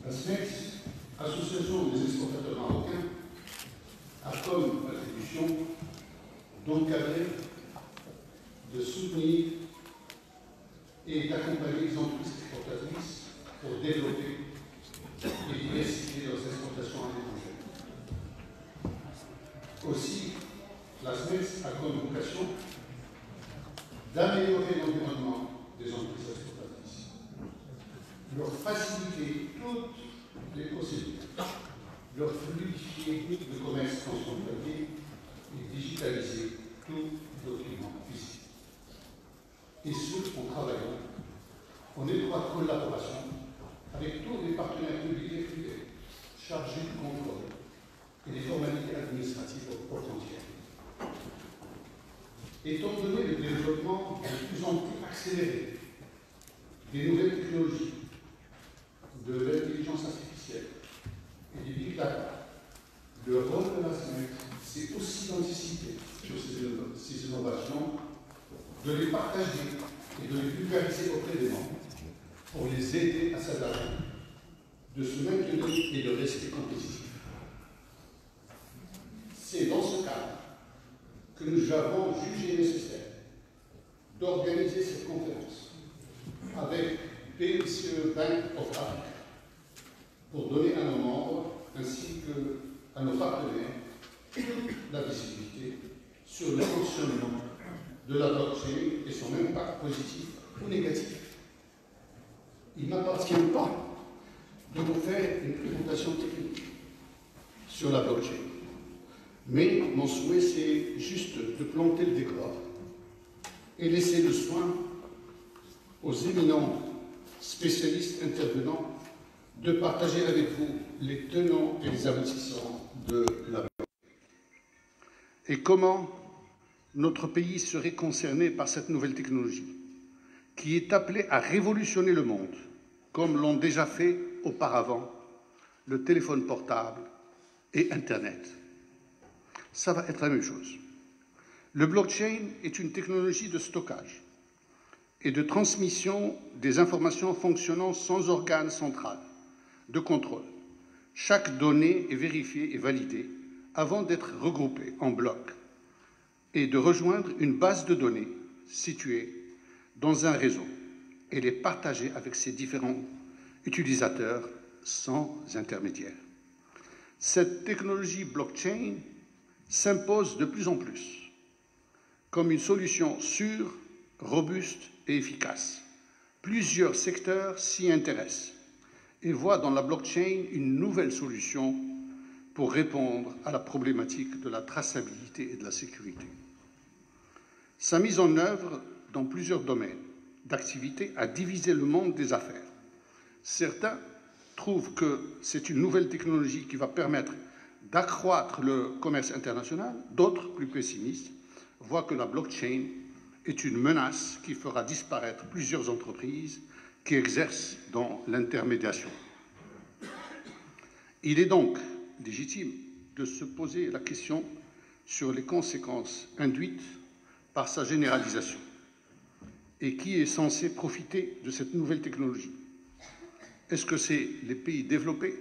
La SMEX, Association des exportateurs marocains, a comme attribution d'encadrer, de soutenir et d'accompagner les entreprises exportatrices pour développer et diversifier leurs exportations à l'étranger. Aussi, la SMEX a comme vocation d'améliorer l'environnement des entreprises exportatrices, leur faciliter toutes les procédures, leur fluidifier le commerce transfrontalier et digitaliser tout document physique. Et ce, en travaillant en étroite collaboration avec tous les partenaires publics et privés chargés du contrôle et des formalités administratives aux frontières. Étant donné le développement de plus en plus accéléré des nouvelles technologies, de l'intelligence artificielle et du big data, le rôle de la SMEX, c'est aussi d'anticiper sur ces innovations, de les partager et de les vulgariser auprès des membres pour les aider à s'adapter, de se maintenir et de rester compétitifs. C'est dans ce cadre que nous avons jugé nécessaire d'organiser cette conférence avec PCE Bank of Africa pour donner à nos membres ainsi qu'à nos partenaires la visibilité sur le fonctionnement de la blockchain et son impact positif ou négatif. Il ne m'appartient pas de vous faire une présentation technique sur la blockchain, mais mon souhait c'est juste de planter le décor et laisser le soin aux éminents spécialistes intervenants de partager avec vous les tenants et les aboutissants de la blockchain. Et comment notre pays serait concerné par cette nouvelle technologie qui est appelée à révolutionner le monde, comme l'ont déjà fait auparavant le téléphone portable et Internet. Ça va être la même chose. Le blockchain est une technologie de stockage et de transmission des informations fonctionnant sans organe central de contrôle. Chaque donnée est vérifiée et validée avant d'être regroupée en blocs et de rejoindre une base de données située dans un réseau et les partager avec ses différents utilisateurs sans intermédiaire. Cette technologie blockchain s'impose de plus en plus comme une solution sûre, robuste et efficace. Plusieurs secteurs s'y intéressent et voient dans la blockchain une nouvelle solution pour répondre à la problématique de la traçabilité et de la sécurité. Sa mise en œuvre dans plusieurs domaines d'activité a divisé le monde des affaires. Certains trouvent que c'est une nouvelle technologie qui va permettre d'accroître le commerce international. D'autres, plus pessimistes, voient que la blockchain est une menace qui fera disparaître plusieurs entreprises qui exercent dans l'intermédiation. Il est donc légitime de se poser la question sur les conséquences induites par sa généralisation et qui est censé profiter de cette nouvelle technologie. Est-ce que c'est les pays développés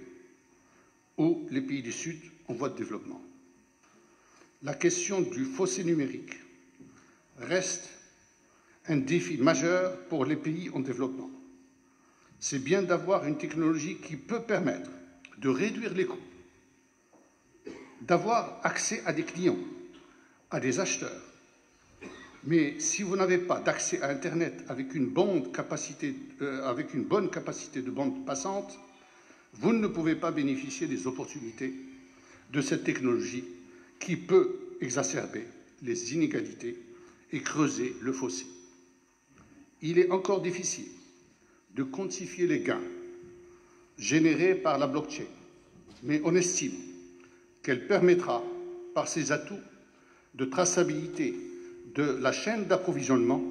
ou les pays du Sud en voie de développement? La question du fossé numérique reste un défi majeur pour les pays en développement. C'est bien d'avoir une technologie qui peut permettre de réduire les coûts, d'avoir accès à des clients, à des acheteurs. Mais si vous n'avez pas d'accès à Internet avec une bonne capacité de bande passante, vous ne pouvez pas bénéficier des opportunités de cette technologie qui peut exacerber les inégalités et creuser le fossé. Il est encore difficile de quantifier les gains générés par la blockchain, mais on estime qu'elle permettra, par ses atouts de traçabilité de la chaîne d'approvisionnement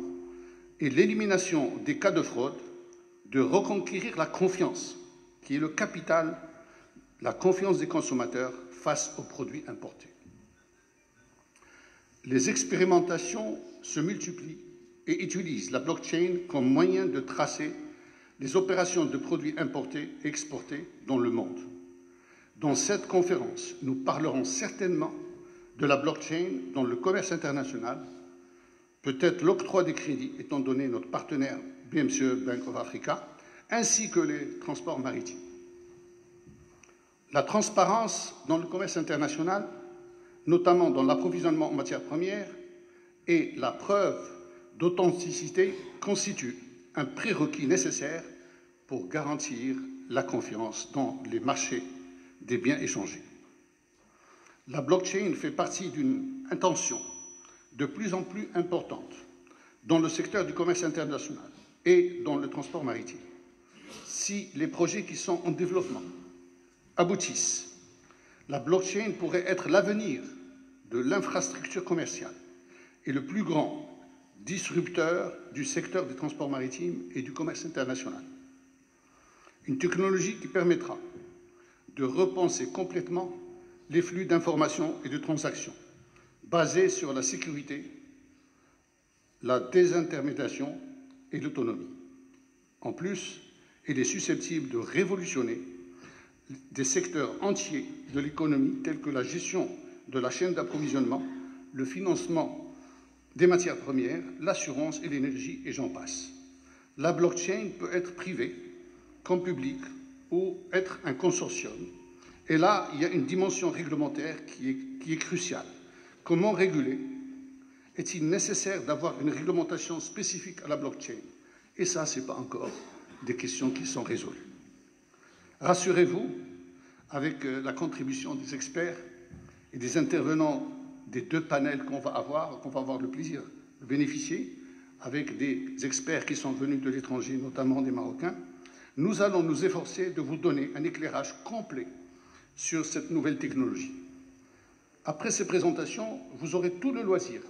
et l'élimination des cas de fraude, de reconquérir la confiance, qui est le capital, la confiance des consommateurs face aux produits importés. Les expérimentations se multiplient et utilisent la blockchain comme moyen de tracer les opérations de produits importés et exportés dans le monde. Dans cette conférence, nous parlerons certainement de la blockchain dans le commerce international, peut-être l'octroi des crédits, étant donné notre partenaire BMCE, Bank of Africa, ainsi que les transports maritimes. La transparence dans le commerce international, notamment dans l'approvisionnement en matières premières, et la preuve d'authenticité constituent un prérequis nécessaire pour garantir la confiance dans les marchés des biens échangés. La blockchain fait partie d'une intention de plus en plus importante dans le secteur du commerce international et dans le transport maritime. Si les projets qui sont en développement aboutissent, la blockchain pourrait être l'avenir de l'infrastructure commerciale et le plus grand disrupteur du secteur des transports maritimes et du commerce international. Une technologie qui permettra de repenser complètement les flux d'informations et de transactions, basés sur la sécurité, la désintermédiation et l'autonomie. En plus, elle est susceptible de révolutionner des secteurs entiers de l'économie tels que la gestion de la chaîne d'approvisionnement, le financement des matières premières, l'assurance et l'énergie, et j'en passe. La blockchain peut être privée comme publique ou être un consortium. Et là, il y a une dimension réglementaire qui est cruciale. Comment réguler? Est-il nécessaire d'avoir une réglementation spécifique à la blockchain? Et ça, ce n'est pas encore des questions qui sont résolues. Rassurez-vous, avec la contribution des experts et des intervenants des deux panels qu'on va avoir le plaisir de bénéficier, avec des experts qui sont venus de l'étranger, notamment des Marocains, nous allons nous efforcer de vous donner un éclairage complet sur cette nouvelle technologie. Après ces présentations, vous aurez tout le loisir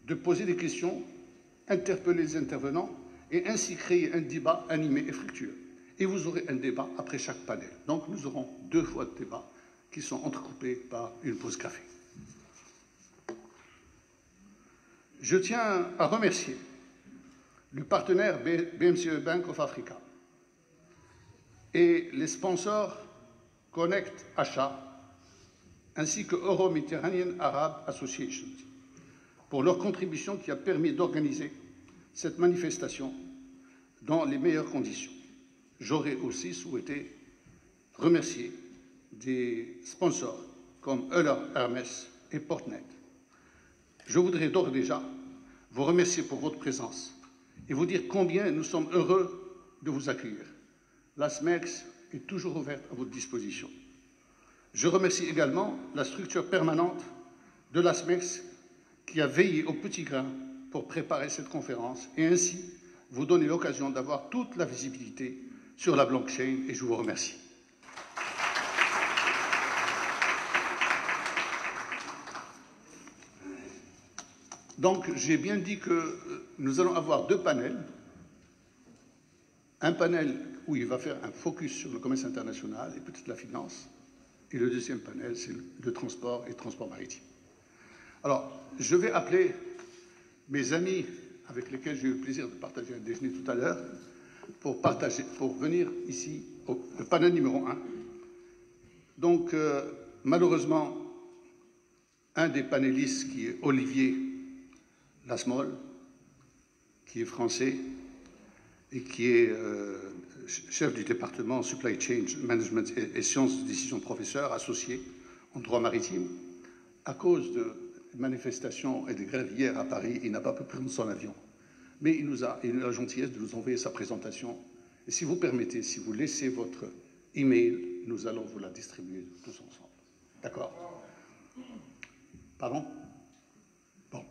de poser des questions, interpeller les intervenants et ainsi créer un débat animé et fructueux. Et vous aurez un débat après chaque panel. Donc nous aurons 2 fois de débat qui sont entrecoupés par une pause café. Je tiens à remercier le partenaire BMCE Bank of Africa et les sponsors Connect Achat ainsi que Euro-Mediterranean Arab Association pour leur contribution qui a permis d'organiser cette manifestation dans les meilleures conditions. J'aurais aussi souhaité remercier des sponsors comme Euler Hermès et Portnet. Je voudrais d'ores et déjà vous remercier pour votre présence et vous dire combien nous sommes heureux de vous accueillir. La SMEX est toujours ouverte à votre disposition. Je remercie également la structure permanente de la SMEX qui a veillé au petit grain pour préparer cette conférence et ainsi vous donner l'occasion d'avoir toute la visibilité sur la blockchain et je vous remercie. Donc, j'ai bien dit que nous allons avoir 2 panels. Un panel où il va faire un focus sur le commerce international et peut-être la finance. Et le deuxième panel, c'est le transport et le transport maritime. Alors, je vais appeler mes amis avec lesquels j'ai eu le plaisir de partager un déjeuner tout à l'heure pour venir ici au panel numéro 1. Donc, malheureusement, un des panélistes qui est Olivier Lasmol, qui est français et qui est chef du département Supply Chain Management et Sciences de décision professeur associé en droit maritime. À cause de manifestations et de grèves hier à Paris, il n'a pas pu prendre son avion. Mais il a eu la gentillesse de nous envoyer sa présentation. Et si vous permettez, si vous laissez votre email, nous allons vous la distribuer tous ensemble. D'accord? Pardon? Bon.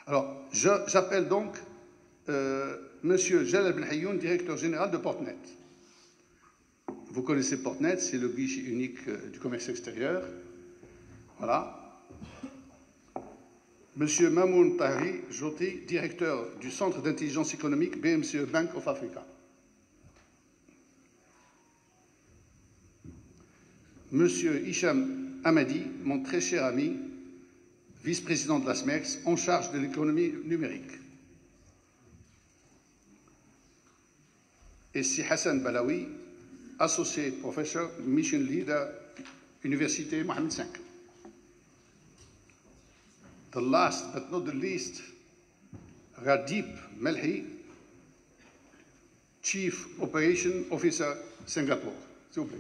Alors, j'appelle donc Monsieur Jalal Benhayoun, directeur général de Portnet. Vous connaissez Portnet, c'est le guichet unique du commerce extérieur. Voilà. Monsieur Mamoun Tahri Joti, directeur du Centre d'intelligence économique BMCE Bank of Africa. Monsieur Hicham Hamadi, mon très cher ami, vice-président de la SMEX, en charge de l'économie numérique. et Si Hassan Balawi, Associate Professor, Mission Leader, Université Mohammed V. The last but not the least, Radip Melhi, Chief Operation Officer Singapour. S'il vous plaît.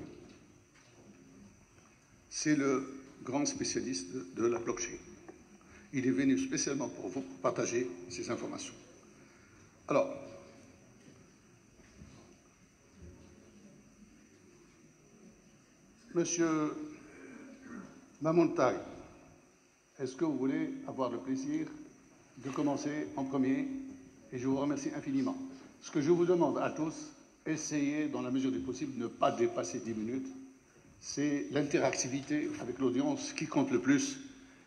C'est le grand spécialiste de la blockchain. Il est venu spécialement pour vous partager ces informations. Alors, Monsieur Mamontaï, est-ce que vous voulez avoir le plaisir de commencer en premier? Et je vous remercie infiniment. Ce que je vous demande à tous, essayez dans la mesure du possible de ne pas dépasser 10 minutes. C'est l'interactivité avec l'audience qui compte le plus.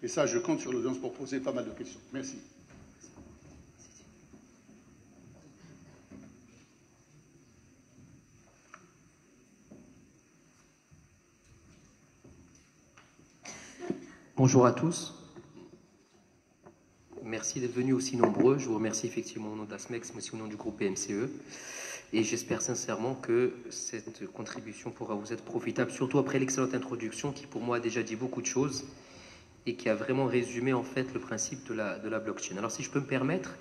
Et ça, je compte sur l'audience pour poser pas mal de questions. Merci. Bonjour à tous. Merci d'être venus aussi nombreux. Je vous remercie effectivement au nom d'Asmex, mais aussi au nom du groupe PMCE. Et j'espère sincèrement que cette contribution pourra vous être profitable, surtout après l'excellente introduction qui, pour moi, a déjà dit beaucoup de choses et qui a vraiment résumé, en fait, le principe de la blockchain. Alors, si je peux me permettre,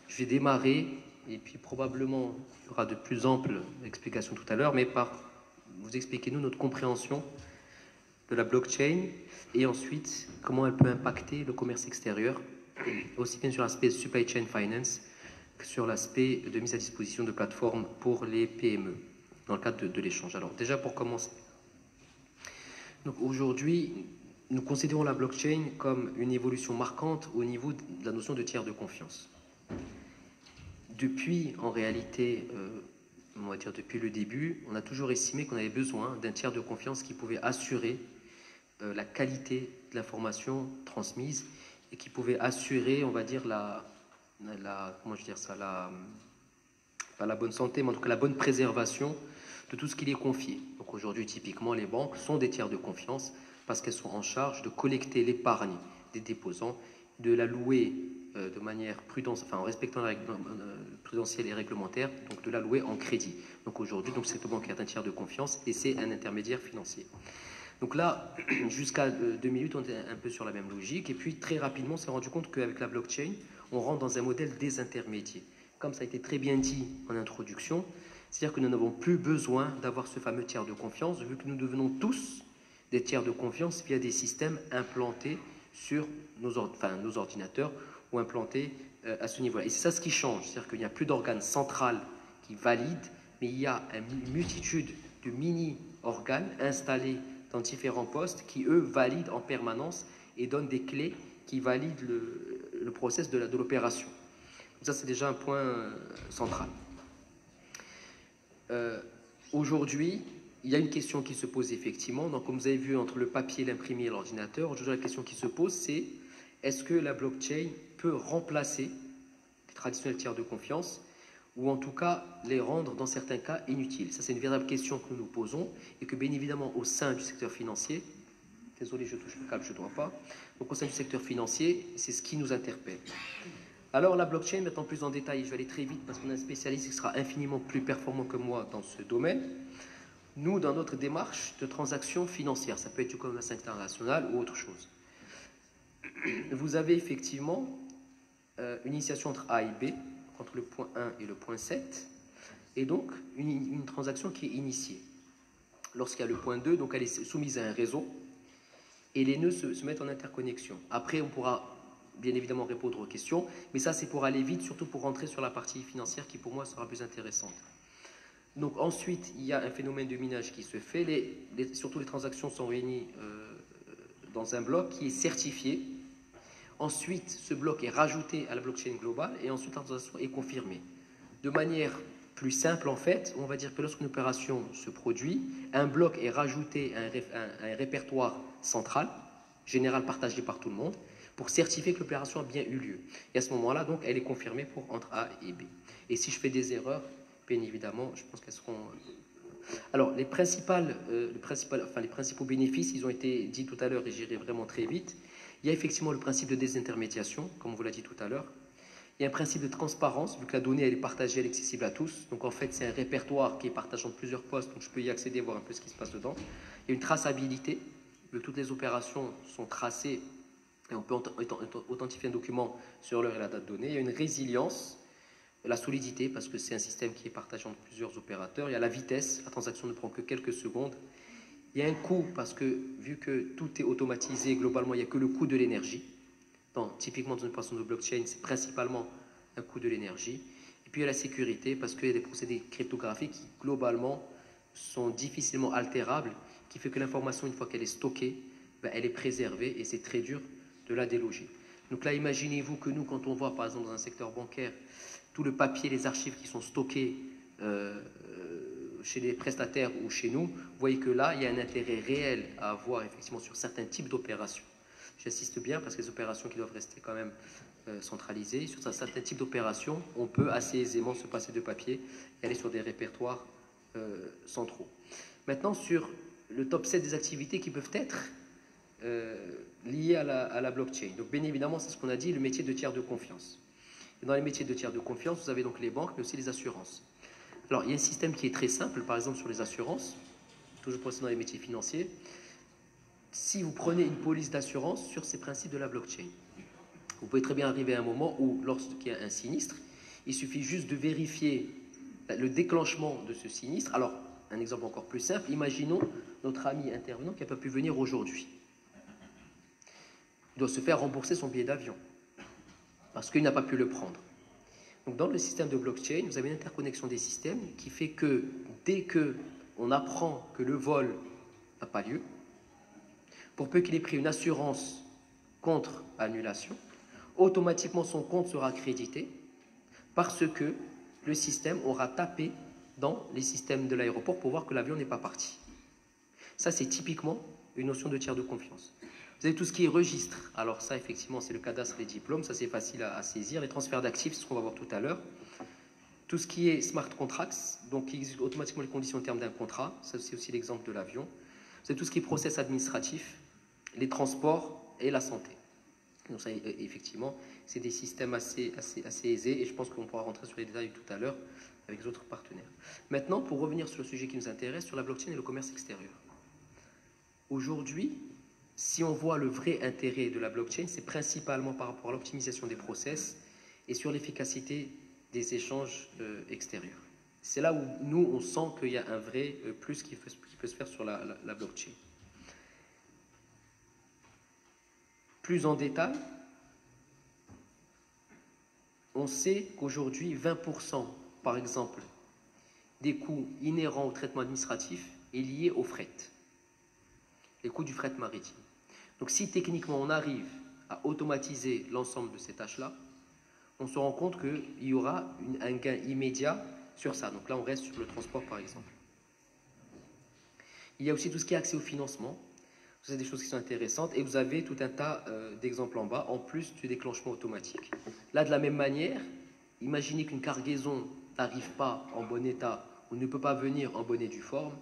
je vais démarrer, et puis probablement, il y aura de plus amples explications tout à l'heure, mais par vous expliquer, nous, notre compréhension de la blockchain et ensuite, comment elle peut impacter le commerce extérieur, aussi bien sur l'aspect supply chain finance que sur l'aspect de mise à disposition de plateformes pour les PME dans le cadre de l'échange. Alors déjà pour commencer, donc aujourd'hui nous considérons la blockchain comme une évolution marquante au niveau de la notion de tiers de confiance. Depuis en réalité, on va dire depuis le début, on a toujours estimé qu'on avait besoin d'un tiers de confiance qui pouvait assurer la qualité de l'information transmise et qui pouvait assurer, on va dire, comment je veux dire ça, pas la bonne santé, mais en tout cas la bonne préservation de tout ce qui est confié. Donc aujourd'hui, typiquement, les banques sont des tiers de confiance parce qu'elles sont en charge de collecter l'épargne des déposants, de la louer de manière prudente, enfin en respectant la règle prudentielle et réglementaire, donc de la louer en crédit. Donc aujourd'hui, le secteur bancaire est un tiers de confiance et c'est un intermédiaire financier. Donc là, jusqu'à 2 minutes, on était un peu sur la même logique. Et puis, très rapidement, on s'est rendu compte qu'avec la blockchain, on rentre dans un modèle désintermédié. Comme ça a été très bien dit en introduction, c'est-à-dire que nous n'avons plus besoin d'avoir ce fameux tiers de confiance, vu que nous devenons tous des tiers de confiance via des systèmes implantés sur nos ordinateurs ou implantés à ce niveau-là. Et c'est ça ce qui change, c'est-à-dire qu'il n'y a plus d'organe central qui valide, mais il y a une multitude de mini-organes installés dans différents postes qui, eux, valident en permanence et donnent des clés qui valident le process de l'opération. Donc ça, c'est déjà un point central. Aujourd'hui, il y a une question qui se pose effectivement. Donc, comme vous avez vu, entre le papier, l'imprimé et l'ordinateur, aujourd'hui, la question qui se pose, c'est est-ce que la blockchain peut remplacer les traditionnels tiers de confiance ou en tout cas les rendre dans certains cas inutiles? Ça, c'est une véritable question que nous nous posons et que bien évidemment au sein du secteur financier, désolé je touche le câble, je ne dois pas, donc au sein du secteur financier, c'est ce qui nous interpelle. Alors la blockchain, maintenant plus en détail, je vais aller très vite parce qu'on a un spécialiste qui sera infiniment plus performant que moi dans ce domaine. Nous, dans notre démarche de transactions financières, ça peut être du commerce international ou autre chose, vous avez effectivement une initiation entre A et B, entre le point 1 et le point 7, et donc une transaction qui est initiée. Lorsqu'il y a le point 2, donc elle est soumise à un réseau, et les nœuds se mettent en interconnexion. Après, on pourra bien évidemment répondre aux questions, mais ça c'est pour aller vite, surtout pour rentrer sur la partie financière qui pour moi sera plus intéressante. Donc ensuite, il y a un phénomène de minage qui se fait, surtout les transactions sont réunies dans un bloc qui est certifié. Ensuite, ce bloc est rajouté à la blockchain globale et ensuite la transaction est confirmée. De manière plus simple, en fait, on va dire que lorsqu'une opération se produit, un bloc est rajouté à un répertoire central, général partagé par tout le monde, pour certifier que l'opération a bien eu lieu. Et à ce moment-là, donc, elle est confirmée pour entre A et B. Et si je fais des erreurs, bien évidemment, je pense qu'elles seront... Alors, les principaux bénéfices, ils ont été dits tout à l'heure et j'irai vraiment très vite. Il y a effectivement le principe de désintermédiation, comme on vous l'a dit tout à l'heure. Il y a un principe de transparence, vu que la donnée elle est partagée, elle est accessible à tous. Donc en fait, c'est un répertoire qui est partagé entre plusieurs postes, donc je peux y accéder, voir un peu ce qui se passe dedans. Il y a une traçabilité, vu que toutes les opérations sont tracées, et on peut authentifier un document sur l'heure et la date donnée. Il y a une résilience, la solidité, parce que c'est un système qui est partagé entre plusieurs opérateurs. Il y a la vitesse, la transaction ne prend que quelques secondes. Il y a un coût, parce que vu que tout est automatisé, globalement, il n'y a que le coût de l'énergie. Typiquement, dans une opération de blockchain, c'est principalement un coût de l'énergie. Et puis, il y a la sécurité, parce qu'il y a des procédés cryptographiques qui, globalement, sont difficilement altérables, qui fait que l'information, une fois qu'elle est stockée, elle est préservée et c'est très dur de la déloger. Donc là, imaginez-vous que nous, quand on voit, par exemple, dans un secteur bancaire, tout le papier, les archives qui sont stockés chez les prestataires ou chez nous, vous voyez que là, il y a un intérêt réel à avoir effectivement sur certains types d'opérations. J'insiste bien parce que les opérations qui doivent rester quand même centralisées, sur certains types d'opérations, on peut assez aisément se passer de papier et aller sur des répertoires centraux. Maintenant, sur le top 7 des activités qui peuvent être liées à la blockchain. Donc, bien évidemment, c'est ce qu'on a dit, le métier de tiers de confiance. Et dans les métiers de tiers de confiance, vous avez donc les banques, mais aussi les assurances. Alors, il y a un système qui est très simple, par exemple sur les assurances, toujours pour rester dans les métiers financiers. Si vous prenez une police d'assurance sur ces principes de la blockchain, vous pouvez très bien arriver à un moment où, lorsqu'il y a un sinistre, il suffit juste de vérifier le déclenchement de ce sinistre. Alors, un exemple encore plus simple, imaginons notre ami intervenant qui n'a pas pu venir aujourd'hui. Il doit se faire rembourser son billet d'avion parce qu'il n'a pas pu le prendre. Donc, dans le système de blockchain, vous avez une interconnexion des systèmes qui fait que dès qu'on apprend que le vol n'a pas lieu, pour peu qu'il ait pris une assurance contre annulation, automatiquement son compte sera crédité parce que le système aura tapé dans les systèmes de l'aéroport pour voir que l'avion n'est pas parti. Ça, c'est typiquement une notion de tiers de confiance. Vous avez tout ce qui est registre. Alors ça, effectivement, c'est le cadastre des diplômes. Ça, c'est facile à saisir. Les transferts d'actifs, c'est ce qu'on va voir tout à l'heure. Tout ce qui est smart contracts, donc qui exige automatiquement les conditions en termes d'un contrat. Ça, c'est aussi l'exemple de l'avion. Vous avez tout ce qui est process administratif, les transports et la santé. Donc ça, effectivement, c'est des systèmes assez aisés et je pense qu'on pourra rentrer sur les détails tout à l'heure avec les autres partenaires. Maintenant, pour revenir sur le sujet qui nous intéresse, sur la blockchain et le commerce extérieur. Aujourd'hui, si on voit le vrai intérêt de la blockchain, c'est principalement par rapport à l'optimisation des process et sur l'efficacité des échanges extérieurs. C'est là où nous, on sent qu'il y a un vrai plus qui peut se faire sur la blockchain. Plus en détail, on sait qu'aujourd'hui, 20%, par exemple, des coûts inhérents au traitement administratif est lié au fret, les coûts du fret maritime. Donc si techniquement on arrive à automatiser l'ensemble de ces tâches-là, on se rend compte qu'il y aura un gain immédiat sur ça. Donc là, on reste sur le transport, par exemple. Il y a aussi tout ce qui est accès au financement. C'est des choses qui sont intéressantes et vous avez tout un tas d'exemples en bas, en plus du déclenchement automatique. Là, de la même manière, imaginez qu'une cargaison n'arrive pas en bon état ou ne peut pas venir en bonne et due forme.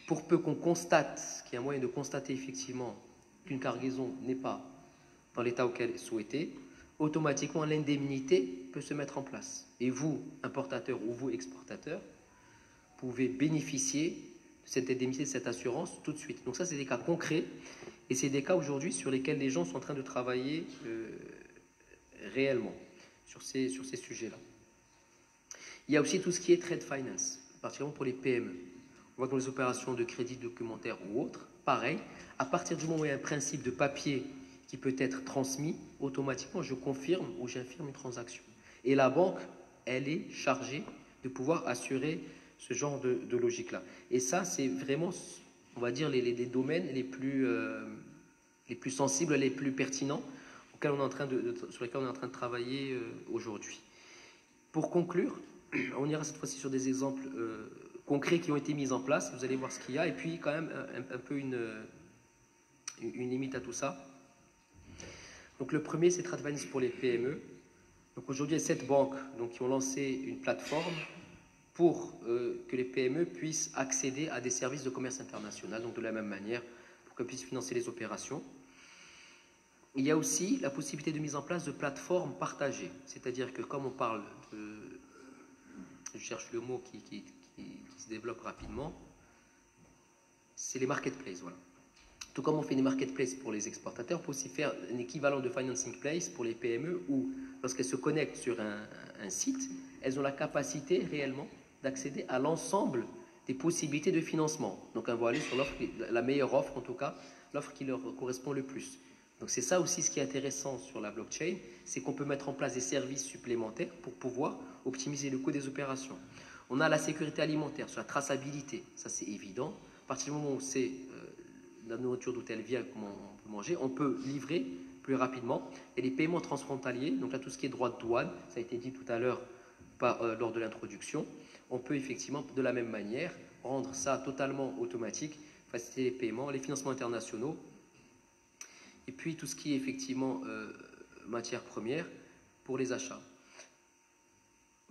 Pour peu qu'on constate, qu'il y a un moyen de constater effectivement qu'une cargaison n'est pas dans l'état auquel est souhaité, automatiquement l'indemnité peut se mettre en place. Et vous, importateur ou vous, exportateur, pouvez bénéficier cette indemnité, cette assurance tout de suite. Donc ça, c'est des cas concrets et c'est des cas aujourd'hui sur lesquels les gens sont en train de travailler réellement sur ces sujets-là. Il y a aussi tout ce qui est trade finance, particulièrement pour les PME. On voit que dans les opérations de crédit documentaire ou autres, pareil, à partir du moment où il y a un principe de papier qui peut être transmis, automatiquement je confirme ou j'infirme une transaction. Et la banque, elle est chargée de pouvoir assurer ce genre de logique-là. Et ça, c'est vraiment, on va dire, les domaines les plus sensibles, les plus pertinents sur lesquels on est en train de travailler aujourd'hui. Pour conclure, on ira cette fois-ci sur des exemples concrets qui ont été mis en place. Vous allez voir ce qu'il y a. Et puis, quand même, un peu une limite à tout ça. Donc, le premier, c'est TradeVinance pour les PME. Donc, aujourd'hui, il y a 7 banques qui ont lancé une plateforme pour que les PME puissent accéder à des services de commerce international, donc de la même manière, pour qu'elles puissent financer les opérations. Il y a aussi la possibilité de mise en place de plateformes partagées. C'est-à-dire que comme on parle de... Je cherche le mot qui se développe rapidement. C'est les marketplaces, voilà. Tout comme on fait des marketplaces pour les exportateurs, on peut aussi faire un équivalent de financing place pour les PME où, lorsqu'elles se connectent sur un site, elles ont la capacité réellement d'accéder à l'ensemble des possibilités de financement. Donc, elles vont aller sur l'offre, la meilleure offre, en tout cas, l'offre qui leur correspond le plus. Donc, c'est ça aussi ce qui est intéressant sur la blockchain, c'est qu'on peut mettre en place des services supplémentaires pour pouvoir optimiser le coût des opérations. On a la sécurité alimentaire, sur la traçabilité, ça c'est évident. À partir du moment où c'est la nourriture d'où elle vient, comment on peut manger, on peut livrer plus rapidement. Et les paiements transfrontaliers, donc là tout ce qui est droit de douane, ça a été dit tout à l'heure lors de l'introduction, on peut effectivement de la même manière rendre ça totalement automatique, faciliter les paiements, les financements internationaux, et puis tout ce qui est effectivement matière première pour les achats.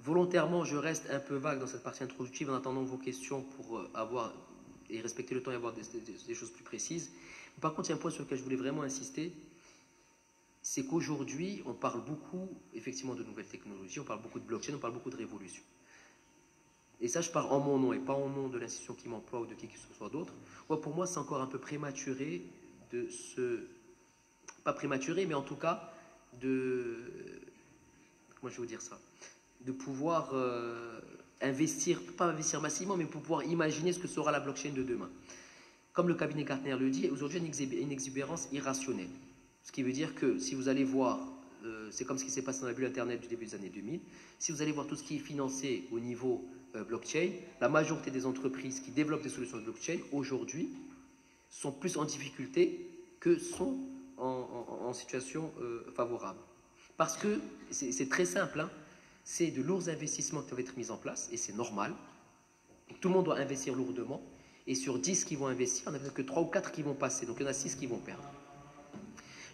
Volontairement, je reste un peu vague dans cette partie introductive en attendant vos questions pour avoir et respecter le temps et avoir des choses plus précises. Par contre, il y a un point sur lequel je voulais vraiment insister, c'est qu'aujourd'hui, on parle beaucoup effectivement de nouvelles technologies, on parle beaucoup de blockchain, on parle beaucoup de révolution. Et ça, je parle en mon nom et pas en nom de l'institution qui m'emploie ou de qui que ce soit d'autre. Ouais, pour moi, c'est encore un peu prématuré de se... Pas prématuré, mais en tout cas, comment je vais vous dire ça, de pouvoir investir, pas investir massivement, mais pour pouvoir imaginer ce que sera la blockchain de demain. Comme le cabinet Gartner le dit, aujourd'hui, il y a une exubérance irrationnelle. Ce qui veut dire que si vous allez voir, c'est comme ce qui s'est passé dans la bulle Internet du début des années 2000, si vous allez voir tout ce qui est financé au niveau blockchain, la majorité des entreprises qui développent des solutions de blockchain, aujourd'hui, sont plus en difficulté que sont en situation favorable. Parce que c'est très simple, hein, c'est de lourds investissements qui doivent être mis en place, et c'est normal. Tout le monde doit investir lourdement, et sur 10 qui vont investir, on n'a que 3 ou 4 qui vont passer, donc il y en a 6 qui vont perdre.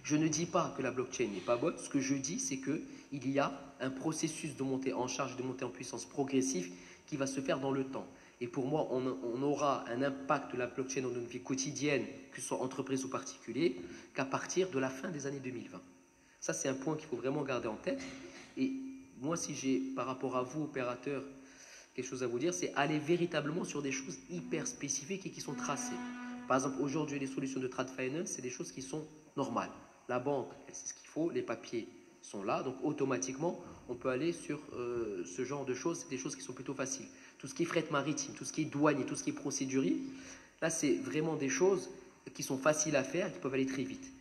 Je ne dis pas que la blockchain n'est pas bonne, ce que je dis, c'est qu'il y a un processus de montée en charge, de montée en puissance progressif qui va se faire dans le temps. Et pour moi, on aura un impact de la blockchain dans notre vie quotidienne, que ce soit entreprise ou particulier, qu'à partir de la fin des années 2020. Ça, c'est un point qu'il faut vraiment garder en tête. Et moi, si j'ai, par rapport à vous, opérateurs, quelque chose à vous dire, c'est aller véritablement sur des choses hyper spécifiques et qui sont tracées. Par exemple, aujourd'hui, les solutions de trade finance, c'est des choses qui sont normales. La banque, elle sait ce qu'il faut, les papiers sont là, donc automatiquement, on peut aller sur ce genre de choses. C'est des choses qui sont plutôt faciles. Tout ce qui est fret maritime, tout ce qui est douanier, tout ce qui est procédurier, là, c'est vraiment des choses qui sont faciles à faire et qui peuvent aller très vite.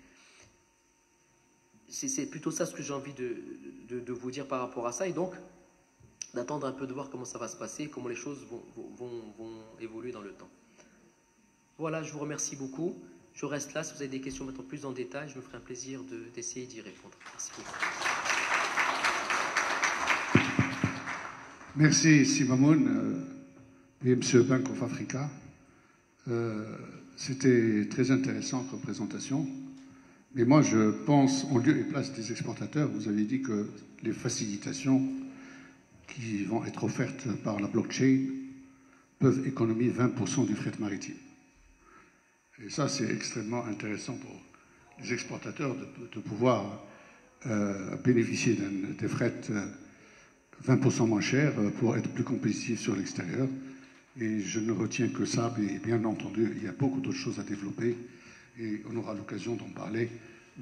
C'est plutôt ça ce que j'ai envie de vous dire par rapport à ça, et donc d'attendre un peu de voir comment ça va se passer, comment les choses vont évoluer dans le temps. Voilà, je vous remercie beaucoup. Je reste là. Si vous avez des questions maintenant plus en détail, je me ferai un plaisir d'essayer d'y répondre. Merci beaucoup. Merci Simamoun et M. Bank of Africa. C'était très intéressant comme présentation. Mais moi, je pense, en lieu et place des exportateurs, vous avez dit que les facilitations qui vont être offertes par la blockchain peuvent économiser 20% du fret maritime. Et ça, c'est extrêmement intéressant pour les exportateurs de pouvoir bénéficier des frais 20% moins chers pour être plus compétitifs sur l'extérieur. Et je ne retiens que ça, mais bien entendu, il y a beaucoup d'autres choses à développer et on aura l'occasion d'en parler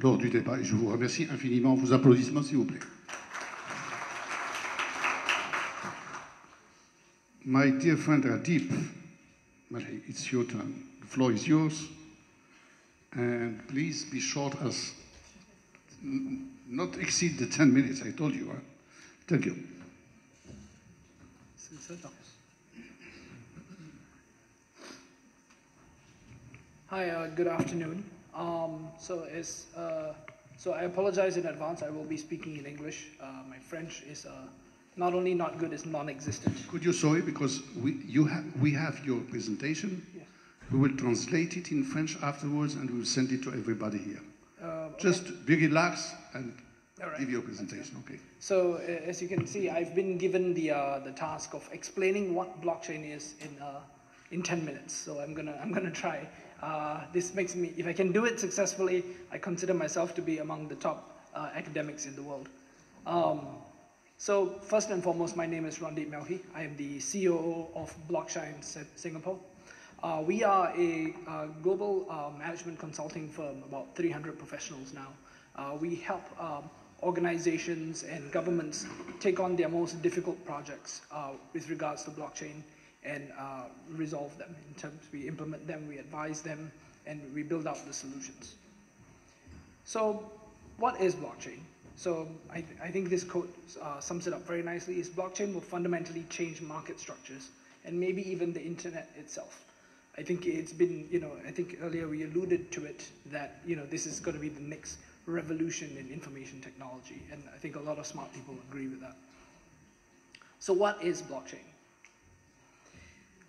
lors du débat. Et je vous remercie infiniment. Vos applaudissements, s'il vous plaît. My dear friend Radip, it's your turn. The floor is yours. And please be short as not exceed the 10 minutes, I told you. Huh? Thank you. Hi, good afternoon. So I apologize in advance. I will be speaking in English. My French is not only not good, it's non-existent. Could you, sorry, because we have your presentation. Yes. We will translate it in French afterwards and we will send it to everybody here. Just be relaxed and give your presentation, okay? So as you can see, I've been given the task of explaining what blockchain is in 10 minutes. So I'm gonna try. This makes me, if I can do it successfully, I consider myself to be among the top academics in the world. So first and foremost, my name is Rondeep Melhi. I am the CEO of Blockshine Singapore. We are a global management consulting firm, about 300 professionals now. We help organizations and governments take on their most difficult projects with regards to blockchain and resolve them. In terms, we implement them, we advise them, and we build out the solutions. So what is blockchain? So I think this quote sums it up very nicely, is blockchain will fundamentally change market structures and maybe even the internet itself. I think it's been, I think earlier we alluded to it that, this is going to be the next revolution in information technology. And I think a lot of smart people agree with that. So what is blockchain?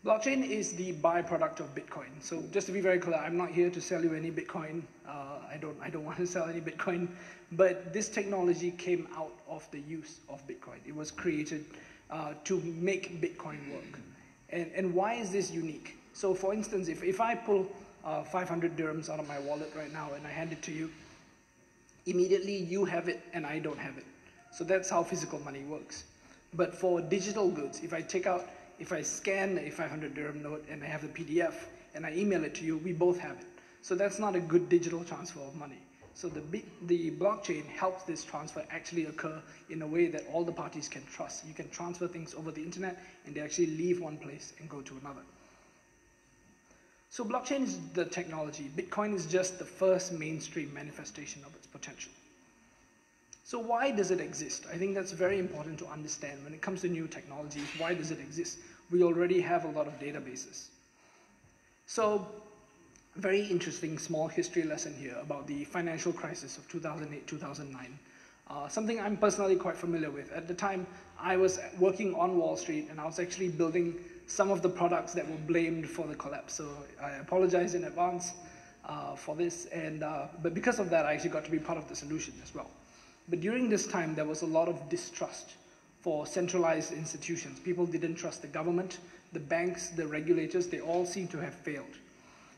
Blockchain is the byproduct of Bitcoin. So just to be very clear, I'm not here to sell you any Bitcoin. I don't want to sell any Bitcoin, but this technology came out of the use of Bitcoin. It was created to make Bitcoin work. And why is this unique? So for instance, if I pull 500 dirhams out of my wallet right now and I hand it to you, immediately you have it and I don't have it. So that's how physical money works. But for digital goods, if I scan a 500 dirham note and I have the PDF and I email it to you, we both have it. So that's not a good digital transfer of money. So the blockchain helps this transfer actually occur in a way that all the parties can trust. You can transfer things over the internet and they actually leave one place and go to another. So blockchain is the technology. Bitcoin is just the first mainstream manifestation of its potential. So why does it exist? I think that's very important to understand when it comes to new technologies. Why does it exist? We already have a lot of databases. So very interesting small history lesson here about the financial crisis of 2008-2009. Something I'm personally quite familiar with. At the time, I was working on Wall Street and I was actually building some of the products that were blamed for the collapse. So I apologize in advance for this. But because of that, I actually got to be part of the solution as well. But during this time, there was a lot of distrust for centralized institutions. People didn't trust the government, the banks, the regulators, they all seemed to have failed.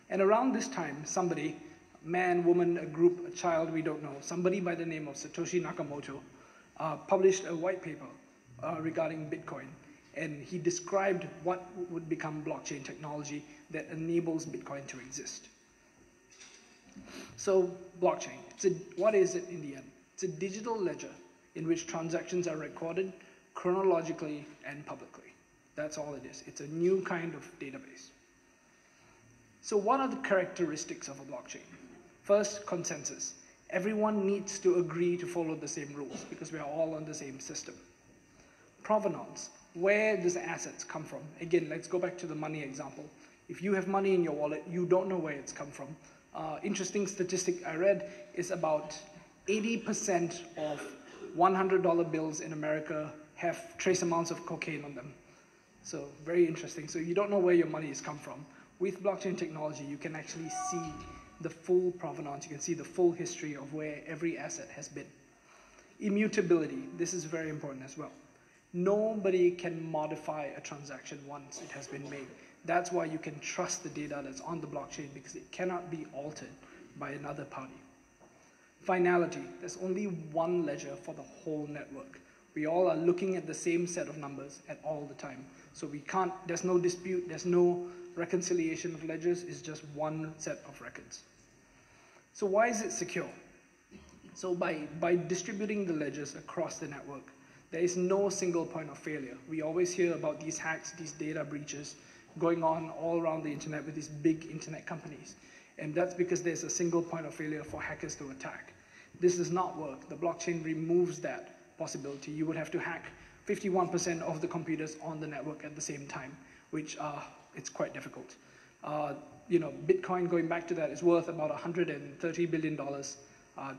And around this time, somebody, man, woman, a group, a child, we don't know, somebody by the name of Satoshi Nakamoto published a white paper regarding Bitcoin. And he described what would become blockchain technology that enables Bitcoin to exist. So blockchain, what is it in the end? It's a digital ledger in which transactions are recorded chronologically and publicly. That's all it is. It's a new kind of database. So what are the characteristics of a blockchain? First, consensus. Everyone needs to agree to follow the same rules because we are all on the same system. Provenance. Where does assets come from? Again, let's go back to the money example. If you have money in your wallet, you don't know where it's come from. Interesting statistic I read is about 80% of $100 bills in America have trace amounts of cocaine on them. So very interesting. So you don't know where your money has come from. With blockchain technology, you can actually see the full provenance. You can see the full history of where every asset has been. Immutability. This is very important as well. Nobody can modify a transaction once it has been made. That's why you can trust the data that's on the blockchain because it cannot be altered by another party. Finality, there's only one ledger for the whole network. We all are looking at the same set of numbers at all the time. So there's no dispute, there's no reconciliation of ledgers, it's just one set of records. So why is it secure? So by distributing the ledgers across the network, there is no single point of failure. We always hear about these hacks, these data breaches going on all around the internet with these big internet companies. And that's because there's a single point of failure for hackers to attack. This does not work. The blockchain removes that possibility. You would have to hack 51% of the computers on the network at the same time, which it's quite difficult. Bitcoin, going back to that, is worth about $130 billion.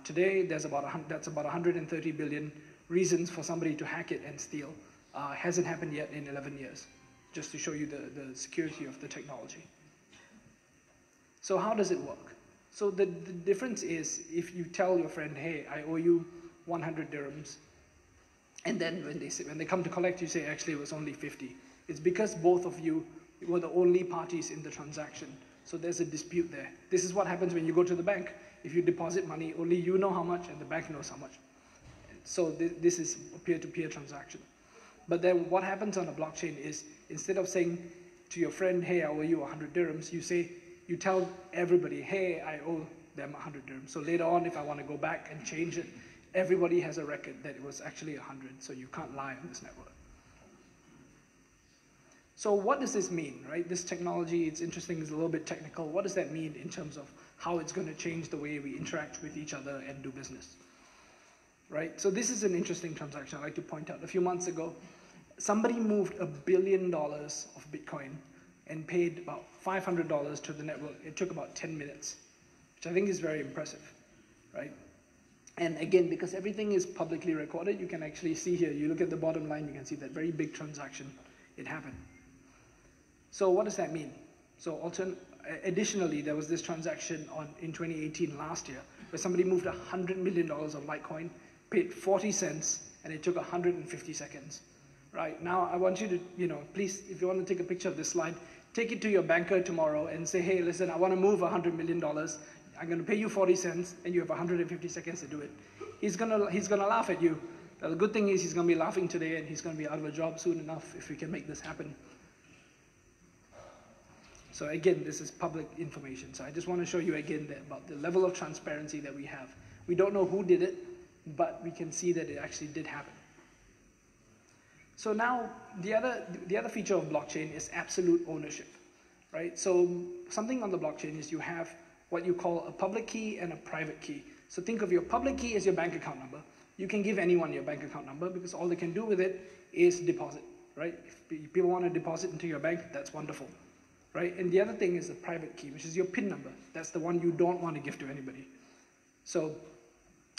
Today, that's about 130 billion reasons for somebody to hack it and steal. Hasn't happened yet in 11 years, just to show you the security of the technology. So how does it work? So the difference is if you tell your friend, hey, I owe you 100 dirhams, and then when they come to collect, you say, actually, it was only 50. It's because both of you were the only parties in the transaction. So there's a dispute there. This is what happens when you go to the bank. If you deposit money, only you know how much and the bank knows how much. So this is a peer-to-peer transaction. But then what happens on a blockchain is, instead of saying to your friend, hey, I owe you 100 dirhams, you tell everybody, hey, I owe them 100 dirhams. So later on, if I want to go back and change it, everybody has a record that it was actually 100, so you can't lie on this network. So what does this mean, right? This technology, it's interesting, it's a little bit technical. What does that mean in terms of how it's going to change the way we interact with each other and do business? Right? So this is an interesting transaction I'd like to point out. A few months ago, somebody moved $1 billion of Bitcoin and paid about $500 to the network. It took about 10 minutes, which I think is very impressive, right? And again, because everything is publicly recorded, you can actually see here, you look at the bottom line, you can see that very big transaction, it happened. So what does that mean? So additionally, there was this transaction in 2018, last year, where somebody moved $100 million of Litecoin, paid 40 cents, and it took 150 seconds. Right, now I want you to, please, if you want to take a picture of this slide, take it to your banker tomorrow and say, hey, listen, I want to move $100 million. I'm going to pay you 40 cents, and you have 150 seconds to do it. He's gonna laugh at you. Now, the good thing is he's going to be laughing today, and he's going to be out of a job soon enough if we can make this happen. So again, this is public information. So I just want to show you again about the level of transparency that we have. We don't know who did it, but we can see that it actually did happen. So now the other feature of blockchain is absolute ownership, right? So something on the blockchain is you have what you call a public key and a private key. So think of your public key as your bank account number. You can give anyone your bank account number because all they can do with it is deposit, right? If people want to deposit into your bank, that's wonderful, right? And the other thing is the private key, which is your PIN number. That's the one you don't want to give to anybody. So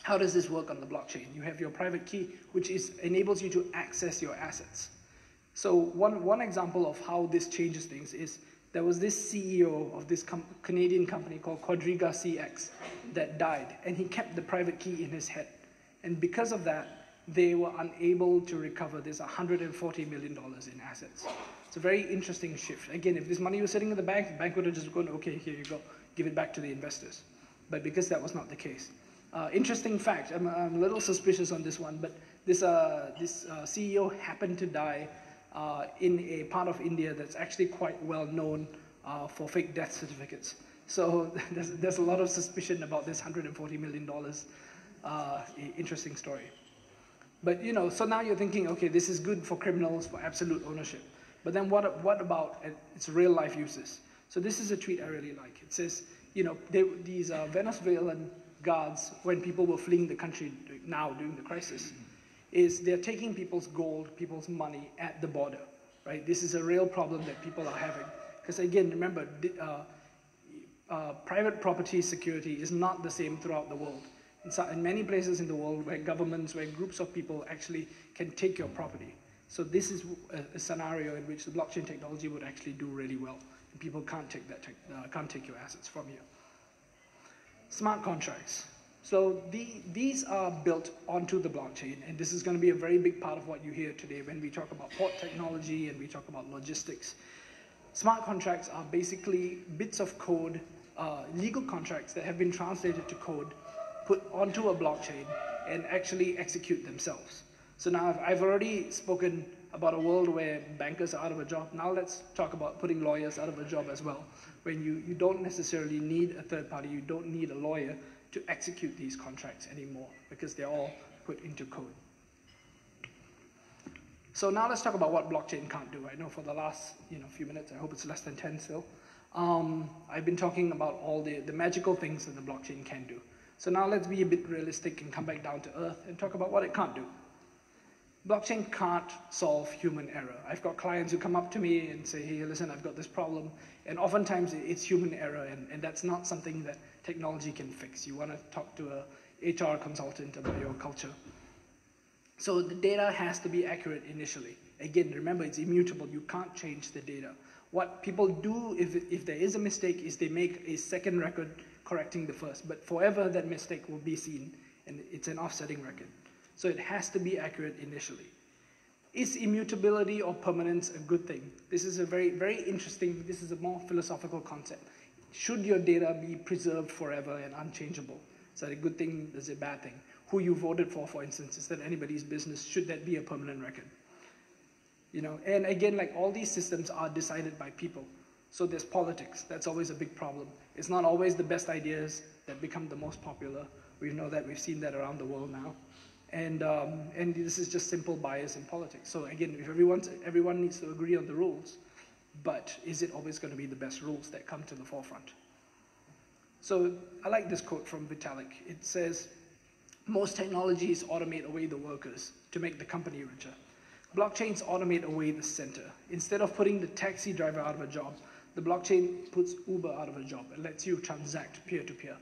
how does this work on the blockchain? You have your private key, which enables you to access your assets. So one example of how this changes things is there was this CEO of this Canadian company called Quadriga CX that died, and he kept the private key in his head. And because of that, they were unable to recover this $140 million in assets. It's a very interesting shift. Again, if this money was sitting in the bank would have just gone, okay, here you go, give it back to the investors. But because that was not the case. Interesting fact, I'm a little suspicious on this one, but this CEO happened to die in a part of India that's actually quite well known for fake death certificates. So there's a lot of suspicion about this $140 million. Interesting story. But so now you're thinking, okay, this is good for criminals, for absolute ownership. But then what about its real life uses? So this is a tweet I really like. It says, these Venezuelan guards, when people were fleeing the country now during the crisis, is they're taking people's gold, people's money at the border, right? This is a real problem that people are having. Because again, remember, private property security is not the same throughout the world. In many places in the world where governments, where groups of people actually can take your property. So this is a scenario in which the blockchain technology would actually do really well. And people can't take your assets from you. Smart contracts. So these are built onto the blockchain, and this is going to be a very big part of what you hear today when we talk about port technology and we talk about logistics. Smart contracts are basically bits of code, legal contracts that have been translated to code, put onto a blockchain, and actually execute themselves. So now I've already spoken about a world where bankers are out of a job. Now let's talk about putting lawyers out of a job as well. When you don't necessarily need a third party, you don't need a lawyer to execute these contracts anymore because they're all put into code. So now let's talk about what blockchain can't do. I know for the last few minutes, I hope it's less than 10 still, I've been talking about all the magical things that the blockchain can do. So now let's be a bit realistic and come back down to earth and talk about what it can't do. Blockchain can't solve human error. I've got clients who come up to me and say, hey, listen, I've got this problem. And oftentimes it's human error, and that's not something that technology can fix. You want to talk to a HR consultant about your culture. So the data has to be accurate initially. Again, remember, it's immutable. You can't change the data. What people do if there is a mistake is they make a second record correcting the first. But forever that mistake will be seen, and it's an offsetting record. So it has to be accurate initially. Is immutability or permanence a good thing? This is a very, very interesting, this is a more philosophical concept. Should your data be preserved forever and unchangeable? Is that a good thing? Is it a bad thing? Who you voted for instance, is that anybody's business? Should that be a permanent record? You know, and again, like all these systems are decided by people. So there's politics. That's always a big problem. It's not always the best ideas that become the most popular. We know that, we've seen that around the world now. And this is just simple bias in politics. So again, if everyone needs to agree on the rules, but is it always going to be the best rules that come to the forefront? So I like this quote from Vitalik. It says, most technologies automate away the workers to make the company richer. Blockchains automate away the center. Instead of putting the taxi driver out of a job, the blockchain puts Uber out of a job and lets you transact peer-to-peer.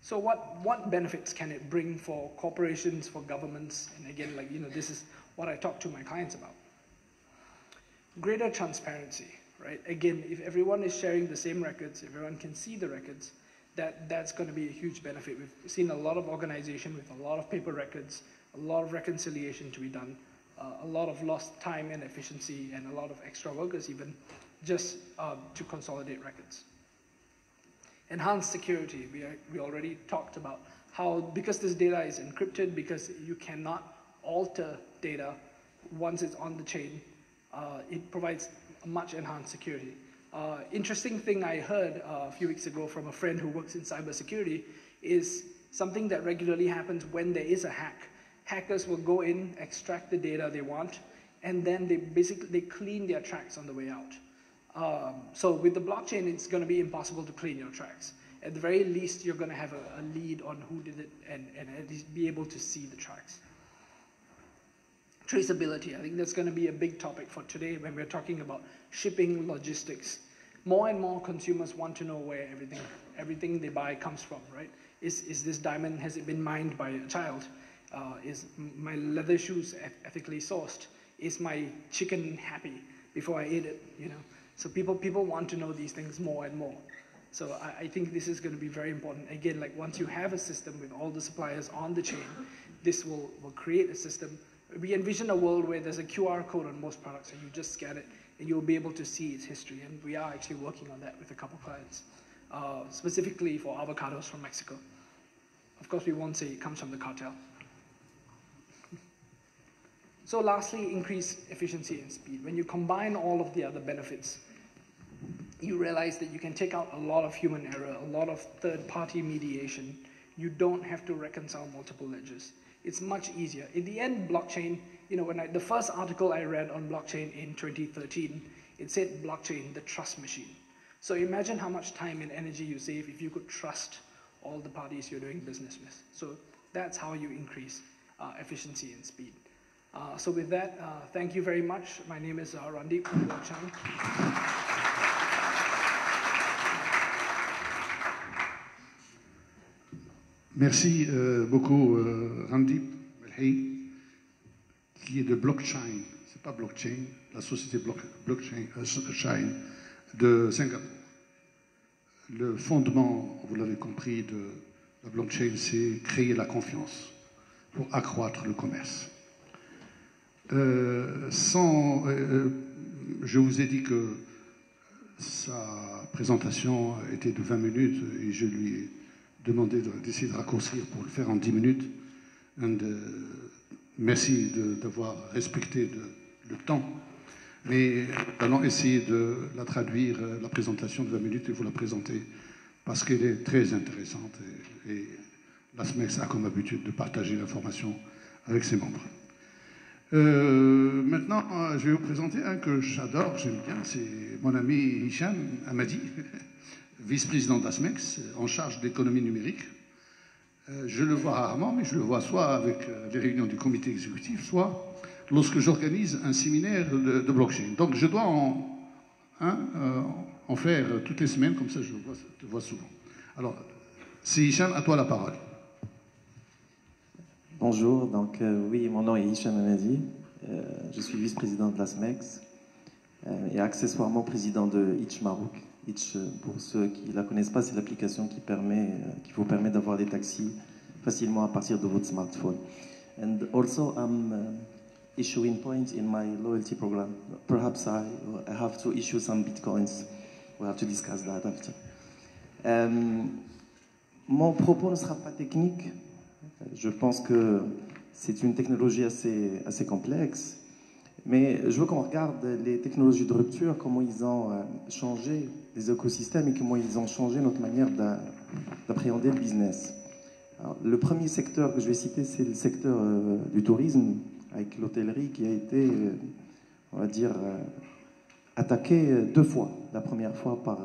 So what benefits can it bring for corporations, for governments? And again, like, you know, this is what I talk to my clients about. Greater transparency, right? Again, if everyone is sharing the same records, if everyone can see the records, that's going to be a huge benefit. We've seen a lot of organization with a lot of paper records, a lot of reconciliation to be done, a lot of lost time and efficiency, and a lot of extra workers even just to consolidate records. Enhanced security, we already talked about how, because this data is encrypted, because you cannot alter data once it's on the chain, it provides a much enhanced security. Interesting thing I heard a few weeks ago from a friend who works in cybersecurity is something that regularly happens when there is a hack. Hackers will go in, extract the data they want, and then they clean their tracks on the way out. So with the blockchain, it's going to be impossible to clean your tracks. At the very least, you're going to have a lead on who did it and at least be able to see the tracks. Traceability, I think that's going to be a big topic for today when we're talking about shipping logistics. More and more consumers want to know where everything they buy comes from, right? Is this diamond, has it been mined by a child? Is my leather shoes ethically sourced? Is my chicken happy before I eat it, you know? So people want to know these things more and more. So I think this is going to be very important. Again, like once you have a system with all the suppliers on the chain, this will create a system. We envision a world where there's a QR code on most products and you just scan it and you'll be able to see its history. And we are actually working on that with a couple clients, specifically for avocados from Mexico. Of course, we won't say it comes from the cartel. So lastly, increase efficiency and speed. When you combine all of the other benefits, you realize that you can take out a lot of human error, a lot of third-party mediation. You don't have to reconcile multiple ledgers. It's much easier. In the end, blockchain, you know, the first article I read on blockchain in 2013, it said blockchain, the trust machine. So imagine how much time and energy you save if you could trust all the parties you're doing business with. So that's how you increase efficiency and speed. So with that, thank you very much. My name is Randeep from Blockchain. Merci beaucoup, Randeep Melhi, qui est de Blockchain, c'est pas Blockchain, la société Blockchain de Singapour. Le fondement, vous l'avez compris, de la blockchain, c'est créer la confiance pour accroître le commerce. Je vous ai dit que sa présentation était de 20 minutes et je lui ai demandé d'essayer de raccourcir pour le faire en 10 minutes. Merci d'avoir respecté le temps. Mais allons essayer de la traduire, la présentation de 20 minutes, et vous la présenter parce qu'elle est très intéressante et la SMEX a comme habitude de partager l'information avec ses membres. Maintenant, je vais vous présenter un que j'adore, j'aime bien, c'est mon ami Hicham Hamadi, vice-président de la SMEX, en charge de l'économie numérique. Je le vois rarement, mais je le vois soit avec les réunions du comité exécutif, soit lorsque j'organise un séminaire de blockchain. Donc je dois en faire toutes les semaines, comme ça je te vois souvent. Alors, c'est Hicham, à toi la parole. Bonjour, donc oui, mon nom est Hicham Hamadi, je suis vice-président de la SMEX et accessoirement président de Hitch Maroc. Hitch, pour ceux qui ne la connaissent pas, c'est l'application qui vous permet d'avoir des taxis facilement à partir de votre smartphone. And also, I'm issuing points in my loyalty program. Perhaps I have to issue some bitcoins. We'll have to discuss that after. Mon propos ne sera pas technique. Je pense que c'est une technologie assez complexe. Mais je veux qu'on regarde les technologies de rupture, comment ils ont changé les écosystèmes et comment ils ont changé notre manière d'appréhender le business. Alors, le premier secteur que je vais citer, c'est le secteur du tourisme, avec l'hôtellerie qui a été, on va dire, attaqué 2 fois. La première fois par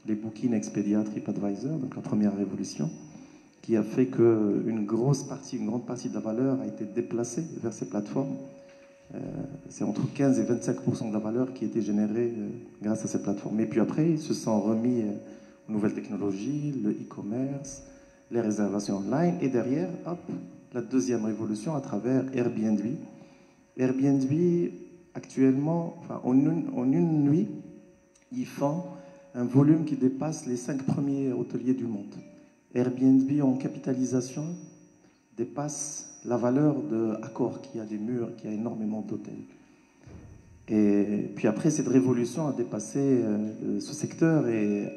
les Booking, Expedia, TripAdvisor, donc la première révolution, qui a fait qu'une grande partie de la valeur a été déplacée vers ces plateformes. C'est entre 15 et 25% de la valeur qui a été générée grâce à ces plateformes. Et puis après, ils se sont remis aux nouvelles technologies, le e-commerce, les réservations online, et derrière, hop, la deuxième révolution à travers Airbnb. Airbnb, actuellement, enfin, en une nuit, ils font un volume qui dépasse les 5 premiers hôteliers du monde. Airbnb, en capitalisation, dépasse la valeur de Accor, qui a des murs, qui a énormément d'hôtels. Et puis après, cette révolution a dépassé ce secteur et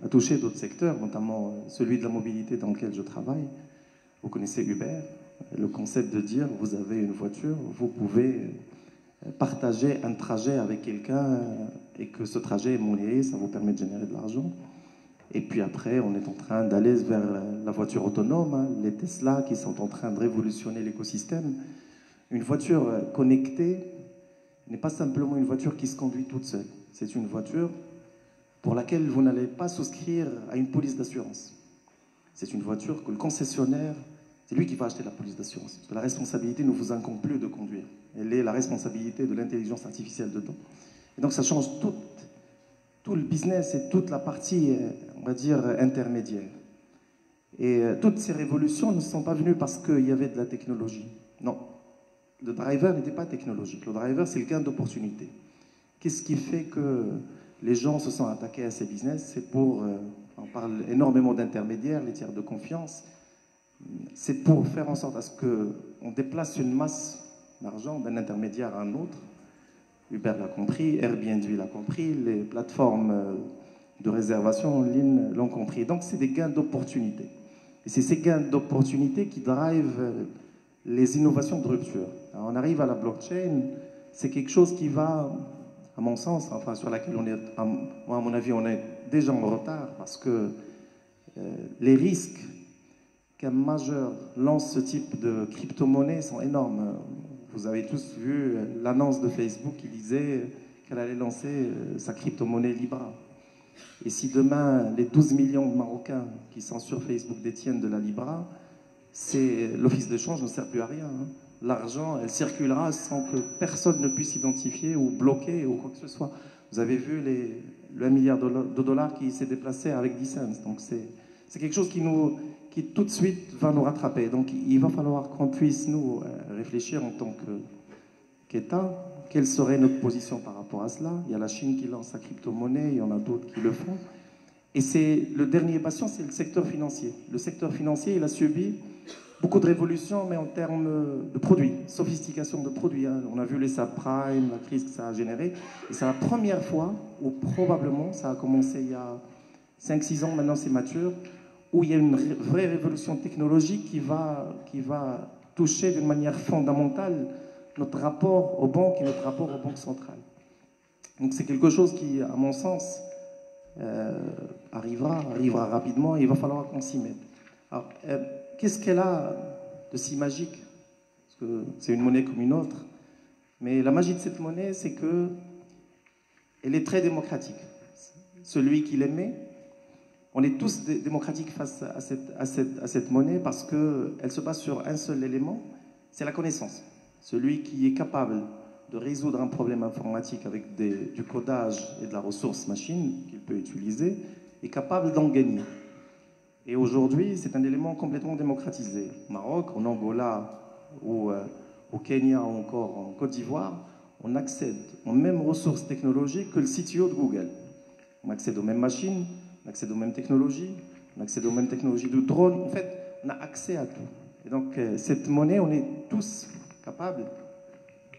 a touché d'autres secteurs, notamment celui de la mobilité dans lequel je travaille. Vous connaissez Uber, le concept de dire vous avez une voiture, vous pouvez partager un trajet avec quelqu'un et que ce trajet est monnayé, ça vous permet de générer de l'argent. Et puis après, on est en train d'aller vers la voiture autonome, hein, les Tesla qui sont en train de révolutionner l'écosystème. Une voiture connectée n'est pas simplement une voiture qui se conduit toute seule. C'est une voiture pour laquelle vous n'allez pas souscrire à une police d'assurance. C'est une voiture que le concessionnaire, c'est lui qui va acheter la police d'assurance. La responsabilité ne vous incombe plus de conduire. Elle est la responsabilité de l'intelligence artificielle dedans. Et donc ça change tout le business et toute la partie, on va dire, intermédiaire. Et toutes ces révolutions ne sont pas venues parce qu'il y avait de la technologie. Non. Le driver n'était pas technologique. Le driver, c'est le gain d'opportunité. Qu'est-ce qui fait que les gens se sont attaqués à ces business? C'est pour, on parle énormément d'intermédiaires, les tiers de confiance. C'est pour faire en sorte à ce qu'on déplace une masse d'argent d'un intermédiaire à un autre. Uber l'a compris, Airbnb l'a compris, les plateformes de réservation en ligne l'ont compris. Donc, c'est des gains d'opportunité. Et c'est ces gains d'opportunité qui drivent les innovations de rupture. Alors, on arrive à la blockchain, c'est quelque chose qui va, à mon sens, enfin sur laquelle on est, moi, à mon avis, on est déjà en retard parce que les risques qu'un majeur lance ce type de crypto-monnaie sont énormes. Vous avez tous vu l'annonce de Facebook qui disait qu'elle allait lancer sa crypto-monnaie Libra. Et si demain, les 12 millions de Marocains qui sont sur Facebook détiennent de la Libra, l'office d'échange ne sert plus à rien. Hein. L'argent, elle circulera sans que personne ne puisse identifier ou bloquer ou quoi que ce soit. Vous avez vu le 1 milliard de dollars qui s'est déplacé avec 10 cents. Donc c'est quelque chose qui tout de suite va nous rattraper. Donc il va falloir qu'on puisse nous réfléchir en tant qu'État, quelle serait notre position par rapport à cela. Il y a la Chine qui lance sa crypto-monnaie, il y en a d'autres qui le font. Et le dernier bastion, c'est le secteur financier. Le secteur financier, il a subi beaucoup de révolutions, mais en termes de produits, sophistication de produits. Hein. On a vu les subprimes, la crise que ça a généré. Et c'est la première fois où probablement, ça a commencé il y a 5-6 ans, maintenant c'est mature, où il y a une vraie révolution technologique qui va toucher d'une manière fondamentale notre rapport aux banques et notre rapport aux banques centrales. Donc c'est quelque chose qui, à mon sens, arrivera rapidement et il va falloir qu'on s'y mette. Alors, qu'est-ce qu'elle a de si magique? Parce que c'est une monnaie comme une autre. Mais la magie de cette monnaie, c'est qu'elle est très démocratique. Celui qui l'émet, on est tous démocratiques face à cette monnaie parce qu'elle se base sur un seul élément, c'est la connaissance. Celui qui est capable de résoudre un problème informatique avec du codage et de la ressource machine qu'il peut utiliser est capable d'en gagner. Et aujourd'hui, c'est un élément complètement démocratisé. Au Maroc, en Angola, ou au Kenya, ou encore en Côte d'Ivoire, on accède aux mêmes ressources technologiques que le CTO de Google. On accède aux mêmes machines, on accède aux mêmes technologies, on accède aux mêmes technologies de drones. En fait, on a accès à tout. Et donc, cette monnaie, on est tous capables,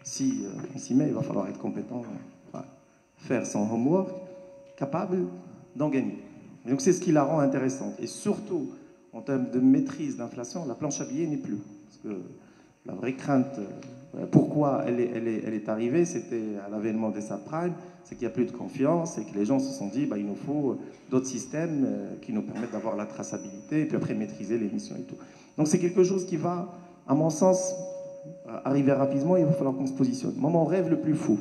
si on s'y met, il va falloir être compétent, enfin, faire son homework, capable d'en gagner. Et donc, c'est ce qui la rend intéressante. Et surtout, en termes de maîtrise d'inflation, la planche à billets n'est plus. Parce que la vraie crainte, pourquoi elle est arrivée, c'était à l'avènement des subprimes, c'est qu'il n'y a plus de confiance et que les gens se sont dit, il nous faut d'autres systèmes qui nous permettent d'avoir la traçabilité et puis après maîtriser l'émission et tout. Donc c'est quelque chose qui va, à mon sens, arriver rapidement. Il va falloir qu'on se positionne. Moi, mon rêve le plus fou,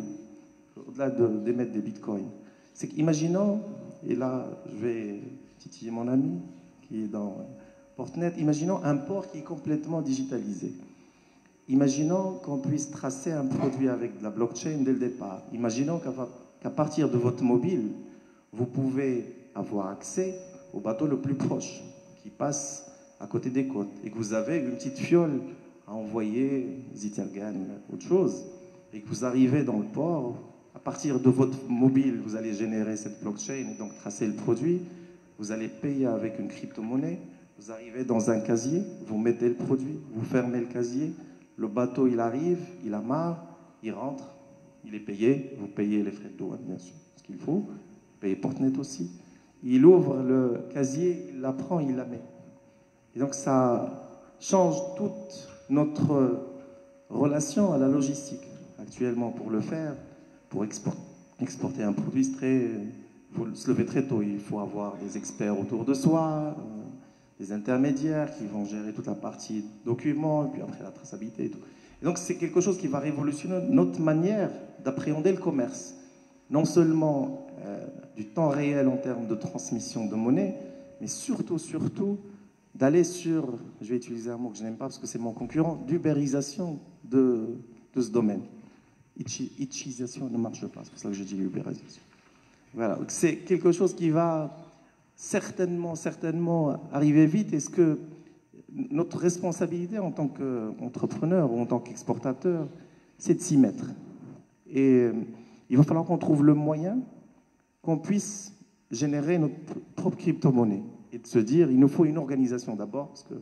au-delà d'émettre des bitcoins, c'est qu'imaginons, et là je vais titiller mon ami qui est dans Portnet, imaginons un port qui est complètement digitalisé. Imaginons qu'on puisse tracer un produit avec de la blockchain dès le départ. Imaginons qu'à partir de votre mobile, vous pouvez avoir accès au bateau le plus proche qui passe à côté des côtes et que vous avez une petite fiole à envoyer Zittergan, autre chose, et que vous arrivez dans le port, à partir de votre mobile, vous allez générer cette blockchain et donc tracer le produit, vous allez payer avec une crypto-monnaie, vous arrivez dans un casier, vous mettez le produit, vous fermez le casier, le bateau, il arrive, il amarre, il rentre, il est payé. Vous payez les frais de douane, bien sûr, ce qu'il faut. Vous payez Portnet aussi. Il ouvre le casier, il la prend, il la met. Et donc, ça change toute notre relation à la logistique. Actuellement, pour le faire, pour exporter un produit, il faut se lever très tôt. Il faut avoir des experts autour de soi, des intermédiaires qui vont gérer toute la partie documents, et puis après la traçabilité et tout. Et donc c'est quelque chose qui va révolutionner notre manière d'appréhender le commerce. Non seulement du temps réel en termes de transmission de monnaie, mais surtout, d'aller sur, je vais utiliser un mot que je n'aime pas parce que c'est mon concurrent, d'ubérisation de ce domaine. Itchisation ne marche pas, c'est pour ça que je dis ubérisation. Voilà, c'est quelque chose qui va certainement arriver vite. Est-ce que notre responsabilité en tant qu'entrepreneur ou en tant qu'exportateur, c'est de s'y mettre. Et il va falloir qu'on trouve le moyen qu'on puisse générer notre propre crypto-monnaie et de se dire, il nous faut une organisation d'abord, parce que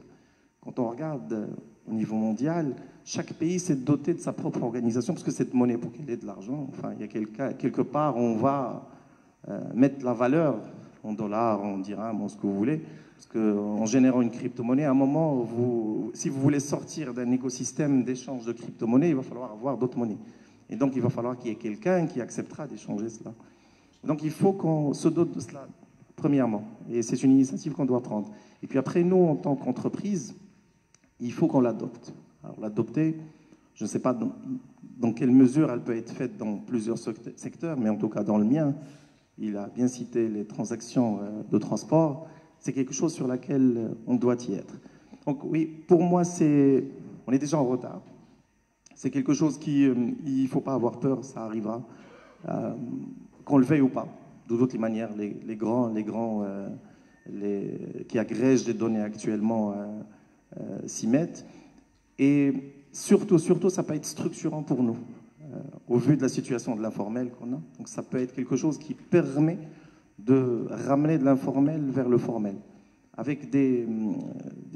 quand on regarde au niveau mondial, chaque pays s'est doté de sa propre organisation, parce que cette monnaie, pour qu'elle ait de l'argent, enfin, il y a quelque part, on va mettre la valeur en dollars, en dirhams, en ce que vous voulez, parce qu'en générant une crypto-monnaie, à un moment, si vous voulez sortir d'un écosystème d'échange de crypto-monnaie, il va falloir avoir d'autres monnaies. Et donc, il va falloir qu'il y ait quelqu'un qui acceptera d'échanger cela. Donc, il faut qu'on se dote de cela, premièrement. Et c'est une initiative qu'on doit prendre. Et puis après, nous, en tant qu'entreprise, il faut qu'on l'adopte. Alors, l'adopter, je ne sais pas dans quelle mesure elle peut être faite dans plusieurs secteurs, mais en tout cas dans le mien, il a bien cité les transactions de transport, c'est quelque chose sur laquelle on doit y être. Donc oui, pour moi, on est déjà en retard. C'est quelque chose il ne faut pas avoir peur, ça arrivera, qu'on le veuille ou pas. De toutes les manières, les grands qui agrègent les données actuellement s'y mettent. Et surtout, ça peut être structurant pour nous, au vu de la situation de l'informel qu'on a. Donc ça peut être quelque chose qui permet de ramener de l'informel vers le formel, avec des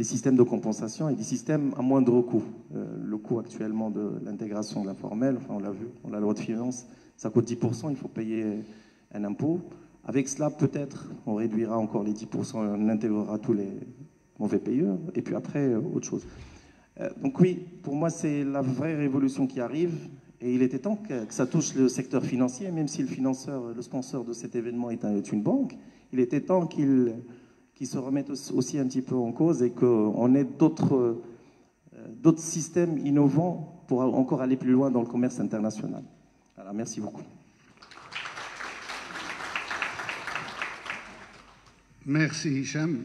systèmes de compensation et des systèmes à moindre coût. Le coût actuellement de l'intégration de l'informel, enfin on l'a vu, dans la loi de finances, ça coûte 10%, il faut payer un impôt. Avec cela, peut-être, on réduira encore les 10%, on intégrera tous les mauvais payeurs, et puis après, autre chose. Donc oui, pour moi, c'est la vraie révolution qui arrive, et il était temps que ça touche le secteur financier, même si le sponsor de cet événement est une banque, il était temps qu'il se remette aussi un petit peu en cause et qu'on ait d'autres systèmes innovants pour encore aller plus loin dans le commerce international. Alors, merci beaucoup. Merci Hicham.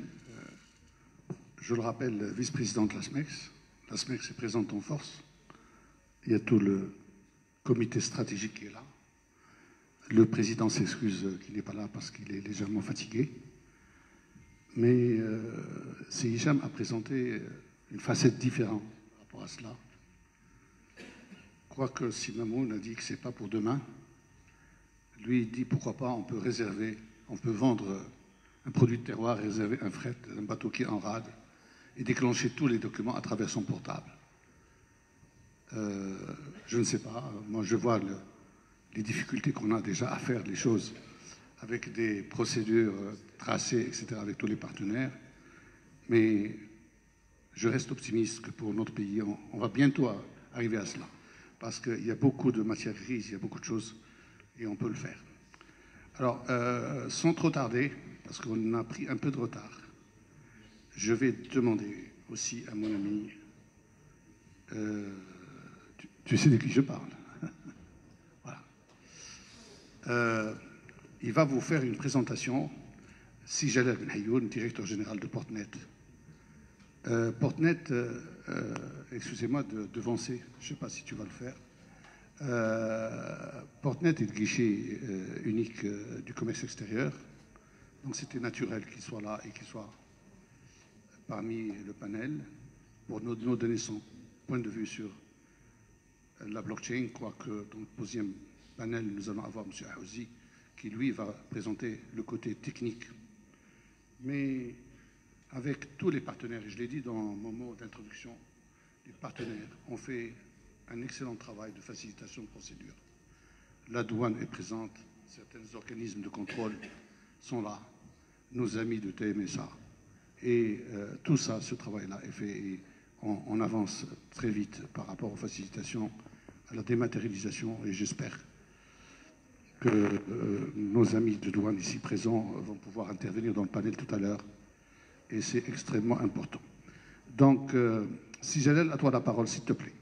Je le rappelle, vice-président de l'ASMEX. L'ASMEX est présente en force. Il y a tout le comité stratégique qui est là. Le président s'excuse qu'il n'est pas là parce qu'il est légèrement fatigué. Mais c'est Hicham a présenté une facette différente par rapport à cela. Quoique Simamoun a dit que ce n'est pas pour demain, lui il dit pourquoi pas, on peut vendre un produit de terroir, réserver un fret, un bateau qui est en rade, et déclencher tous les documents à travers son portable. Je ne sais pas, moi je vois les difficultés qu'on a déjà à faire les choses avec des procédures tracées, etc., avec tous les partenaires, mais je reste optimiste que pour notre pays, on va bientôt arriver à cela, parce qu'il y a beaucoup de matières grises, il y a beaucoup de choses, et on peut le faire. Alors, sans trop tarder, parce qu'on a pris un peu de retard, je vais demander aussi à mon ami, tu sais de qui je parle. Voilà. Il va vous faire une présentation, Si Jalal Ben Hayoun, directeur général de Portnet. Portnet, excusez-moi de devancer, je ne sais pas si tu vas le faire. Portnet est le guichet unique du commerce extérieur, donc c'était naturel qu'il soit là et qu'il soit parmi le panel pour nous donner son point de vue sur la blockchain, quoique dans le deuxième panel, nous allons avoir M. Aouzi qui, lui, va présenter le côté technique. Mais avec tous les partenaires, et je l'ai dit dans mon mot d'introduction, les partenaires ont fait un excellent travail de facilitation de procédure. La douane est présente, certains organismes de contrôle sont là, nos amis de TMSA. Et tout ça, ce travail-là est fait et on avance très vite par rapport aux facilitations, à la dématérialisation, et j'espère que nos amis de douane ici présents vont pouvoir intervenir dans le panel tout à l'heure, et c'est extrêmement important. Donc, si Jalal, à toi la parole, s'il te plaît.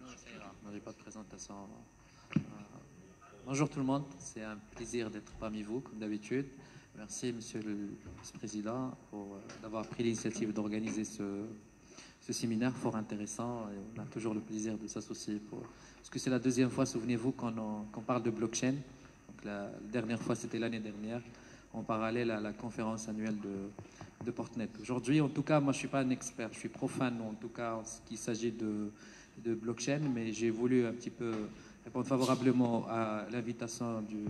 Non, ça ira. On n'avait pas de présentation. Bonjour tout le monde, c'est un plaisir d'être parmi vous, comme d'habitude. Merci, Monsieur le Vice-président, d'avoir pris l'initiative d'organiser ce séminaire fort intéressant. Et on a toujours le plaisir de s'associer parce que c'est la deuxième fois, souvenez-vous, qu'on parle de blockchain. Donc la dernière fois, c'était l'année dernière, en parallèle à la conférence annuelle de Portnet. Aujourd'hui, en tout cas, moi, je ne suis pas un expert, je suis profane, en tout cas, en ce qui s'agit de blockchain, mais j'ai voulu un petit peu répondre favorablement à l'invitation de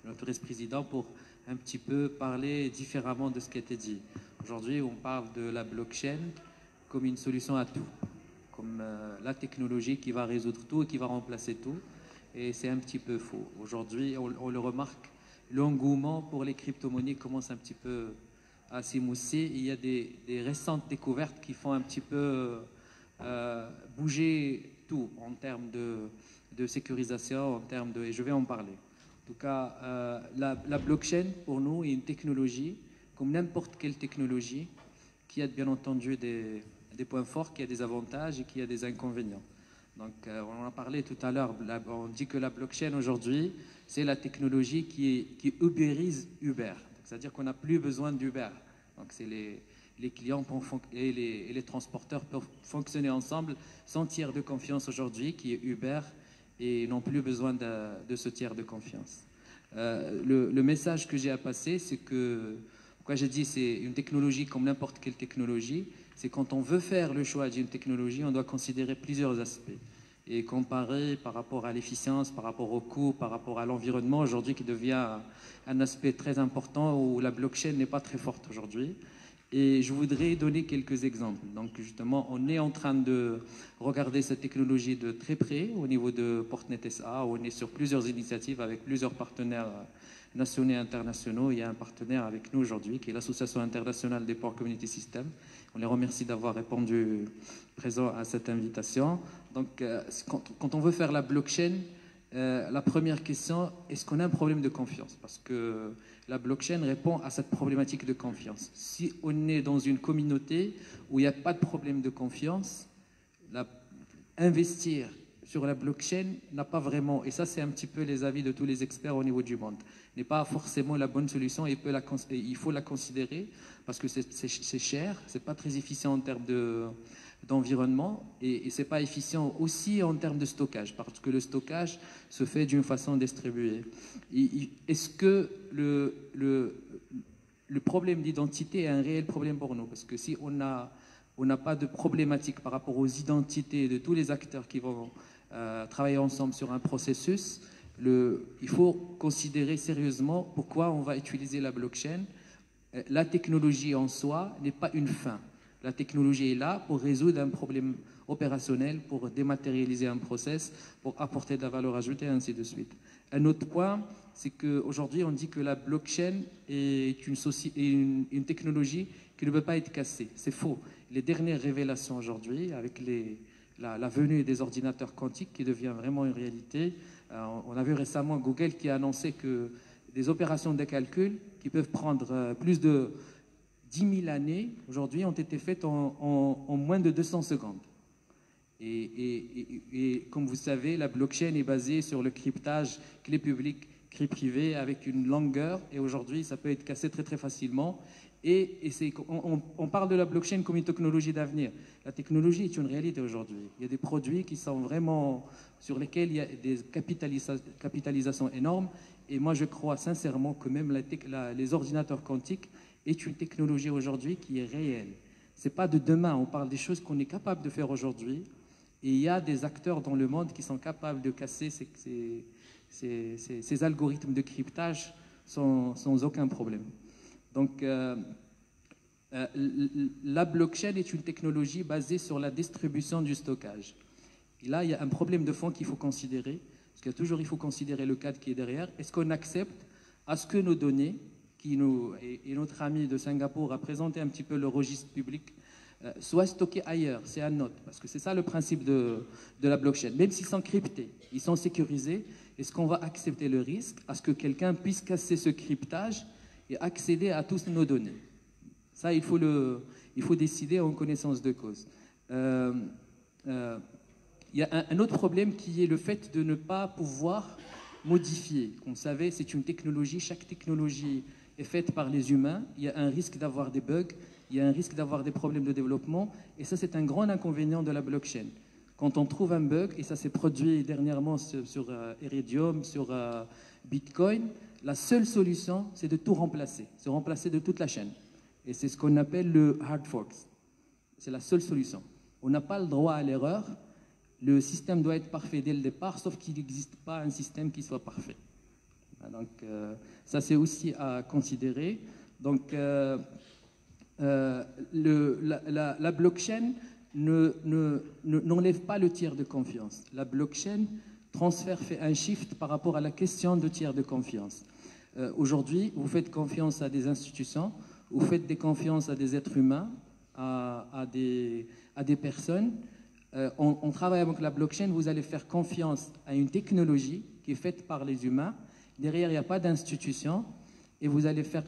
notre vice-président pour un petit peu parler différemment de ce qui a été dit. Aujourd'hui, on parle de la blockchain comme une solution à tout, comme la technologie qui va résoudre tout et qui va remplacer tout. Et c'est un petit peu faux. Aujourd'hui, on le remarque, l'engouement pour les crypto-monnaies commence un petit peu à s'émousser. Il y a des récentes découvertes qui font un petit peu bouger tout en termes de sécurisation, en termes et je vais en parler. En tout cas, la blockchain, pour nous, est une technologie, comme n'importe quelle technologie, qui a bien entendu des points forts, qui a des avantages et qui a des inconvénients. Donc, on en a parlé tout à l'heure. On dit que la blockchain, aujourd'hui, c'est la technologie qui ubérise Uber. C'est-à-dire qu'on n'a plus besoin d'Uber. Donc, c'est les clients et les transporteurs peuvent fonctionner ensemble sans tiers de confiance aujourd'hui, qui est Uber, et n'ont plus besoin de ce tiers de confiance. Le message que j'ai à passer, c'est que, pourquoi j'ai dit c'est une technologie comme n'importe quelle technologie, c'est quand on veut faire le choix d'une technologie, on doit considérer plusieurs aspects et comparer par rapport à l'efficience, par rapport au coût, par rapport à l'environnement aujourd'hui qui devient un aspect très important où la blockchain n'est pas très forte aujourd'hui. Et je voudrais donner quelques exemples. Donc justement, on est en train de regarder cette technologie de très près au niveau de Portnet SA. On est sur plusieurs initiatives avec plusieurs partenaires nationaux et internationaux. Il y a un partenaire avec nous aujourd'hui qui est l'Association internationale des Port Community Systems. On les remercie d'avoir répondu présent à cette invitation. Donc quand on veut faire la blockchain, la première question, est-ce qu'on a un problème de confiance? Parce que la blockchain répond à cette problématique de confiance. Si on est dans une communauté où il n'y a pas de problème de confiance, investir sur la blockchain n'a pas vraiment, et ça c'est un petit peu les avis de tous les experts au niveau du monde, n'est pas forcément la bonne solution et il faut la considérer parce que c'est cher, c'est pas très efficient en termes d'environnement et c'est pas efficient aussi en termes de stockage parce que le stockage se fait d'une façon distribuée. Est-ce que le problème d'identité est un réel problème pour nous? Parce que si on n'a pas de problématique par rapport aux identités de tous les acteurs qui vont travailler ensemble sur un processus, il faut considérer sérieusement pourquoi on va utiliser la blockchain La technologie en soi n'est pas une fin. La technologie est là pour résoudre un problème opérationnel, pour dématérialiser un process, pour apporter de la valeur ajoutée, ainsi de suite. Un autre point, c'est qu'aujourd'hui, on dit que la blockchain est une technologie qui ne peut pas être cassée. C'est faux. Les dernières révélations aujourd'hui, avec la venue des ordinateurs quantiques qui devient vraiment une réalité, on a vu récemment Google qui a annoncé que des opérations de calcul qui peuvent prendre plus de 10 000 années, aujourd'hui, ont été faites en moins de 200 secondes. Et comme vous savez, la blockchain est basée sur le cryptage clé publique, clé privée, avec une longueur, et aujourd'hui, ça peut être cassé très très facilement. On parle de la blockchain comme une technologie d'avenir. La technologie est une réalité aujourd'hui. Il y a des produits qui sont vraiment sur lesquels il y a des capitalisations énormes. Et moi, je crois sincèrement que même les ordinateurs quantiques est une technologie aujourd'hui qui est réelle. Ce n'est pas de demain. On parle des choses qu'on est capable de faire aujourd'hui. Et il y a des acteurs dans le monde qui sont capables de casser ces algorithmes de cryptage sans aucun problème. Donc, la blockchain est une technologie basée sur la distribution du stockage. Et là, il y a un problème de fond qu'il faut considérer, parce qu'il faut considérer le cadre qui est derrière. Est-ce qu'on accepte à ce que nos données, et notre ami de Singapour a présenté un petit peu le registre public, soient stockées ailleurs, c'est un autre, parce que c'est ça le principe de la blockchain. Même s'ils sont cryptés, ils sont sécurisés, est-ce qu'on va accepter le risque à ce que quelqu'un puisse casser ce cryptage et accéder à toutes nos données? Ça, il faut décider en connaissance de cause. Il y a un autre problème qui est le fait de ne pas pouvoir modifier. Comme vous savez, c'est une technologie, chaque technologie est faite par les humains. Il y a un risque d'avoir des bugs, il y a un risque d'avoir des problèmes de développement, et ça, c'est un grand inconvénient de la blockchain. Quand on trouve un bug, et ça s'est produit dernièrement sur Ethereum, sur Bitcoin, la seule solution, c'est de tout remplacer, se remplacer de toute la chaîne. Et c'est ce qu'on appelle le hard fork. C'est la seule solution. On n'a pas le droit à l'erreur. Le système doit être parfait dès le départ, sauf qu'il n'existe pas un système qui soit parfait. Donc, ça, c'est aussi à considérer. Donc, la blockchain n'enlève pas le tiers de confiance. La blockchain fait un shift par rapport à la question de tiers de confiance. Aujourd'hui, vous faites confiance à des institutions, vous faites des confiances à des êtres humains, à des personnes. On travaille avec la blockchain, vous allez faire confiance à une technologie qui est faite par les humains. Derrière, il n'y a pas d'institution. Et vous allez faire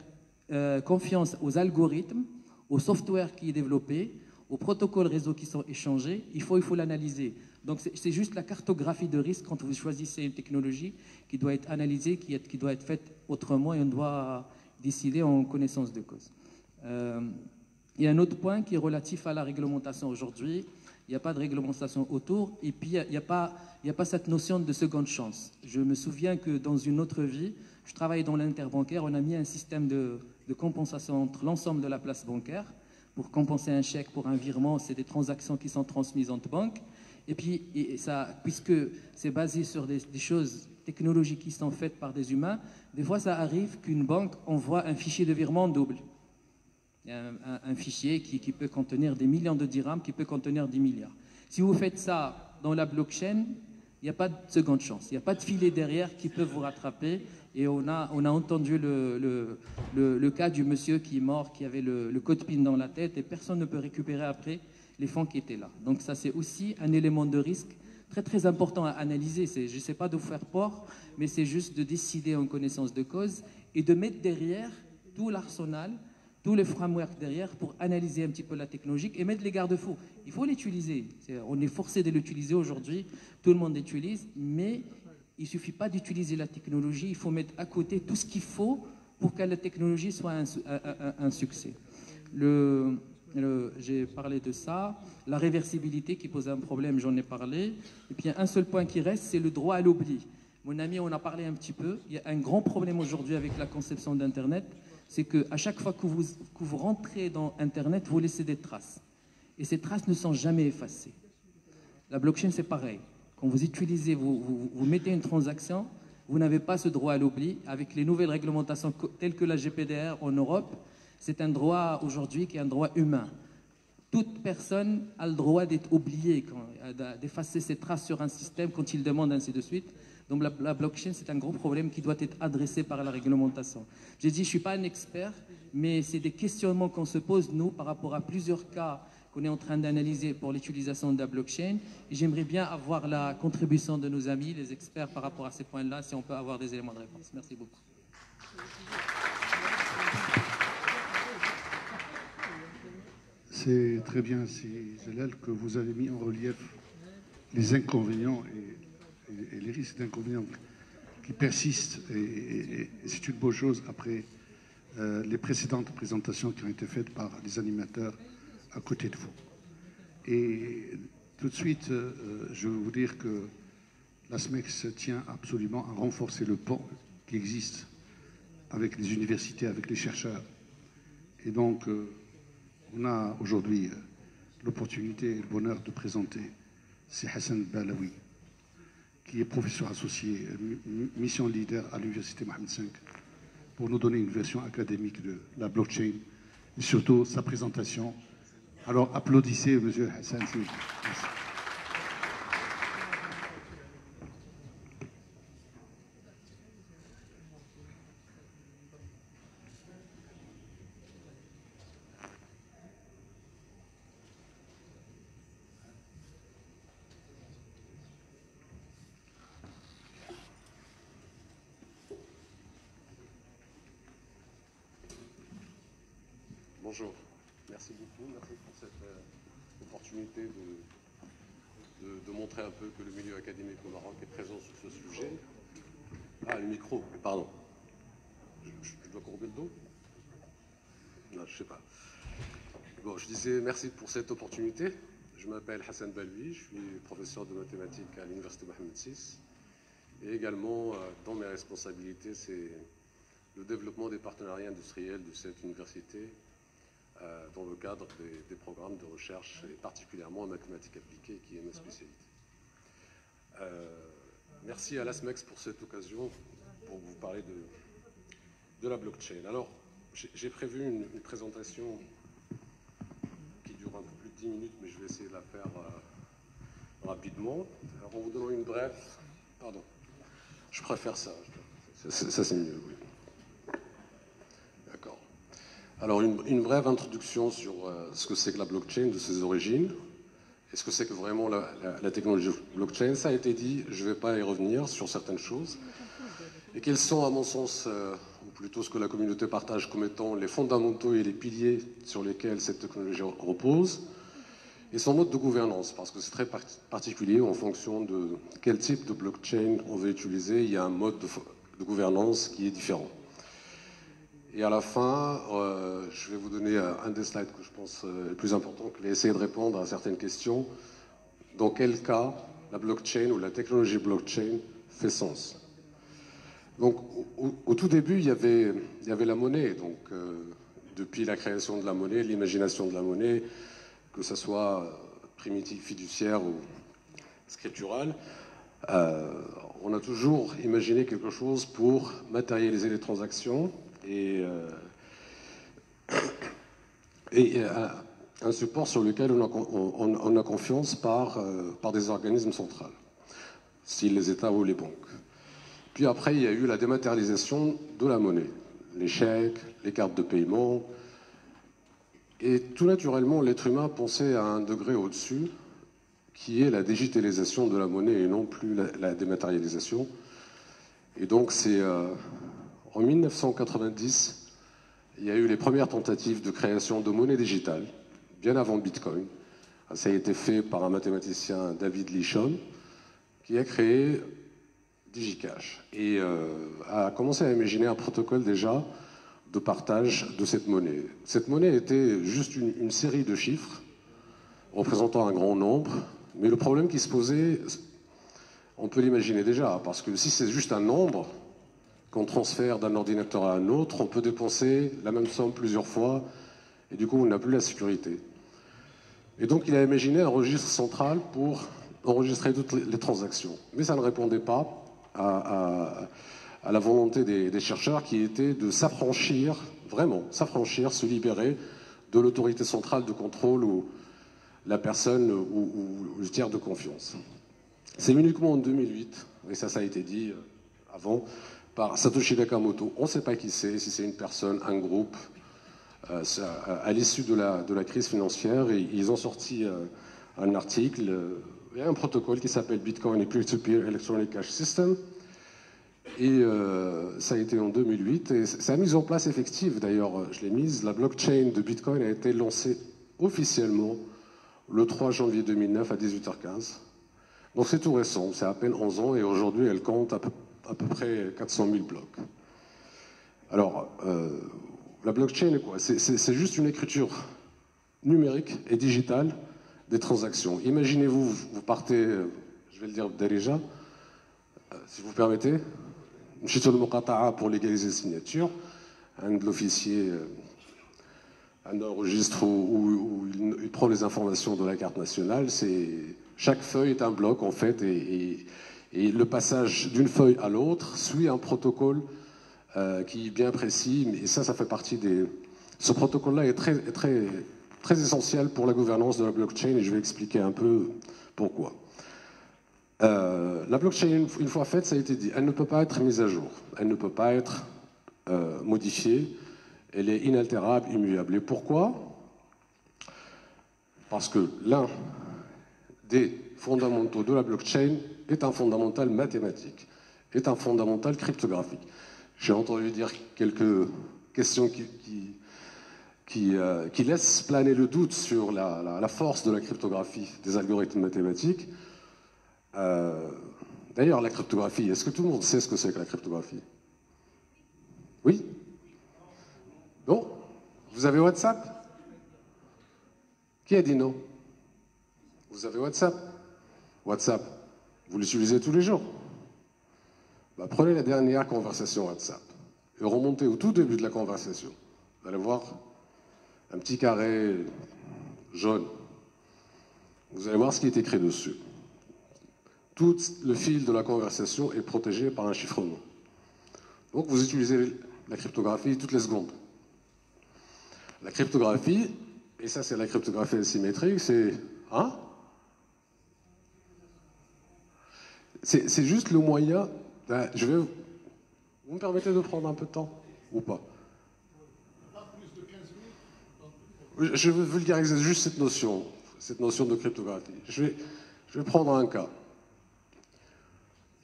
confiance aux algorithmes, au software qui est développé, aux protocoles réseau qui sont échangés. Il faut l'analyser. Donc, c'est juste la cartographie de risque quand vous choisissez une technologie qui doit être analysée, qui doit être faite autrement, et on doit décider en connaissance de cause. Il y a un autre point qui est relatif à la réglementation aujourd'hui. Il n'y a pas de réglementation autour, et puis il n'y a pas cette notion de seconde chance. Je me souviens que dans une autre vie, je travaillais dans l'interbancaire, on a mis un système de compensation entre l'ensemble de la place bancaire pour compenser un chèque, pour un virement, c'est des transactions qui sont transmises entre banques. Et puis, puisque c'est basé sur des choses technologiques qui sont faites par des humains, des fois ça arrive qu'une banque envoie un fichier de virement double. Il y a un fichier qui peut contenir des millions de dirhams, qui peut contenir 10 milliards. Si vous faites ça dans la blockchain, il n'y a pas de seconde chance. Il n'y a pas de filet derrière qui peut vous rattraper. Et on a entendu le cas du monsieur qui est mort, qui avait le code PIN dans la tête, et personne ne peut récupérer après les fonds qui étaient là. Donc ça, c'est aussi un élément de risque très très important à analyser. Je ne sais pas de vous faire peur, mais c'est juste de décider en connaissance de cause et de mettre derrière tout l'arsenal, tous les frameworks derrière pour analyser un petit peu la technologie et mettre les garde-fous. Il faut l'utiliser. On est forcé de l'utiliser aujourd'hui. Tout le monde l'utilise, mais il ne suffit pas d'utiliser la technologie. Il faut mettre à côté tout ce qu'il faut pour que la technologie soit un succès. J'ai parlé de ça. La réversibilité qui pose un problème, j'en ai parlé. Et puis, un seul point qui reste, c'est le droit à l'oubli. Mon ami, on a parlé un petit peu. Il y a un grand problème aujourd'hui avec la conception d'Internet. C'est qu'à chaque fois que vous rentrez dans Internet, vous laissez des traces. Et ces traces ne sont jamais effacées. La blockchain, c'est pareil. Quand vous utilisez, vous mettez une transaction, vous n'avez pas ce droit à l'oubli. Avec les nouvelles réglementations telles que la GPDR en Europe, C'est un droit aujourd'hui qui est un droit humain. Toute personne a le droit d'être oubliée, d'effacer ses traces sur un système quand il demande, ainsi de suite. Donc la blockchain, c'est un gros problème qui doit être adressé par la réglementation. J'ai dit, je ne suis pas un expert, mais c'est des questionnements qu'on se pose, nous, par rapport à plusieurs cas qu'on est en train d'analyser pour l'utilisation de la blockchain. Et j'aimerais bien avoir la contribution de nos amis, les experts, par rapport à ces points-là, si on peut avoir des éléments de réponse. Merci beaucoup. C'est très bien, Zelal, que vous avez mis en relief les inconvénients et les risques d'inconvénients qui persistent. Et c'est une bonne chose après les précédentes présentations qui ont été faites par les animateurs à côté de vous. Et tout de suite, je veux vous dire que la SMEX tient absolument à renforcer le pont qui existe avec les universités, avec les chercheurs. Et donc, on a aujourd'hui l'opportunité et le bonheur de présenter c'est Hassan Balawi, qui est professeur associé, mission leader à l'Université Mohamed V, pour nous donner une version académique de la blockchain et surtout sa présentation. Alors applaudissez Monsieur Hassan. Merci. Bonjour, merci beaucoup, merci pour cette opportunité de montrer un peu que le milieu académique au Maroc est présent sur ce sujet. Ah, le micro, pardon. Je dois courber le dos? Non, je ne sais pas. Bon, je disais merci pour cette opportunité. Je m'appelle Hassan Balawi, je suis professeur de mathématiques à l'Université Mohamed VI. Et également, dans mes responsabilités, c'est le développement des partenariats industriels de cette université dans le cadre des programmes de recherche, et particulièrement en mathématiques appliquées, qui est notre spécialité. Merci à l'ASMEX pour cette occasion, pour vous parler de la blockchain. Alors, j'ai prévu une présentation qui dure un peu plus de 10 minutes, mais je vais essayer de la faire rapidement. Alors, en vous donnant une brève... Pardon, je préfère ça. Ça c'est mieux, oui. Alors, une brève introduction sur ce que c'est que la blockchain, de ses origines, et ce que c'est que vraiment la technologie blockchain. Ça a été dit, je ne vais pas y revenir sur certaines choses, et quels sont, à mon sens, ou plutôt ce que la communauté partage comme étant les fondamentaux et les piliers sur lesquels cette technologie repose, et son mode de gouvernance, parce que c'est très particulier en fonction de quel type de blockchain on veut utiliser, il y a un mode de gouvernance qui est différent. Et à la fin, je vais vous donner un des slides que je pense le plus important, qui va essayer de répondre à certaines questions. Dans quel cas la blockchain ou la technologie blockchain fait sens? Donc, au tout début, il y avait la monnaie. Donc, depuis la création de la monnaie, l'imagination de la monnaie, que ce soit primitive, fiduciaire ou scripturale, on a toujours imaginé quelque chose pour matérialiser les transactions et un support sur lequel on a confiance par des organismes centraux, style les États ou les banques. Puis après, il y a eu la dématérialisation de la monnaie, les chèques, les cartes de paiement, et tout naturellement, l'être humain pensait à un degré au-dessus, qui est la digitalisation de la monnaie et non plus la dématérialisation. Et donc, c'est en 1990, il y a eu les premières tentatives de création de monnaie digitale, bien avant Bitcoin. Ça a été fait par un mathématicien, David Lichon, qui a créé DigiCash et a commencé à imaginer un protocole déjà de partage de cette monnaie. Cette monnaie était juste une série de chiffres représentant un grand nombre, mais le problème qui se posait, on peut l'imaginer déjà, parce que si c'est juste un nombre qu'on transfère d'un ordinateur à un autre, on peut dépenser la même somme plusieurs fois, et du coup, on n'a plus la sécurité. Et donc, il a imaginé un registre central pour enregistrer toutes les transactions. Mais ça ne répondait pas à à la volonté des chercheurs qui était de s'affranchir, vraiment, s'affranchir, se libérer de l'autorité centrale de contrôle ou la personne ou le tiers de confiance. C'est uniquement en 2008, et ça a été dit avant, par Satoshi Nakamoto. On ne sait pas qui c'est, si c'est une personne, un groupe, à l'issue de la crise financière, et ils ont sorti un article, il y a un protocole qui s'appelle Bitcoin et Peer-to-Peer Electronic Cash System, et ça a été en 2008, et sa mise en place effective, d'ailleurs, je l'ai mise, la blockchain de Bitcoin a été lancée officiellement le 3 janvier 2009 à 18h15. Donc c'est tout récent, c'est à peine 11 ans, et aujourd'hui elle compte à peu près 400 000 blocs. Alors, la blockchain, quoi, c'est juste une écriture numérique et digitale des transactions. Imaginez-vous, vous partez, je vais le dire déjà, si vous permettez, Mchitou al-Muqata'a pour légaliser les signatures, un de l'officier, un enregistre où il prend les informations de la carte nationale, chaque feuille est un bloc en fait, et le passage d'une feuille à l'autre suit un protocole qui est bien précis, et ça fait partie des... Ce protocole-là est très essentiel pour la gouvernance de la blockchain, et je vais expliquer un peu pourquoi. La blockchain, une fois faite, ça a été dit, elle ne peut pas être mise à jour, elle ne peut pas être modifiée, elle est inaltérable, immuable. Et pourquoi? Parce que l'un des fondamentaux de la blockchain est un fondamental mathématique, est un fondamental cryptographique. J'ai entendu dire quelques questions qui laissent planer le doute sur la force de la cryptographie des algorithmes mathématiques. D'ailleurs, la cryptographie, est-ce que tout le monde sait ce que c'est que la cryptographie? Oui? Non? Vous avez WhatsApp? Qui a dit non? Vous avez WhatsApp? WhatsApp, vous l'utilisez tous les jours. Bah, prenez la dernière conversation WhatsApp et remontez au tout début de la conversation. Vous allez voir un petit carré jaune. Vous allez voir ce qui est écrit dessus. Tout le fil de la conversation est protégé par un chiffrement. Donc vous utilisez la cryptographie toutes les secondes. La cryptographie, et ça c'est la cryptographie asymétrique, c'est... Hein? C'est juste le moyen... Vous me permettez de prendre un peu de temps ou pas? Je veux vulgariser juste cette notion de cryptographie. Je vais prendre un cas.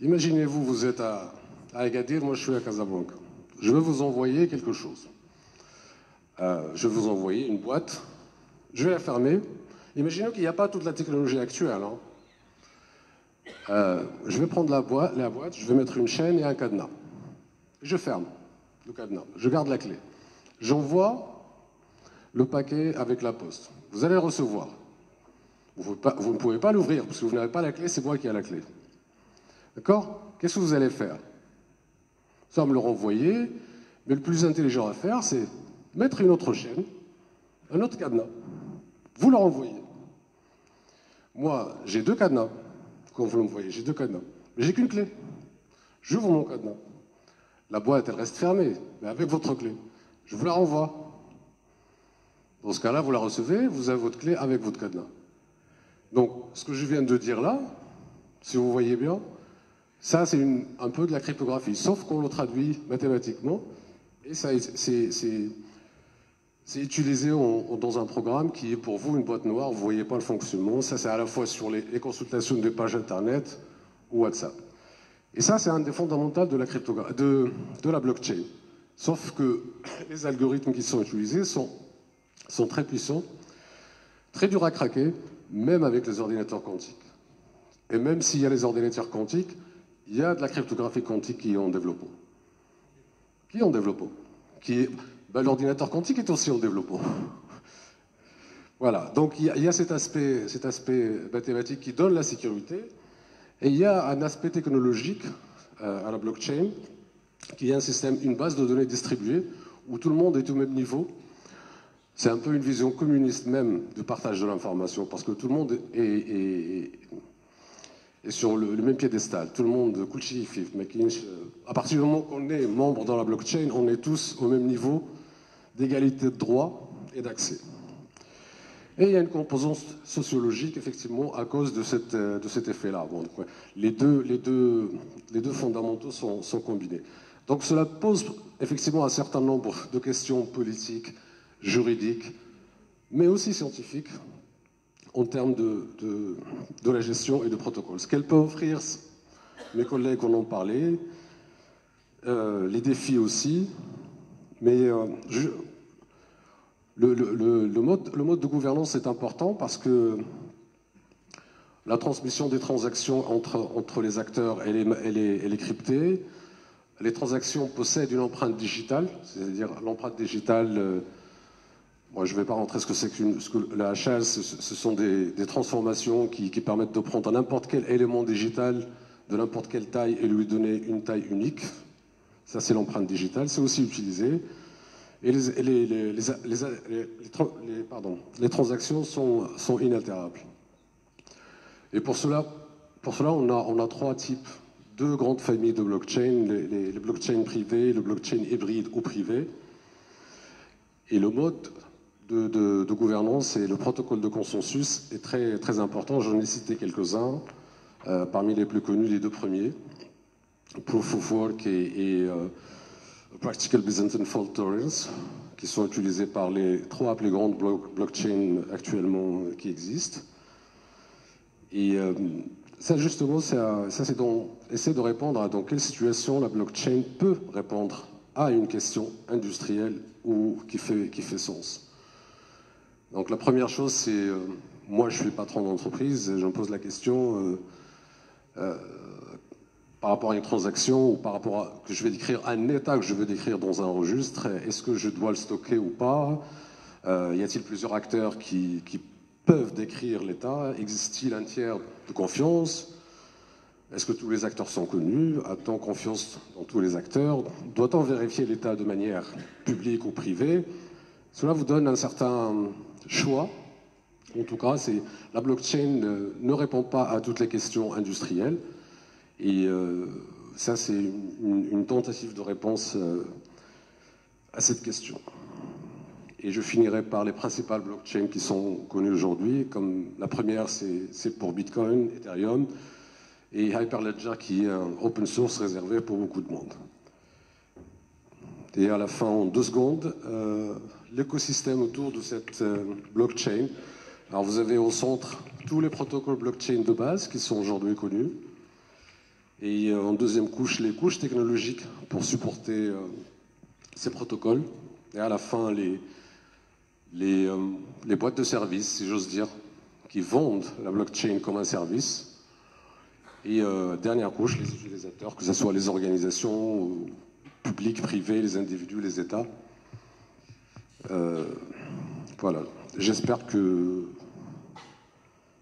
Imaginez-vous, vous êtes à Agadir, moi je suis à Casablanca. Je vais vous envoyer quelque chose. Je vais vous envoyer une boîte. Je vais la fermer. Imaginez qu'il n'y a pas toute la technologie actuelle. Hein. Je vais prendre la boîte, je vais mettre une chaîne et un cadenas. Je ferme le cadenas. Je garde la clé. J'envoie le paquet avec la poste. Vous allez le recevoir. Vous ne pouvez pas l'ouvrir parce que vous n'avez pas la clé, c'est moi qui ai la clé. D'accord? Qu'est-ce que vous allez faire? Ça me le renvoyer, mais le plus intelligent à faire, c'est mettre une autre chaîne, un autre cadenas. Vous le renvoyez. Moi, j'ai deux cadenas. Quand vous l'envoyez, j'ai deux cadenas. Mais j'ai qu'une clé. J'ouvre mon cadenas. La boîte, elle reste fermée, mais avec votre clé. Je vous la renvoie. Dans ce cas-là, vous la recevez, vous avez votre clé avec votre cadenas. Donc, ce que je viens de dire là, si vous voyez bien, ça, c'est un peu de la cryptographie, sauf qu'on le traduit mathématiquement, et c'est utilisé dans un programme qui est pour vous une boîte noire, vous ne voyez pas le fonctionnement. Ça, c'est à la fois sur les consultations des pages Internet ou WhatsApp. Et ça, c'est un des fondamentaux de la cryptographie, de la blockchain. Sauf que les algorithmes qui sont utilisés sont très puissants, très durs à craquer, même avec les ordinateurs quantiques. Et même s'il y a les ordinateurs quantiques, il y a de la cryptographie quantique qui est en développement. L'ordinateur quantique est aussi en développement. Voilà, donc il y a cet aspect mathématique qui donne la sécurité, et il y a un aspect technologique à la blockchain, qui est un système, une base de données distribuée, où tout le monde est au même niveau. C'est un peu une vision communiste même du partage de l'information, parce que tout le monde est sur le même piédestal. Tout le monde, à partir du moment qu'on est membre dans la blockchain, on est tous au même niveau d'égalité de droit et d'accès. Et il y a une composante sociologique, effectivement, à cause de cet effet-là. Bon, donc, ouais, les deux fondamentaux sont combinés. Donc cela pose effectivement un certain nombre de questions politiques, juridiques, mais aussi scientifiques, en termes de la gestion et de protocole. Ce qu'elle peut offrir, mes collègues en ont parlé, les défis aussi, mais le mode de gouvernance est important parce que la transmission des transactions entre les acteurs, elle est cryptée. Les transactions possèdent une empreinte digitale, c'est-à-dire l'empreinte digitale, moi je ne vais pas rentrer ce que c'est que la HAS, ce sont des transformations qui permettent de prendre n'importe quel élément digital de n'importe quelle taille et lui donner une taille unique. Ça c'est l'empreinte digitale, c'est aussi utilisé. Et les transactions sont inaltérables. Et pour cela on a trois types, deux grandes familles de blockchain, les blockchains privés, le blockchain hybride ou privé. Et le mode de gouvernance et le protocole de consensus est très, très important. J'en ai cité quelques-uns, parmi les plus connus, les deux premiers, Proof of Work et Practical Byzantine Fault Tolerance, qui sont utilisés par les trois plus grandes blockchains actuellement qui existent. Et ça, justement, c'est essayer de répondre à dans quelle situation la blockchain peut répondre à une question industrielle ou qui fait sens. Donc la première chose, c'est, moi je suis patron d'entreprise, je me pose la question par rapport à une transaction ou par rapport à que je vais décrire un état que je veux décrire dans un registre, est-ce que je dois le stocker ou pas? Y a-t-il plusieurs acteurs qui peuvent décrire l'état? Existe-t-il un tiers de confiance? Est-ce que tous les acteurs sont connus? A-t-on confiance dans tous les acteurs? Doit-on vérifier l'état de manière publique ou privée? Cela vous donne un certain choix. En tout cas, la blockchain ne répond pas à toutes les questions industrielles. Et ça, c'est une tentative de réponse à cette question. Et je finirai par les principales blockchains qui sont connues aujourd'hui. Comme la première, c'est pour Bitcoin, Ethereum, et Hyperledger, qui est un open source réservé pour beaucoup de monde. Et à la fin, en 2 secondes, l'écosystème autour de cette blockchain. Alors vous avez au centre tous les protocoles blockchain de base qui sont aujourd'hui connus. Et en deuxième couche, les couches technologiques pour supporter ces protocoles. Et à la fin, les boîtes de services, si j'ose dire, qui vendent la blockchain comme un service. Et dernière couche, les utilisateurs, que ce soit les organisations publiques, privées, les individus, les États. Voilà. J'espère que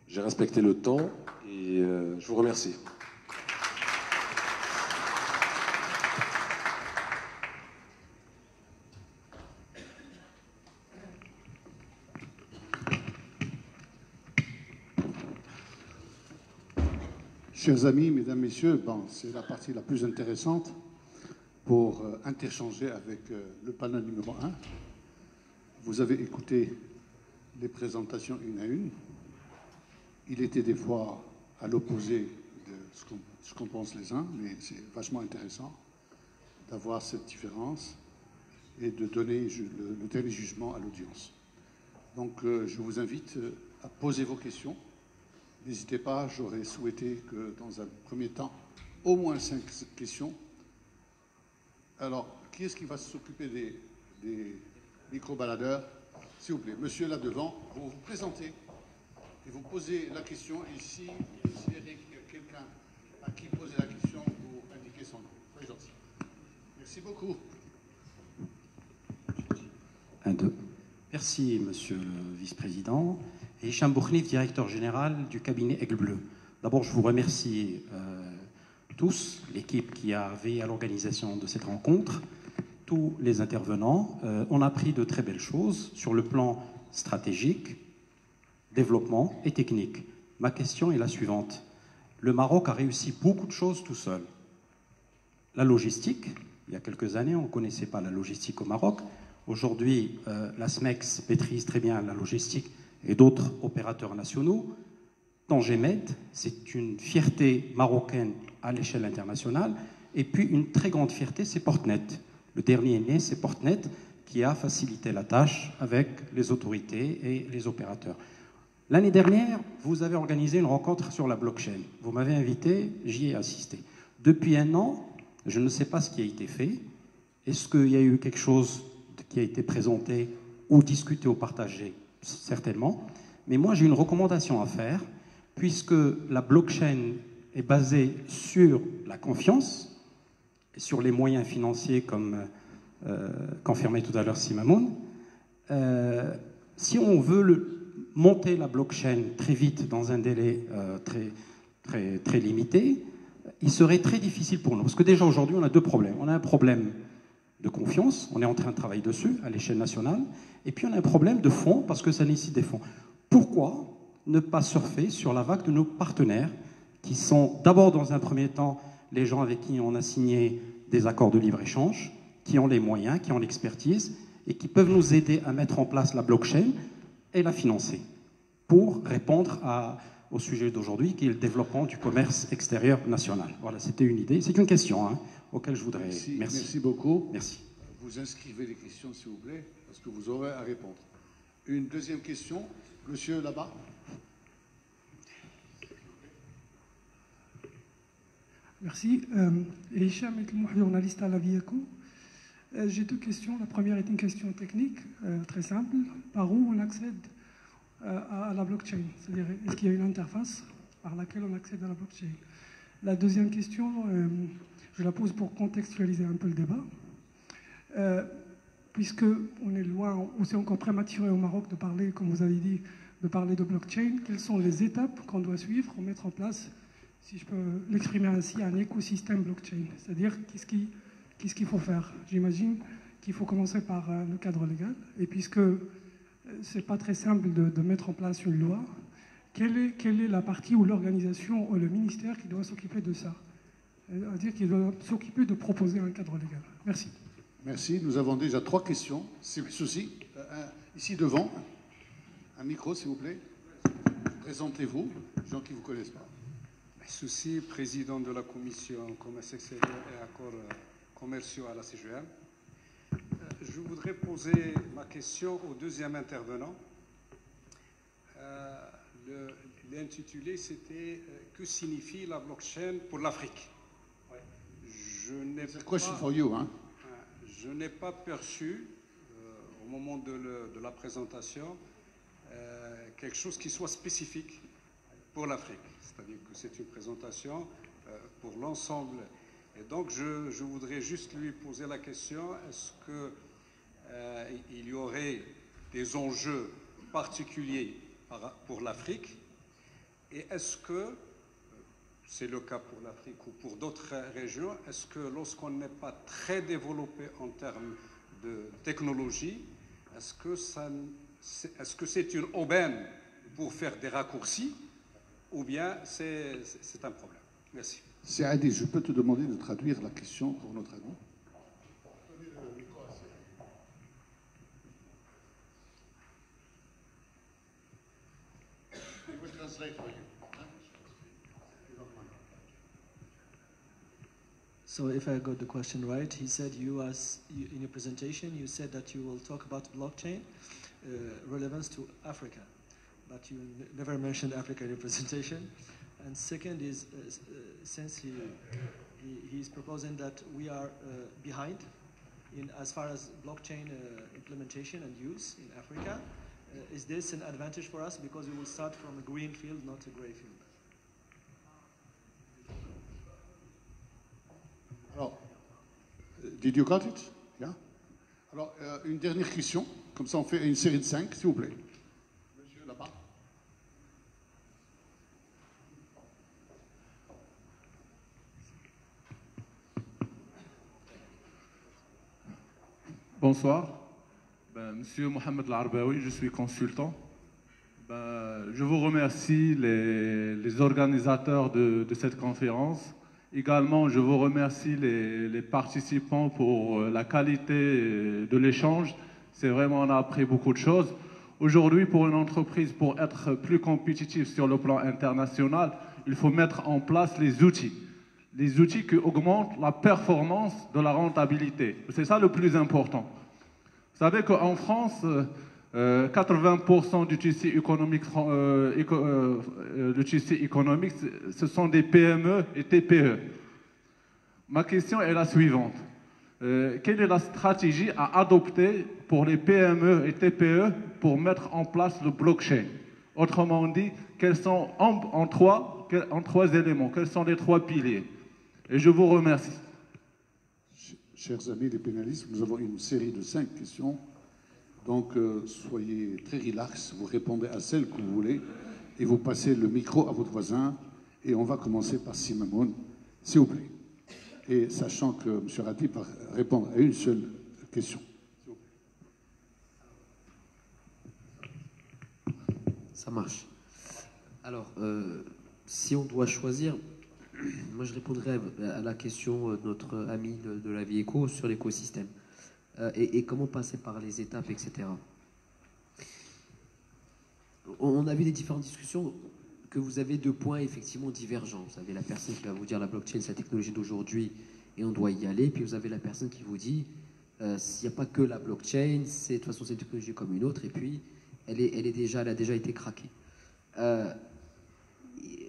j'ai respecté le temps et je vous remercie. Chers amis, mesdames, messieurs, c'est la partie la plus intéressante pour interchanger avec le panel numéro 1. Vous avez écouté les présentations une à une. Il était des fois à l'opposé de ce qu'on pense les uns, mais c'est vachement intéressant d'avoir cette différence et de donner le dernier jugement à l'audience. Donc je vous invite à poser vos questions. N'hésitez pas, j'aurais souhaité que dans un premier temps, au moins 5 questions. Alors, qui est-ce qui va s'occuper des micro-baladeurs? S'il vous plaît, monsieur là devant, vous vous présentez et vous posez la question. Et si il y a quelqu'un à qui poser la question, vous indiquez son nom. Soyez gentil. Merci beaucoup. 1, 2. Merci, monsieur le vice-président. Et Hicham Boukhnif, directeur général du cabinet Aigle Bleu. D'abord, je vous remercie tous, l'équipe qui a veillé à l'organisation de cette rencontre, tous les intervenants. On a appris de très belles choses sur le plan stratégique, développement et technique. Ma question est la suivante. Le Maroc a réussi beaucoup de choses tout seul. La logistique, il y a quelques années, on ne connaissait pas la logistique au Maroc. Aujourd'hui, la SMEX maîtrise très bien la logistique et d'autres opérateurs nationaux. Tangemed, c'est une fierté marocaine à l'échelle internationale. Et puis une très grande fierté, c'est Portnet. Le dernier né, c'est Portnet, qui a facilité la tâche avec les autorités et les opérateurs. L'année dernière, vous avez organisé une rencontre sur la blockchain. Vous m'avez invité, j'y ai assisté. Depuis un an, je ne sais pas ce qui a été fait. Est-ce qu'il y a eu quelque chose qui a été présenté ou discuté ou partagé? Certainement. Mais moi, j'ai une recommandation à faire, puisque la blockchain est basée sur la confiance, et sur les moyens financiers, comme confirmé tout à l'heure Simamoun. Si on veut monter la blockchain très vite, dans un délai très limité, il serait très difficile pour nous. Parce que déjà aujourd'hui, on a deux problèmes. On a un problème de confiance, on est en train de travailler dessus à l'échelle nationale, et puis on a un problème de fonds, parce que ça nécessite des fonds. Pourquoi ne pas surfer sur la vague de nos partenaires, qui sont d'abord dans un premier temps les gens avec qui on a signé des accords de libre-échange, qui ont les moyens, qui ont l'expertise, et qui peuvent nous aider à mettre en place la blockchain et la financer, pour répondre au sujet d'aujourd'hui, qui est le développement du commerce extérieur national. Voilà, c'était une idée. C'est une question auquel je voudrais... Merci beaucoup. Merci. Vous inscrivez les questions, s'il vous plaît, parce que vous aurez à répondre. Une deuxième question, monsieur là-bas. Merci. Hicham Elkmoui, journaliste à la Vieco. J'ai deux questions. La première est une question technique, très simple. Par où on accède à la blockchain? C'est-à-dire, est-ce qu'il y a une interface par laquelle on accède à la blockchain? La deuxième question, je la pose pour contextualiser un peu le débat. Puisque on est loin, ou c'est encore prématuré au Maroc de parler, comme vous avez dit, de parler de blockchain, quelles sont les étapes qu'on doit suivre pour mettre en place, si je peux l'exprimer ainsi, un écosystème blockchain? C'est-à-dire, qu'est-ce qu'il faut faire? J'imagine qu'il faut commencer par le cadre légal. Et puisque ce n'est pas très simple de mettre en place une loi, quelle est la partie ou l'organisation ou le ministère qui doit s'occuper de ça? C'est-à-dire qu'il doit s'occuper de proposer un cadre légal. Merci. Merci. Nous avons déjà 3 questions. Ceci, ici devant. Un micro, s'il vous plaît. Présentez-vous, gens qui ne vous connaissent pas. Souci, président de la commission commerce extérieur et accords commerciaux à la CGM. Je voudrais poser ma question au deuxième intervenant. L'intitulé, c'était « Que signifie la blockchain pour l'Afrique ?» Je n'ai pas perçu, au moment de la présentation, quelque chose qui soit spécifique pour l'Afrique. C'est-à-dire que c'est une présentation pour l'ensemble. Et donc, je voudrais juste lui poser la question, est-ce qu'il y aurait des enjeux particuliers pour l'Afrique? Et est-ce que, c'est le cas pour l'Afrique ou pour d'autres régions, est-ce que lorsqu'on n'est pas très développé en termes de technologie, est-ce que c'est une aubaine pour faire des raccourcis ou bien c'est un problème? Merci. C'est Adi, je peux te demander de traduire la question pour notre ami? So if I got the question right, he said in your presentation, you said that you will talk about blockchain relevance to Africa, but you never mentioned Africa in your presentation. And second is, since he's proposing that we are behind in as far as blockchain implementation and use in Africa, is this an advantage for us because we will start from a green field, not a gray field? Alors, did you got it? Yeah? Alors, une dernière question, comme ça on fait une série de 5, s'il vous plaît. Monsieur là-bas. Bonsoir. Monsieur Mohamed Larbaoui, je suis consultant Je vous remercie, les organisateurs de cette conférence. Également, je vous remercie les participants pour la qualité de l'échange. C'est vraiment, on a appris beaucoup de choses. Aujourd'hui, pour une entreprise, pour être plus compétitive sur le plan international, il faut mettre en place les outils qui augmentent la performance de la rentabilité. C'est ça le plus important. Vous savez qu'en France, 80% du tissu économique, ce sont des PME et TPE. Ma question est la suivante. Quelle est la stratégie à adopter pour les PME et TPE pour mettre en place le blockchain? Autrement dit, quels sont en trois éléments, quels sont les trois piliers? Et je vous remercie. Chers amis les pénalistes, nous avons une série de 5 questions. Donc, soyez très relax, vous répondez à celle que vous voulez et vous passez le micro à votre voisin. Et on va commencer par Simamoun, s'il vous plaît. Et sachant que M. Rati va répondre à une seule question. Ça marche. Alors, si on doit choisir, moi je répondrai à la question de notre ami de la vie éco sur l'écosystème. Et comment passer par les étapes, etc. On a vu des différentes discussions que vous avez 2 points effectivement divergents. Vous avez la personne qui va vous dire la blockchain c'est la technologie d'aujourd'hui et on doit y aller. Puis vous avez la personne qui vous dit s'il n'y a pas que la blockchain, de toute façon c'est une technologie comme une autre et puis elle a déjà été craquée.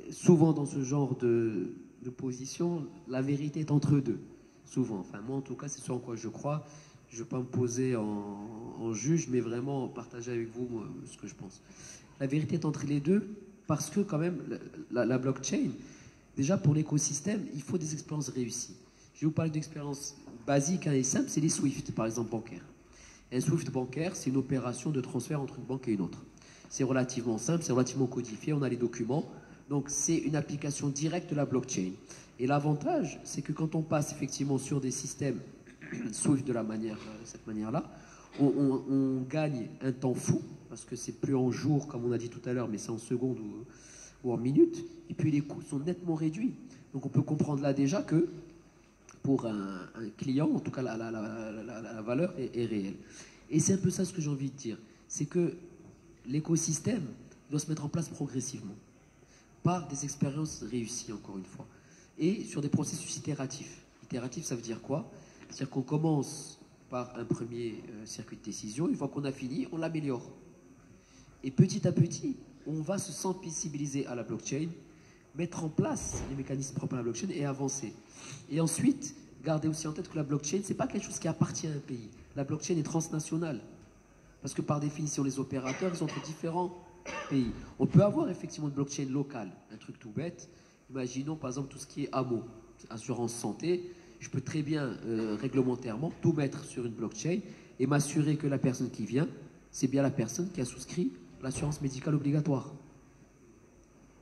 Souvent dans ce genre de position, la vérité est entre deux. Souvent. Enfin moi en tout cas c'est ce en quoi je crois. Je ne vais pas me poser en juge, mais vraiment partager avec vous moi, ce que je pense. La vérité est entre les deux, parce que quand même, la blockchain, déjà pour l'écosystème, il faut des expériences réussies. Je vais vous parler d'expériences basiques et simples, c'est les SWIFT, par exemple, bancaires. Un SWIFT bancaire, c'est une opération de transfert entre une banque et une autre. C'est relativement simple, c'est relativement codifié, on a les documents. Donc c'est une application directe de la blockchain. Et l'avantage, c'est que quand on passe effectivement sur des systèmes SWIFT de cette manière-là, on gagne un temps fou, parce que c'est plus en jours, comme on a dit tout à l'heure, mais c'est en secondes ou en minutes, et puis les coûts sont nettement réduits. Donc on peut comprendre là déjà que pour un client, en tout cas la valeur est réelle. Et c'est un peu ça ce que j'ai envie de dire, c'est que l'écosystème doit se mettre en place progressivement, par des expériences réussies, encore une fois, et sur des processus itératifs. Itératif, ça veut dire quoi? C'est-à-dire qu'on commence par un premier circuit de décision, une fois qu'on a fini, on l'améliore. Et petit à petit, on va se sensibiliser à la blockchain, mettre en place les mécanismes propres à la blockchain et avancer. Et ensuite, gardez aussi en tête que la blockchain, ce n'est pas quelque chose qui appartient à un pays. La blockchain est transnationale. Parce que par définition, les opérateurs, ils sont entre différents pays. On peut avoir effectivement une blockchain locale, un truc tout bête. Imaginons par exemple tout ce qui est AMO, assurance santé. Je peux très bien, réglementairement, tout mettre sur une blockchain et m'assurer que la personne qui vient, c'est bien la personne qui a souscrit l'assurance médicale obligatoire.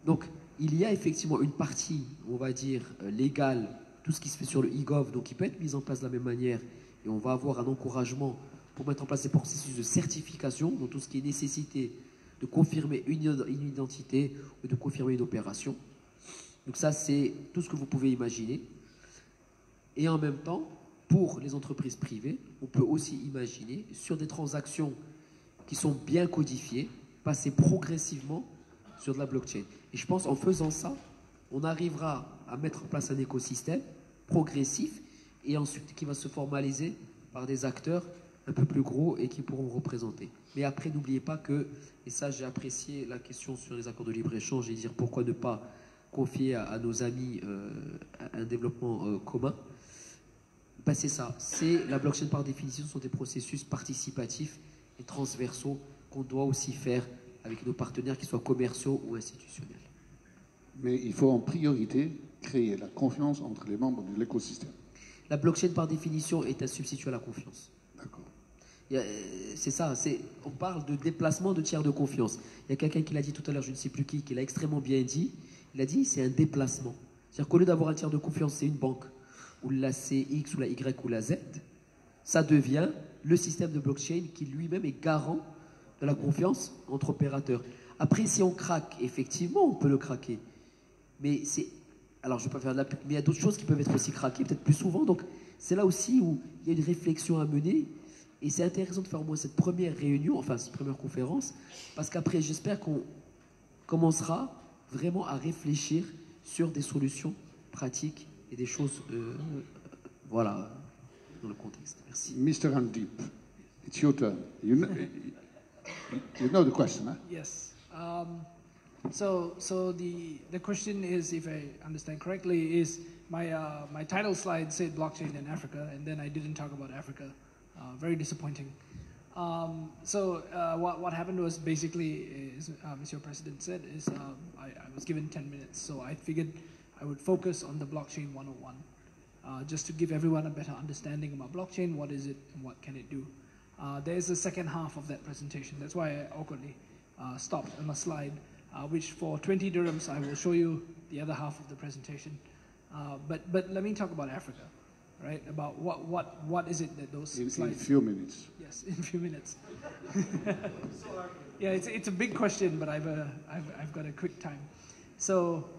Donc, il y a effectivement une partie, on va dire, légale, tout ce qui se fait sur le e-gov, donc qui peut être mis en place de la même manière, et on va avoir un encouragement pour mettre en place des processus de certification, donc tout ce qui est nécessité de confirmer une identité ou de confirmer une opération. Donc ça, c'est tout ce que vous pouvez imaginer. Et en même temps, pour les entreprises privées, on peut aussi imaginer, sur des transactions qui sont bien codifiées, passer progressivement sur de la blockchain. Et je pense en faisant ça, on arrivera à mettre en place un écosystème progressif et ensuite qui va se formaliser par des acteurs un peu plus gros et qui pourront représenter. Mais après, n'oubliez pas que, et ça j'ai apprécié la question sur les accords de libre-échange et dire pourquoi ne pas confier à nos amis un développement commun. Ben c'est ça, c'est la blockchain par définition sont des processus participatifs et transversaux qu'on doit aussi faire avec nos partenaires, qu'ils soient commerciaux ou institutionnels. Mais il faut en priorité créer la confiance entre les membres de l'écosystème. La blockchain par définition est un substitut à la confiance. D'accord. C'est ça, on parle de déplacement de tiers de confiance. Il y a quelqu'un qui l'a dit tout à l'heure, je ne sais plus qui l'a extrêmement bien dit. Il a dit c'est un déplacement. C'est-à-dire qu'au lieu d'avoir un tiers de confiance, c'est une banque, ou la CX, ou la Y, ou la Z, ça devient le système de blockchain qui lui-même est garant de la confiance entre opérateurs. Après, si on craque, effectivement, on peut le craquer. Mais c'est... Alors, je ne vais pas faire de la pub, mais il y a d'autres choses qui peuvent être aussi craquées, peut-être plus souvent. Donc, c'est là aussi où il y a une réflexion à mener. Et c'est intéressant de faire au moins cette première réunion, enfin, cette première conférence, parce qu'après, j'espère qu'on commencera vraiment à réfléchir sur des solutions pratiques et des choses, voilà, dans le contexte. Merci. Mr. Handip, it's your turn. You know the question, huh? Yes. So the question is, if I understand correctly, is my title slide said blockchain in Africa, and then I didn't talk about Africa. Very disappointing. What happened was basically, is, Mr. President said, is I was given 10 minutes, so I figured I would focus on the blockchain 101, just to give everyone a better understanding about blockchain, what is it and what can it do. There's a second half of that presentation. That's why I awkwardly stopped on a slide, which for 20 dirhams, I will show you the other half of the presentation. But let me talk about Africa, right? About what is it that those slides... In a few minutes. Yes, in a few minutes. Yeah, it's a big question, but I've got a quick time. So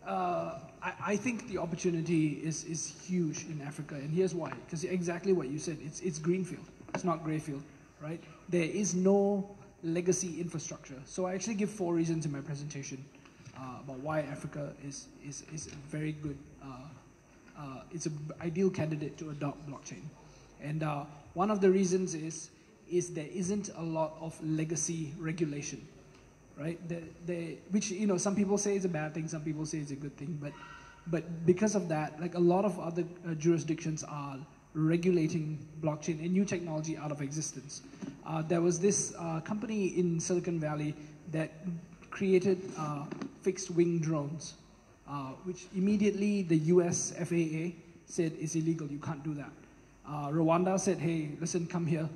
I think the opportunity is huge in Africa, and here's why. Because exactly what you said, it's greenfield. It's not greyfield, right? There is no legacy infrastructure. So I actually give 4 reasons in my presentation about why Africa is a very good, it's an ideal candidate to adopt blockchain. And one of the reasons is there isn't a lot of legacy regulation, right? Which, you know, some people say is a bad thing, some people say it's a good thing, but because of that, like a lot of other jurisdictions are regulating blockchain and new technology out of existence. There was this company in Silicon Valley that created fixed wing drones, which immediately the US FAA said is illegal, you can't do that. Rwanda said, hey, listen, come here,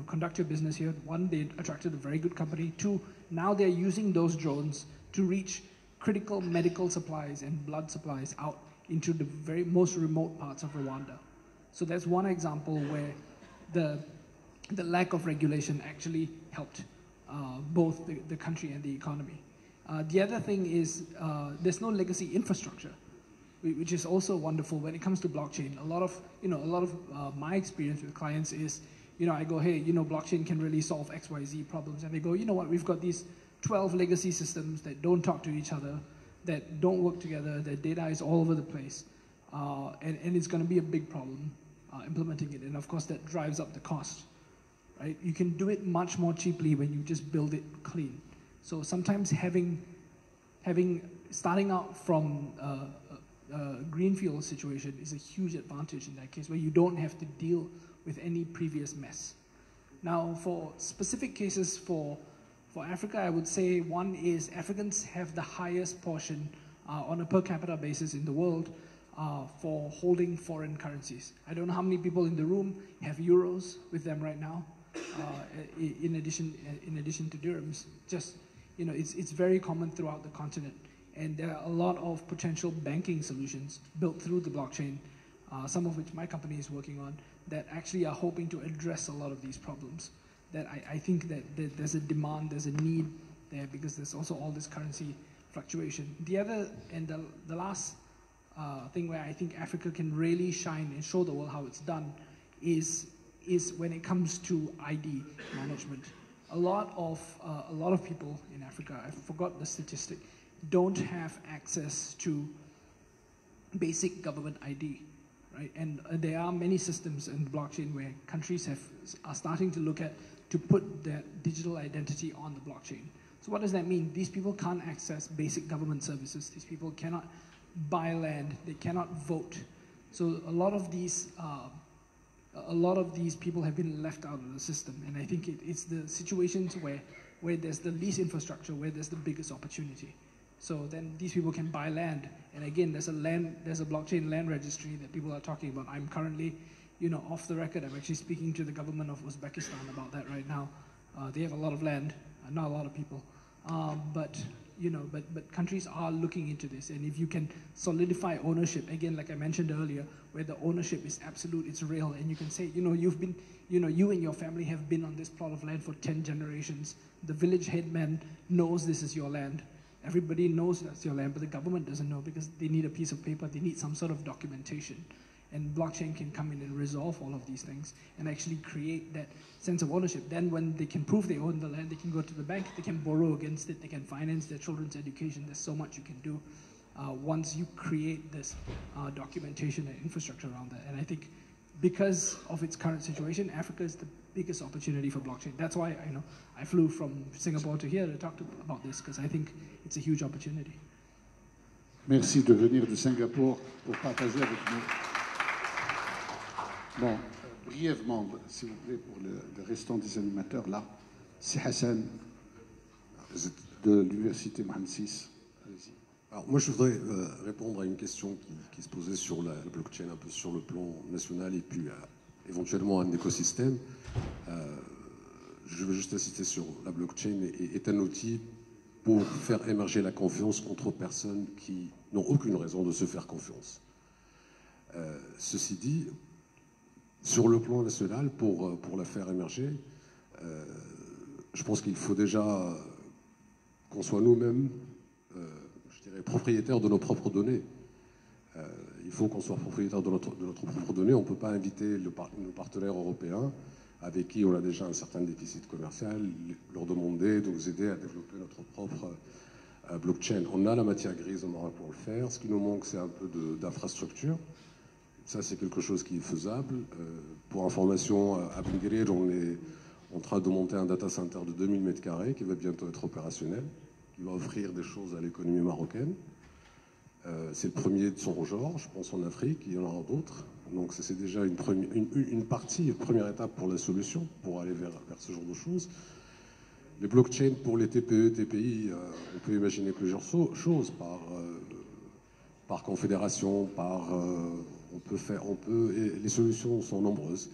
conduct your business here. 1, they attracted a very good company. 2, now they're using those drones to reach critical medical supplies and blood supplies out into the very most remote parts of Rwanda. So that's one example where the lack of regulation actually helped both the country and the economy. The other thing is there's no legacy infrastructure, which is also wonderful when it comes to blockchain. A lot of my experience with clients is, I go, hey, blockchain can really solve X, Y, Z problems. And they go, you know what, we've got these 12 legacy systems that don't talk to each other, that don't work together, their data is all over the place. And it's going to be a big problem implementing it. And of course, that drives up the cost, right? You can do it much more cheaply when you just build it clean. So sometimes starting out from a greenfield situation is a huge advantage in that case, where you don't have to deal with any previous mess. Now, for specific cases for Africa, I would say one is Africans have the highest portion on a per capita basis in the world for holding foreign currencies. I don't know how many people in the room have euros with them right now, in addition to dirhams. Just, it's very common throughout the continent. And there are a lot of potential banking solutions built through the blockchain, some of which my company is working on, that actually are hoping to address a lot of these problems. That I think that there's a demand, there's a need there, because there's also all this currency fluctuation. The other and the last thing where I think Africa can really shine and show the world how it's done is when it comes to ID management. A lot of people in Africa, I forgot the statistic, don't have access to basic government ID, right? And there are many systems in blockchain where countries are starting to look at to put their digital identity on the blockchain. So what does that mean? These people can't access basic government services. These people cannot buy land. They cannot vote. So a lot of these people have been left out of the system. And I think it's the situations where there's the least infrastructure, where there's the biggest opportunity. So then these people can buy land. And again, there's a blockchain land registry that people are talking about. I'm currently, off the record, I'm actually speaking to the government of Uzbekistan about that right now. They have a lot of land, not a lot of people. But but countries are looking into this. And if you can solidify ownership, again, like I mentioned earlier, where the ownership is absolute, it's real, and you can say, you've been, you and your family have been on this plot of land for 10 generations. The village headman knows this is your land. Everybody knows that's your land, but the government doesn't know because they need a piece of paper, they need some sort of documentation. And blockchain can come in and resolve all of these things and actually create that sense of ownership. Then when they can prove they own the land, they can go to the bank, they can borrow against it, they can finance their children's education. There's so much you can do once you create this documentation and infrastructure around that. And I think because of its current situation, Africa is the biggest opportunity for blockchain. That's why I flew from Singapore to here to talk about this, because I think it's a huge opportunity. Merci de venir de Singapour pour partager avec nous. Bon, brièvement, s'il vous plaît, pour le restant des animateurs, là, c'est Hassan de l'Université Mohammed VI. Allez-y. Alors, moi, je voudrais répondre à une question qui se posait sur la blockchain, un peu sur le plan national et puis éventuellement un écosystème. Je veux juste insister sur la blockchain est un outil pour faire émerger la confiance entre personnes qui n'ont aucune raison de se faire confiance. Ceci dit, sur le plan national, pour la faire émerger, je pense qu'il faut déjà qu'on soit nous-mêmes, je dirais, propriétaires de nos propres données. Il faut qu'on soit propriétaire de notre propre données. On ne peut pas inviter nos partenaires européens avec qui on a déjà un certain déficit commercial, leur demander de nous aider à développer notre propre blockchain. On a la matière grise au Maroc pour le faire. Ce qui nous manque, c'est un peu d'infrastructure. Ça, c'est quelque chose qui est faisable. Pour information, à Ben Guerir, on est en train de monter un data center de 2000 m² qui va bientôt être opérationnel, qui va offrir des choses à l'économie marocaine. C'est le premier de son genre, je pense, en Afrique. Il y en aura d'autres. Donc c'est déjà une première étape pour la solution, pour aller vers ce genre de choses. Les blockchains pour les TPE, TPI, on peut imaginer plusieurs choses par confédération, et les solutions sont nombreuses.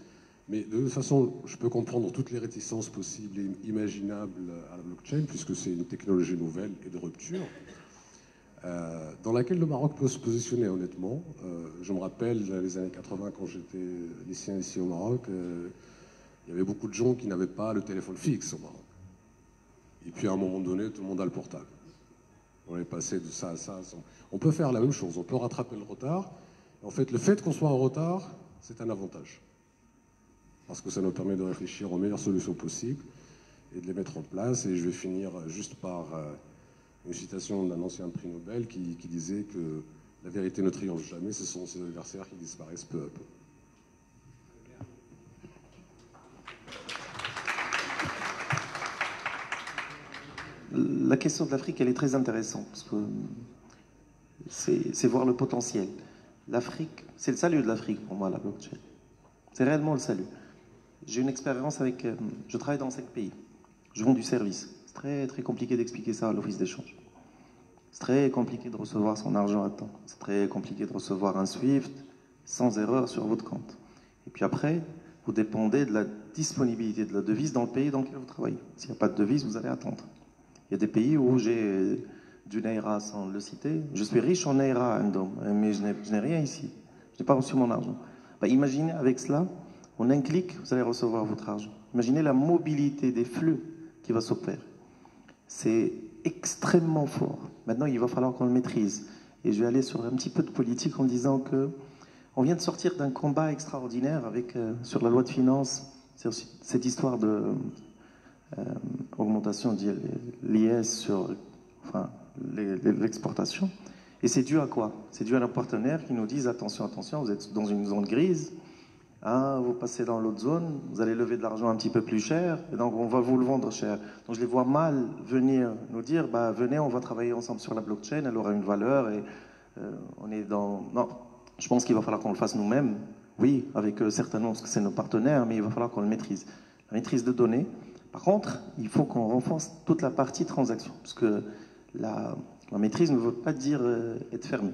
Mais de toute façon, je peux comprendre toutes les réticences possibles et imaginables à la blockchain, puisque c'est une technologie nouvelle et de rupture, dans laquelle le Maroc peut se positionner honnêtement. Je me rappelle les années 80, quand j'étais lycéen ici au Maroc, il y avait beaucoup de gens qui n'avaient pas le téléphone fixe au Maroc. Et puis à un moment donné, tout le monde a le portable. On est passé de ça à ça. On peut faire la même chose, on peut rattraper le retard. En fait, le fait qu'on soit en retard, c'est un avantage. Parce que ça nous permet de réfléchir aux meilleures solutions possibles et de les mettre en place. Et je vais finir juste par une citation d'un ancien prix Nobel qui disait que la vérité ne triomphe jamais, ce sont ses adversaires qui disparaissent peu à peu. La question de l'Afrique, elle est très intéressante, parce que c'est voir le potentiel. L'Afrique, c'est le salut de l'Afrique pour moi, la blockchain. C'est réellement le salut. J'ai une expérience avec... je travaille dans 5 pays. Je vends du service. C'est très, très compliqué d'expliquer ça à l'office d'échange. C'est très compliqué de recevoir son argent à temps. C'est très compliqué de recevoir un SWIFT sans erreur sur votre compte. Et puis après, vous dépendez de la disponibilité de la devise dans le pays dans lequel vous travaillez. S'il n'y a pas de devise, vous allez attendre. Il y a des pays où j'ai du Naira sans le citer. Je suis riche en Naira, mais je n'ai rien ici. Je n'ai pas reçu mon argent. Imaginez avec cela, en un clic, vous allez recevoir votre argent. Imaginez la mobilité des flux qui va s'opérer. C'est extrêmement fort. Maintenant, il va falloir qu'on le maîtrise. Et je vais aller sur un petit peu de politique en disant que on vient de sortir d'un combat extraordinaire avec, sur la loi de finances, cette histoire de augmentation de l'IS sur l'exportation. Et c'est dû à quoi? C'est dû à nos partenaires qui nous disent attention, attention, vous êtes dans une zone grise, hein, vous passez dans l'autre zone, vous allez lever de l'argent un petit peu plus cher, et donc on va vous le vendre cher. Donc je les vois mal venir nous dire, bah, venez, on va travailler ensemble sur la blockchain, elle aura une valeur, et on est dans... Non, je pense qu'il va falloir qu'on le fasse nous-mêmes, oui, avec certainement, parce que c'est nos partenaires, mais il va falloir qu'on le maîtrise. La maîtrise de données. Par contre, il faut qu'on renforce toute la partie transaction, parce que la maîtrise ne veut pas dire être fermé.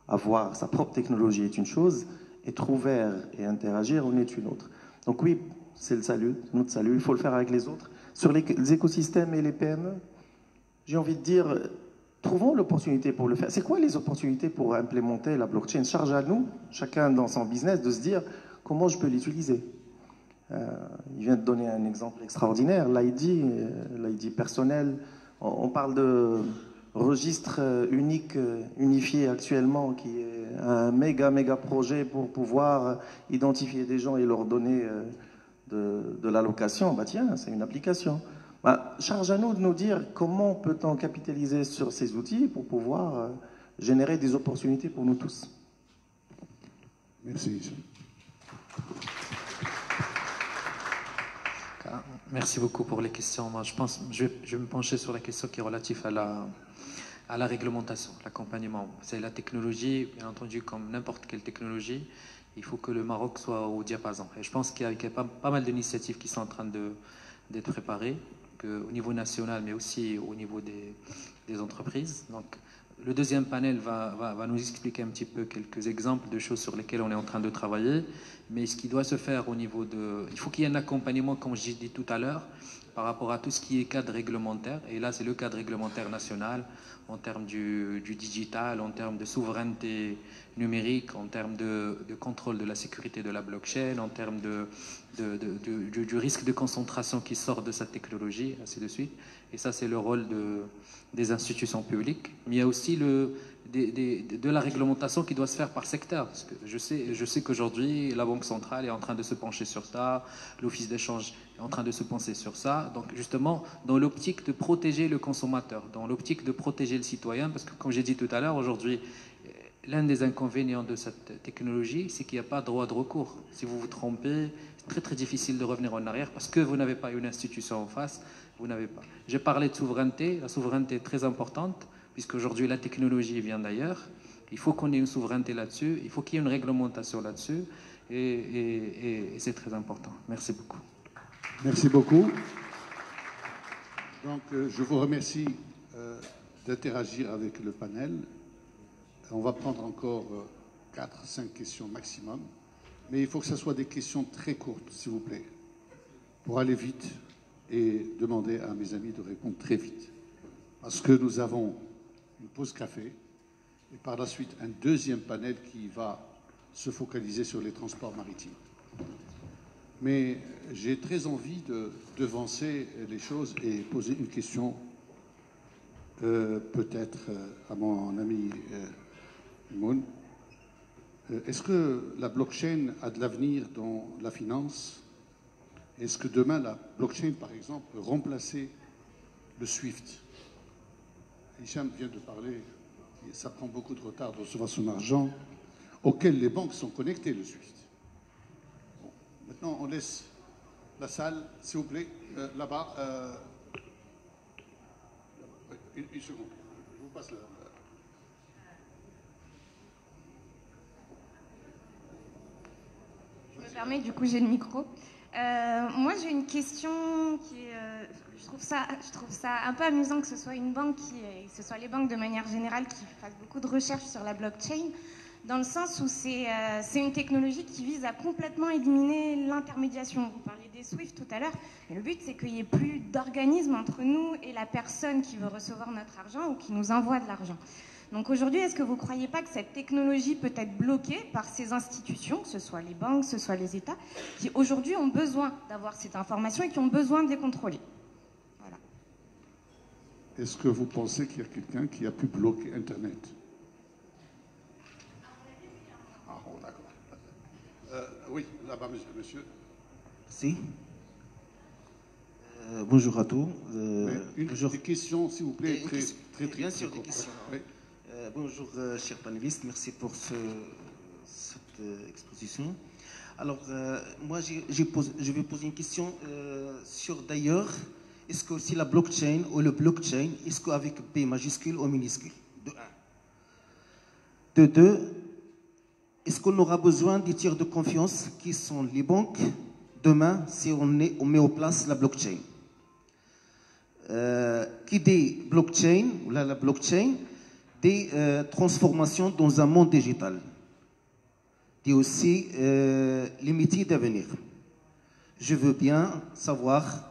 Avoir sa propre technologie est une chose, être ouvert et interagir en est une autre. Donc oui, c'est le salut, notre salut, il faut le faire avec les autres. Sur les écosystèmes et les PME, j'ai envie de dire, trouvons l'opportunité pour le faire. C'est quoi les opportunités pour implémenter la blockchain? Charge à nous, chacun dans son business, de se dire comment je peux l'utiliser. Il vient de donner un exemple extraordinaire, l'ID personnel. On parle de registre unique, unifié actuellement, qui est un méga projet pour pouvoir identifier des gens et leur donner de l'allocation. Bah tiens, c'est une application. Bah, charge à nous de nous dire comment peut-on capitaliser sur ces outils pour pouvoir générer des opportunités pour nous tous. Merci. Merci beaucoup pour les questions. Moi, je pense, je vais me pencher sur la question qui est relative à la réglementation, l'accompagnement. C'est la technologie, bien entendu, comme n'importe quelle technologie, il faut que le Maroc soit au diapason. Et je pense qu'il y a pas mal d'initiatives qui sont en train d'être préparées, au niveau national, mais aussi au niveau des entreprises. Donc, le deuxième panel va nous expliquer un petit peu quelques exemples de choses sur lesquelles on est en train de travailler. Mais ce qui doit se faire au niveau de... Il faut qu'il y ait un accompagnement, comme j'ai dit tout à l'heure, par rapport à tout ce qui est cadre réglementaire. Et là, c'est le cadre réglementaire national, en termes du digital, en termes de souveraineté numérique, en termes de contrôle de la sécurité de la blockchain, en termes du risque de concentration qui sort de cette technologie, ainsi de suite. Et ça, c'est le rôle des institutions publiques. Mais il y a aussi de la réglementation qui doit se faire par secteur. Parce que je sais qu'aujourd'hui, la Banque centrale est en train de se pencher sur ça, l'Office d'échange est en train de se pencher sur ça. Donc justement, dans l'optique de protéger le consommateur, dans l'optique de protéger le citoyen, parce que comme j'ai dit tout à l'heure, aujourd'hui, l'un des inconvénients de cette technologie, c'est qu'il n'y a pas de droit de recours. Si vous vous trompez, c'est très difficile de revenir en arrière parce que vous n'avez pas une institution en face, vous n'avez pas. J'ai parlé de souveraineté, la souveraineté est très importante puisqu'aujourd'hui la technologie vient d'ailleurs. Il faut qu'on ait une souveraineté là-dessus, il faut qu'il y ait une réglementation là-dessus et c'est très important. Merci beaucoup. Merci beaucoup. Donc, je vous remercie d'interagir avec le panel. On va prendre encore 4-5 questions maximum. Mais il faut que ce soit des questions très courtes, s'il vous plaît, pour aller vite et demander à mes amis de répondre très vite. Parce que nous avons une pause café et par la suite un deuxième panel qui va se focaliser sur les transports maritimes. Mais j'ai très envie de devancer les choses et poser une question peut-être à mon ami Moon. Est-ce que la blockchain a de l'avenir dans la finance? Est-ce que demain, la blockchain, par exemple, peut remplacer le SWIFT? Hicham vient de parler, ça prend beaucoup de retard de recevoir son argent, auquel les banques sont connectées, le SWIFT. Bon, maintenant, on laisse la salle, s'il vous plaît, là-bas. Une seconde, je vous passe là. Je me permets, du coup, j'ai le micro. Moi, j'ai une question qui est... je trouve ça un peu amusant que ce soit une banque, que ce soit les banques de manière générale qui fassent beaucoup de recherches sur la blockchain, dans le sens où c'est une technologie qui vise à complètement éliminer l'intermédiation. Vous parliez des SWIFT tout à l'heure, mais le but, c'est qu'il n'y ait plus d'organisme entre nous et la personne qui veut recevoir notre argent ou qui nous envoie de l'argent. Donc aujourd'hui, est-ce que vous ne croyez pas que cette technologie peut être bloquée par ces institutions, que ce soit les banques, que ce soit les États, qui aujourd'hui ont besoin d'avoir cette information et qui ont besoin de les contrôler? Voilà. Est-ce que vous pensez qu'il y a quelqu'un qui a pu bloquer Internet? Ah, bon, d'accord. Oui, là-bas, monsieur. Si. Bonjour à tous. Des questions, s'il vous plaît, très bien sûr, des courtes. questions. Oui. Bonjour, chers panélistes. Merci pour cette exposition. Alors, moi, je vais poser une question sur, d'ailleurs, est-ce que aussi la blockchain ou le blockchain, est-ce qu'avec B majuscule ou minuscule? De 1. De 2, est-ce qu'on aura besoin des tiers de confiance qui sont les banques demain si on met en place la blockchain? Qui dit blockchain, ou la blockchain, des transformations dans un monde digital, et aussi les métiers d'avenir. Je veux bien savoir,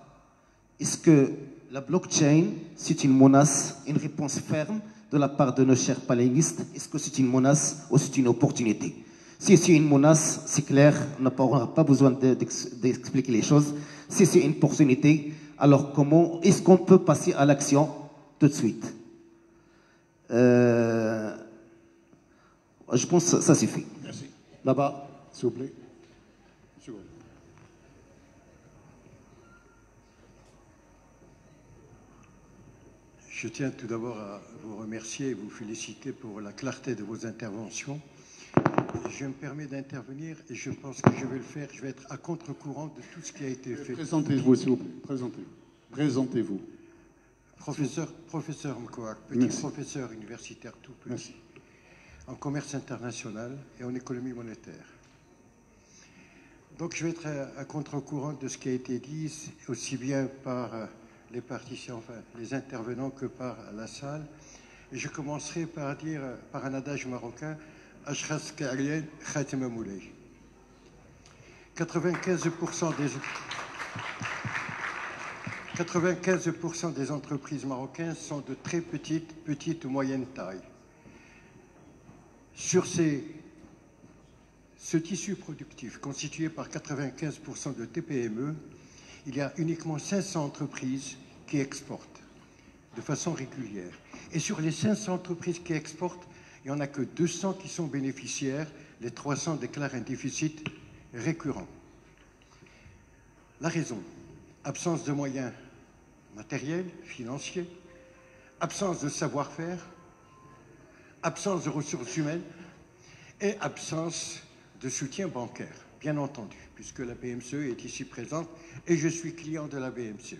est-ce que la blockchain, c'est une menace, une réponse ferme de la part de nos chers panélistes. Est-ce que c'est une menace ou c'est une opportunité? Si c'est une menace, c'est clair, on n'aura pas besoin d'expliquer les choses. Si c'est une opportunité, alors comment est-ce qu'on peut passer à l'action tout de suite? Je pense que ça suffit. Merci. Là-bas, s'il vous plaît. Une seconde. Je tiens tout d'abord à vous remercier et vous féliciter pour la clarté de vos interventions. Je me permets d'intervenir et je pense que je vais le faire. Je vais être à contre-courant de tout ce qui a été fait. Présentez-vous, s'il vous plaît. Présentez-vous. Professeur Mkoak, petit Merci. professeur universitaire tout petit, Merci. en commerce international et en économie monétaire. Donc je vais être à contre-courant de ce qui a été dit, aussi bien par les participants, enfin les intervenants, que par la salle. Et je commencerai par dire, par un adage marocain, Ashras Ka'alien Khatima Moulay. 95% des entreprises marocaines sont de très petites ou moyennes tailles. Sur ce tissu productif constitué par 95% de TPME, il y a uniquement 500 entreprises qui exportent de façon régulière. Et sur les 500 entreprises qui exportent, il n'y en a que 200 qui sont bénéficiaires, les 300 déclarent un déficit récurrent. La raison, absence de moyens matériels, financiers, absence de savoir-faire, absence de ressources humaines et absence de soutien bancaire, bien entendu, puisque la BMCE est ici présente et je suis client de la BMCE.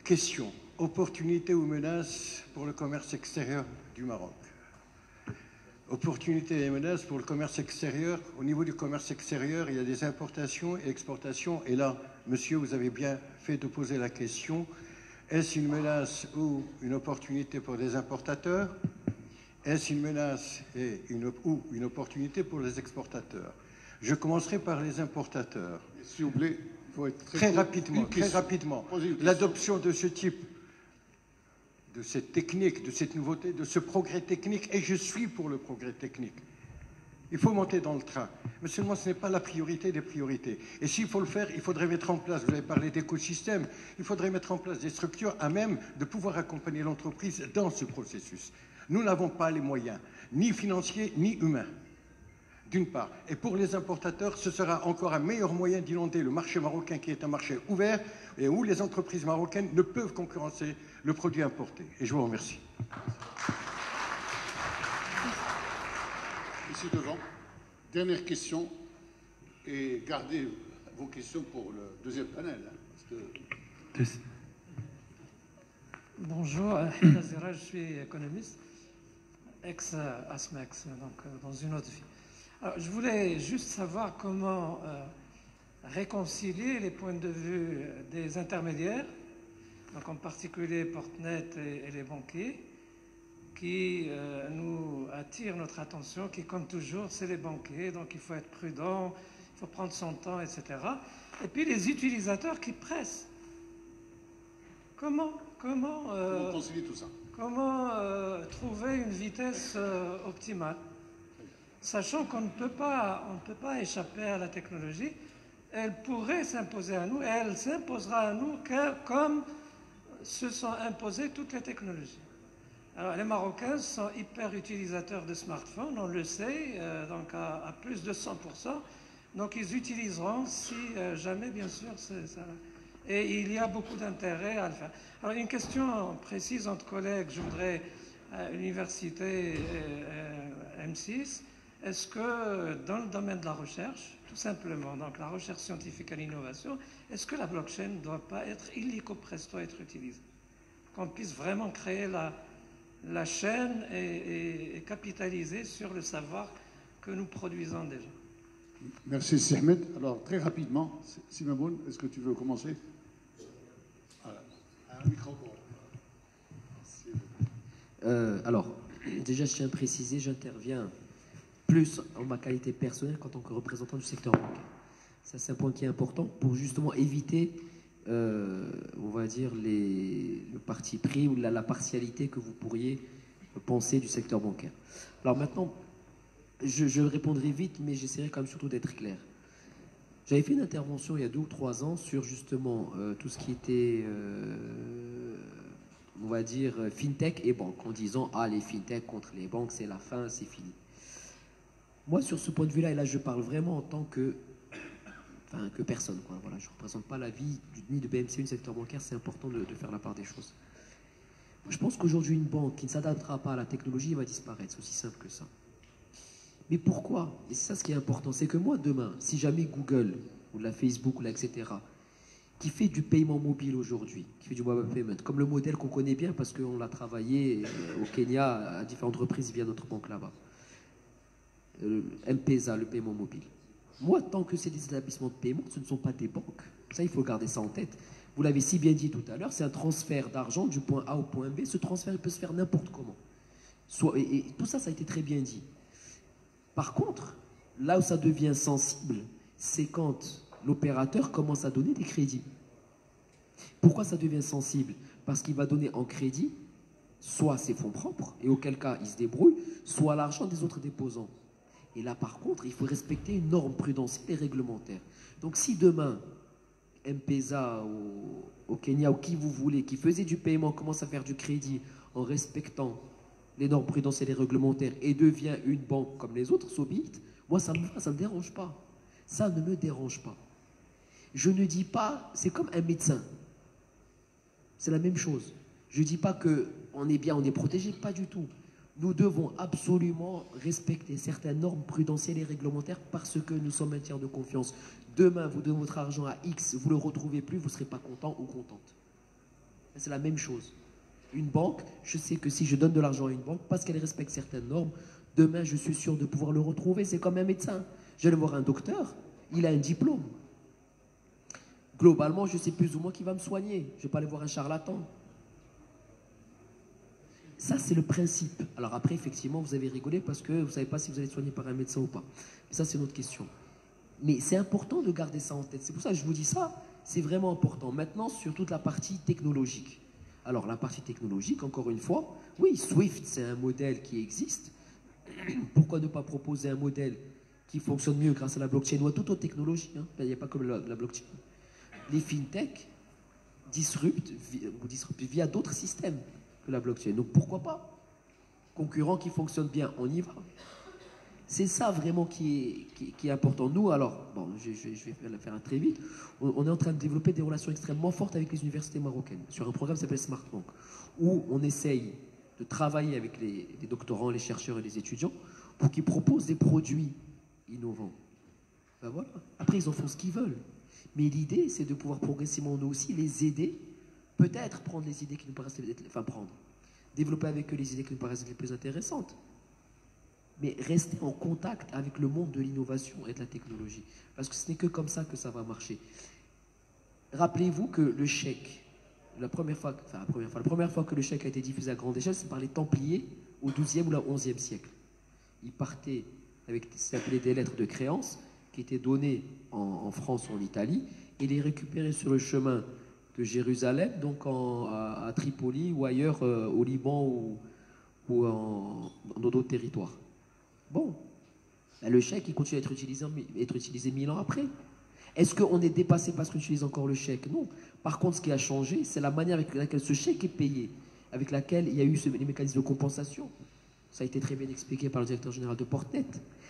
Question, opportunité ou menace pour le commerce extérieur du Maroc? Opportunité et menace pour le commerce extérieur. Au niveau du commerce extérieur, il y a des importations et exportations. Et là, monsieur, vous avez bien fait de poser la question. Est-ce une menace ou une opportunité pour les importateurs? Est-ce une menace ou une opportunité pour les exportateurs? Je commencerai par les importateurs. S'il vous plaît, il faut être très rapidement. L'adoption de ce type, de cette technique, de cette nouveauté, de ce progrès technique, et je suis pour le progrès technique. Il faut monter dans le train. Mais seulement, ce n'est pas la priorité des priorités. Et s'il faut le faire, il faudrait mettre en place, vous avez parlé d'écosystème, il faudrait mettre en place des structures à même de pouvoir accompagner l'entreprise dans ce processus. Nous n'avons pas les moyens, ni financiers, ni humains, d'une part. Et pour les importateurs, ce sera encore un meilleur moyen d'inonder le marché marocain, qui est un marché ouvert, et où les entreprises marocaines ne peuvent concurrencer le produit importé. Et je vous remercie. Ici devant. Dernière question. Et gardez vos questions pour le deuxième panel. Bonjour, je suis économiste, ex-ASMEX, donc dans une autre vie. Alors, je voulais juste savoir comment réconcilier les points de vue des intermédiaires, donc en particulier Portnet et les banquiers, qui nous attirent notre attention, qui, comme toujours, c'est les banquiers, donc il faut être prudent, il faut prendre son temps, etc. Et puis les utilisateurs qui pressent. Comment concilier tout ça? Comment trouver une vitesse optimale, sachant qu'on ne peut pas échapper à la technologie. Elle pourrait s'imposer à nous, et elle s'imposera à nous comme se sont imposées toutes les technologies. Alors, les Marocains sont hyper utilisateurs de smartphones, on le sait, donc à plus de 100%. Donc ils utiliseront si jamais, bien sûr, ça. Et il y a beaucoup d'intérêt à le faire. Alors, une question précise entre collègues, je voudrais, université M6, est-ce que dans le domaine de la recherche, tout simplement, donc la recherche scientifique et l'innovation, est-ce que la blockchain ne doit pas être illico presto être utilisée? Qu'on puisse vraiment créer la chaîne et capitaliser sur le savoir que nous produisons déjà. Merci, Sihmed. Alors, très rapidement, Simamoun, est-ce que tu veux commencer? Voilà. Un micro pour... Alors, déjà, je tiens à préciser, j'interviens plus en ma qualité personnelle qu'en tant que représentant du secteur bancaire. Ça, c'est un point qui est important pour justement éviter on va dire, le parti pris ou la partialité que vous pourriez penser du secteur bancaire. Alors maintenant, je répondrai vite, mais j'essaierai quand même surtout d'être clair. J'avais fait une intervention il y a 2 ou 3 ans sur justement tout ce qui était, on va dire, fintech et banque, en disant « Ah, les fintech contre les banques, c'est la fin, c'est fini ». Moi, sur ce point de vue-là, et là je parle vraiment en tant que personne, quoi. Voilà, je ne représente pas l'avis ni de BMC ni du secteur bancaire, c'est important de faire la part des choses. Je pense qu'aujourd'hui, une banque qui ne s'adaptera pas à la technologie va disparaître, c'est aussi simple que ça. Mais pourquoi? Et c'est ça ce qui est important, c'est que moi, demain, si jamais Google, ou la Facebook, ou la etc., qui fait du paiement mobile aujourd'hui, qui fait du mobile payment, comme le modèle qu'on connaît bien parce qu'on l'a travaillé au Kenya à différentes reprises via notre banque là-bas, M-Pesa, le paiement mobile. Moi, tant que c'est des établissements de paiement, ce ne sont pas des banques. Ça, il faut garder ça en tête. Vous l'avez si bien dit tout à l'heure, c'est un transfert d'argent du point A au point B. Ce transfert, il peut se faire n'importe comment. Et tout ça, ça a été très bien dit. Par contre, là où ça devient sensible, c'est quand l'opérateur commence à donner des crédits. Pourquoi ça devient sensible? Parce qu'il va donner en crédit soit ses fonds propres, et auquel cas il se débrouille, soit l'argent des autres déposants. Et là, par contre, il faut respecter une norme prudentielle et réglementaire. Donc si demain, M-Pesa au Kenya, ou qui vous voulez, qui faisait du paiement, commence à faire du crédit en respectant les normes prudentielles et réglementaires et devient une banque comme les autres, so be it, moi ça ne me dérange pas. Ça ne me dérange pas. Je ne dis pas, c'est comme un médecin. C'est la même chose. Je ne dis pas qu'on est bien, on est protégé, pas du tout. Nous devons absolument respecter certaines normes prudentielles et réglementaires parce que nous sommes un tiers de confiance. Demain, vous donnez votre argent à X, vous ne le retrouvez plus, vous ne serez pas content ou contente. C'est la même chose. Une banque, je sais que si je donne de l'argent à une banque, parce qu'elle respecte certaines normes, demain, je suis sûr de pouvoir le retrouver. C'est comme un médecin. Je vais voir un docteur, il a un diplôme. Globalement, je sais plus ou moins qui va me soigner. Je ne vais pas aller voir un charlatan. Ça, c'est le principe. Alors après, effectivement, vous avez rigolé parce que vous ne savez pas si vous allez être soigné par un médecin ou pas. Mais ça, c'est une autre question. Mais c'est important de garder ça en tête. C'est pour ça que je vous dis ça, c'est vraiment important. Maintenant, sur toute la partie technologique. Alors, la partie technologique, encore une fois, oui, Swift, c'est un modèle qui existe. Pourquoi ne pas proposer un modèle qui fonctionne mieux grâce à la blockchain ou à toute autre technologie, hein? Il n'y a pas que la blockchain. Les fintech disruptent via d'autres systèmes que la blockchain. Donc pourquoi pas? Concurrent qui fonctionne bien, on y va. C'est ça vraiment qui est important. Nous, alors, bon, je vais faire un très vite, on est en train de développer des relations extrêmement fortes avec les universités marocaines, sur un programme qui s'appelle Smart Bank, où on essaye de travailler avec les doctorants, les chercheurs et les étudiants pour qu'ils proposent des produits innovants. Ben voilà. Après, ils en font ce qu'ils veulent. Mais l'idée, c'est de pouvoir progressivement, nous aussi, les aider, peut-être prendre les idées qui nous paraissent, développer avec eux les idées qui nous paraissent les plus intéressantes. Mais rester en contact avec le monde de l'innovation et de la technologie. Parce que ce n'est que comme ça que ça va marcher. Rappelez-vous que le chèque, la première fois que le chèque a été diffusé à grande échelle, c'est par les Templiers au XIIe ou au XIe siècle. Ils partaient avec ce qu'on appelait des lettres de créance qui étaient données en France ou en Italie et les récupéraient sur le chemin de Jérusalem, donc à Tripoli ou ailleurs au Liban ou dans d'autres territoires. Bon, ben le chèque, il continue à être utilisé 1000 ans après. Est-ce qu'on est dépassé parce qu'on utilise encore le chèque? Non. Par contre, ce qui a changé, c'est la manière avec laquelle ce chèque est payé, avec laquelle il y a eu les mécanismes de compensation. Ça a été très bien expliqué par le directeur général de Portnet.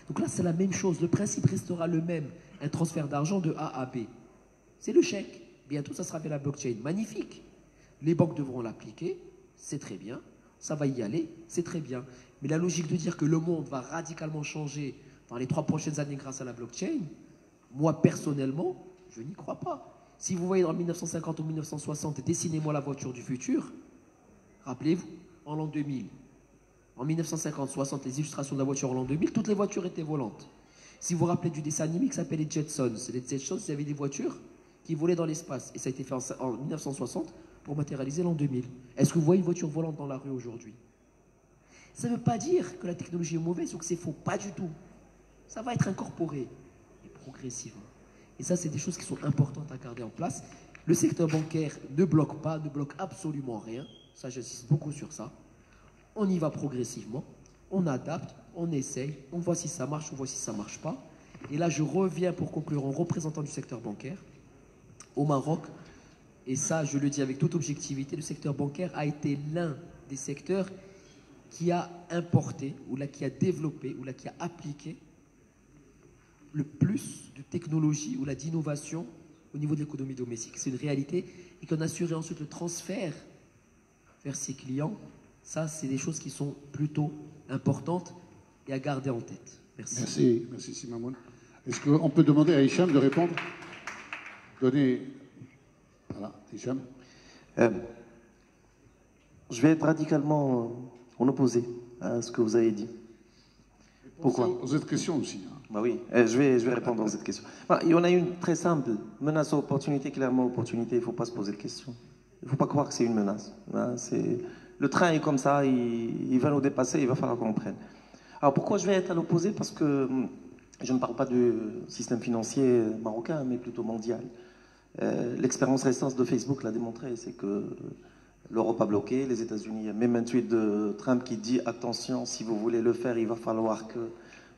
Donc là, c'est la même chose. Le principe restera le même. Un transfert d'argent de A à B. C'est le chèque. Bientôt, ça sera via la blockchain. Magnifique. Les banques devront l'appliquer. C'est très bien. Ça va y aller. C'est très bien. Mais la logique de dire que le monde va radicalement changer dans les 3 prochaines années grâce à la blockchain, moi, personnellement, je n'y crois pas. Si vous voyez dans 1950 ou 1960, dessinez-moi la voiture du futur, rappelez-vous, en l'an 2000, en 1950-60, les illustrations de la voiture en l'an 2000, toutes les voitures étaient volantes. Si vous vous rappelez du dessin animé qui s'appelait les Jetsons, les Jetsons, ils avaient des voitures qui volaient dans l'espace. Et ça a été fait en 1960 pour matérialiser l'an 2000. Est-ce que vous voyez une voiture volante dans la rue aujourd'hui? Ça ne veut pas dire que la technologie est mauvaise ou que c'est faux. Pas du tout. Ça va être incorporé, et progressivement. Et ça, c'est des choses qui sont importantes à garder en place. Le secteur bancaire ne bloque pas, ne bloque absolument rien. Ça, j'insiste beaucoup sur ça. On y va progressivement, on adapte, on essaye, on voit si ça marche, on voit si ça ne marche pas. Et là, je reviens pour conclure en représentant du secteur bancaire. Au Maroc, et ça, je le dis avec toute objectivité, le secteur bancaire a été l'un des secteurs qui a importé, ou là, qui a développé, ou là, qui a appliqué le plus de technologie ou là, d'innovation au niveau de l'économie domestique. C'est une réalité. Et qu'on assurait ensuite le transfert vers ses clients. Ça, c'est des choses qui sont plutôt importantes et à garder en tête. Merci. Merci Simamoun. Est-ce qu'on peut demander à Hicham de répondre? Voilà, Hicham. Je vais être radicalement en opposé à ce que vous avez dit. Pourquoi? Aux autres questions aussi. Hein. Bah oui, je vais répondre à cette question. Il y en a une très simple. Menace ou opportunité, clairement opportunité, il ne faut pas se poser de questions. Il ne faut pas croire que c'est une menace. Le train est comme ça, il va nous dépasser, il va falloir qu'on prenne. Alors pourquoi je vais être à l'opposé? Parce que je ne parle pas du système financier marocain, mais plutôt mondial. L'expérience récente de Facebook l'a démontré, c'est que l'Europe a bloqué, les États-Unis, il y a même un tweet de Trump qui dit « Attention, si vous voulez le faire, il va falloir que… »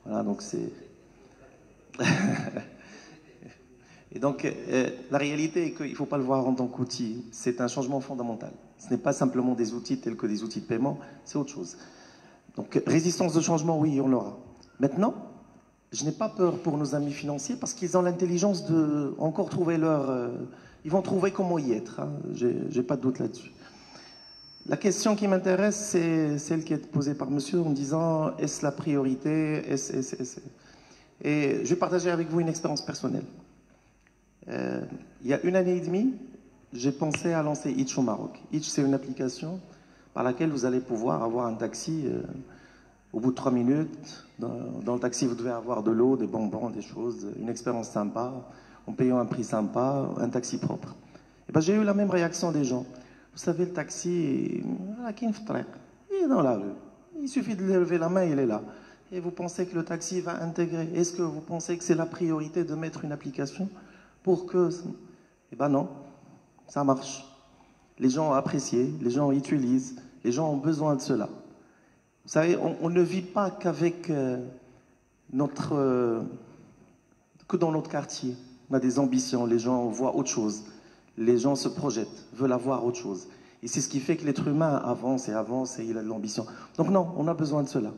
Voilà, donc c'est… Et donc, la réalité est qu'il ne faut pas le voir en tant qu'outil. C'est un changement fondamental. Ce n'est pas simplement des outils tels que des outils de paiement, c'est autre chose. Donc, résistance de changement, oui, on l'aura. Maintenant, je n'ai pas peur pour nos amis financiers parce qu'ils ont l'intelligence de encore trouver leur… ils vont trouver comment y être. Hein. J'ai pas de doute là-dessus. La question qui m'intéresse, c'est celle qui est posée par monsieur en disant est-ce la priorité? Et je vais partager avec vous une expérience personnelle. Il y a 1 année et demie, j'ai pensé à lancer Hitch au Maroc. Hitch, c'est une application par laquelle vous allez pouvoir avoir un taxi au bout de 3 minutes. Dans le taxi, vous devez avoir de l'eau, des bonbons, des choses, une expérience sympa, en payant un prix sympa, un taxi propre. Et ben, j'ai eu la même réaction des gens. Vous savez, le taxi, il est dans la rue. Il suffit de lever la main, il est là. Et vous pensez que le taxi va intégrer? Est-ce que vous pensez que c'est la priorité de mettre une application pour que… Eh bien non, ça marche. Les gens ont apprécié, les gens utilisent, les gens ont besoin de cela. Vous savez, on ne vit pas qu'avec que dans notre quartier. On a des ambitions, les gens voient autre chose. Les gens se projettent, veulent avoir autre chose. Et c'est ce qui fait que l'être humain avance et avance et il a de l'ambition. Donc non, on a besoin de cela.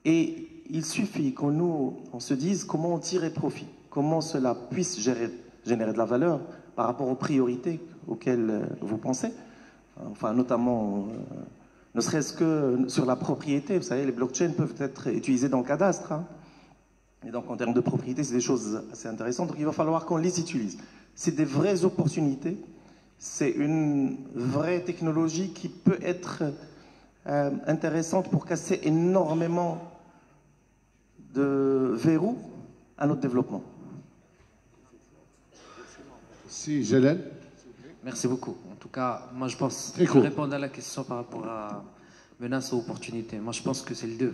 Et il suffit qu'on se dise comment en tirer profit, comment cela puisse générer de la valeur par rapport aux priorités auxquelles vous pensez. Enfin, notamment, ne serait-ce que sur la propriété. Vous savez, les blockchains peuvent être utilisés dans le cadastre. Hein. Et donc, en termes de propriété, c'est des choses assez intéressantes. Donc, il va falloir qu'on les utilise. C'est des vraies opportunités. C'est une vraie technologie qui peut être intéressante pour casser énormément de verrous à notre développement. Si, Jalal. Merci beaucoup. En tout cas, moi je pense, Très je court. vais répondre à la question par rapport à menace ou opportunité. Moi je pense que c'est le 2.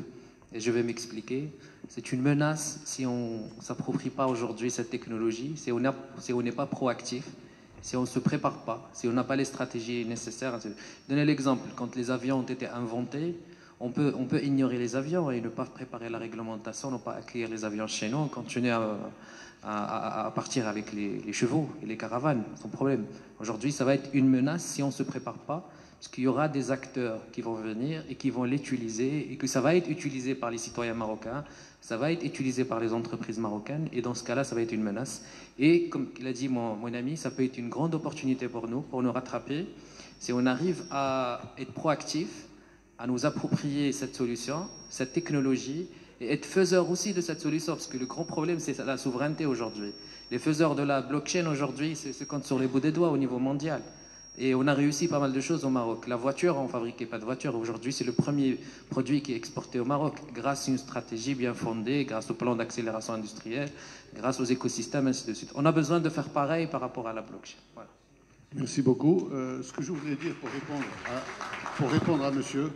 Et je vais m'expliquer. C'est une menace si on ne s'approprie pas aujourd'hui cette technologie, si on n'est pas proactif, si on ne se prépare pas, si on n'a pas les stratégies nécessaires. Donnez l'exemple, quand les avions ont été inventés, on peut ignorer les avions et ne pas préparer la réglementation, ne pas accueillir les avions chez nous, continuer à partir avec les chevaux et les caravanes, sans problème. Aujourd'hui, ça va être une menace si on ne se prépare pas, parce qu'il y aura des acteurs qui vont venir et qui vont l'utiliser, et que ça va être utilisé par les citoyens marocains, ça va être utilisé par les entreprises marocaines, et dans ce cas-là, ça va être une menace. Et comme l'a dit mon ami, ça peut être une grande opportunité pour nous rattraper, si on arrive à être proactif, à nous approprier cette solution, cette technologie, et être faiseur aussi de cette solution, parce que le grand problème, c'est la souveraineté aujourd'hui. Les faiseurs de la blockchain aujourd'hui, se comptent sur les bouts des doigts au niveau mondial. Et on a réussi pas mal de choses au Maroc. La voiture, on ne fabriquait pas de voiture. Aujourd'hui, c'est le premier produit qui est exporté au Maroc, grâce à une stratégie bien fondée, grâce au plan d'accélération industrielle, grâce aux écosystèmes, ainsi de suite. On a besoin de faire pareil par rapport à la blockchain. Voilà. Merci beaucoup. Ce que je voudrais dire pour répondre à monsieur,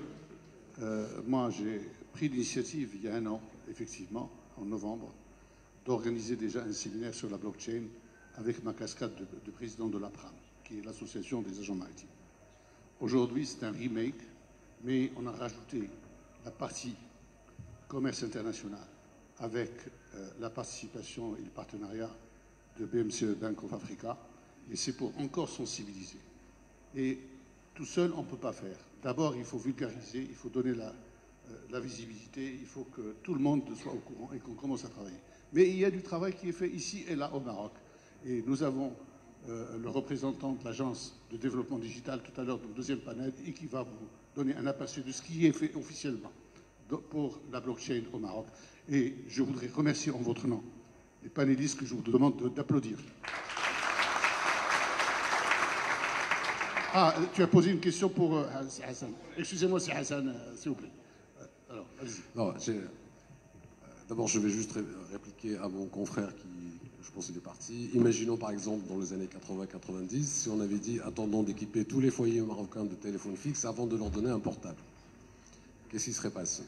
moi j'ai pris l'initiative il y a 1 an, effectivement, en novembre, d'organiser déjà un séminaire sur la blockchain avec ma casquette de président de l'APRAM, qui est l'association des agents maritimes. Aujourd'hui, c'est un remake, mais on a rajouté la partie commerce international avec la participation et le partenariat de BMCE Bank of Africa, et c'est pour encore sensibiliser. Et tout seul, on ne peut pas faire. D'abord, il faut vulgariser, il faut donner la visibilité, il faut que tout le monde soit au courant et qu'on commence à travailler. Mais il y a du travail qui est fait ici et là au Maroc. Et nous avons le représentant de l'Agence de développement digital tout à l'heure dans le deuxième panel et qui va vous donner un aperçu de ce qui est fait officiellement pour la blockchain au Maroc. Et je voudrais remercier en votre nom les panélistes que je vous demande d'applaudir. Ah, tu as posé une question pour Hassan. Excusez-moi, c'est Hassan, s'il vous plaît. Alors, allez-y. D'abord, je vais juste répliquer à mon confrère qui, je pense, il est parti. Imaginons par exemple dans les années 80-90, si on avait dit attendons d'équiper tous les foyers marocains de téléphones fixes avant de leur donner un portable. Qu'est-ce qui serait passé?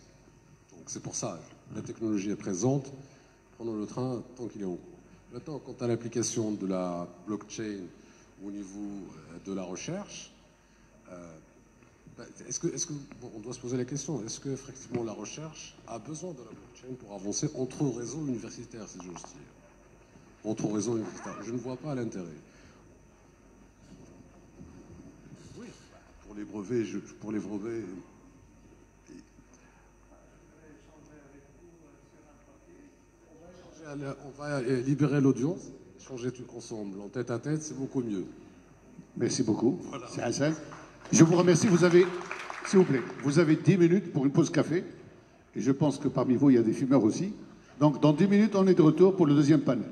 Donc c'est pour ça, la technologie est présente, prenons le train tant qu'il est en cours. Maintenant, quant à l'application de la blockchain au niveau de la recherche, on doit se poser la question, est-ce que effectivement la recherche a besoin de la blockchain pour avancer entre réseaux universitaires, si j'ose dire? Entre réseaux universitaires, je ne vois pas l'intérêt. Oui, pour les brevets, on va libérer l'audience, échanger ensemble, en tête à tête, c'est beaucoup mieux. Merci beaucoup. Voilà. C'est Hassan. Je vous remercie. Vous avez, s'il vous plaît, vous avez 10 minutes pour une pause café. Et je pense que parmi vous, il y a des fumeurs aussi. Donc, dans 10 minutes, on est de retour pour le deuxième panel.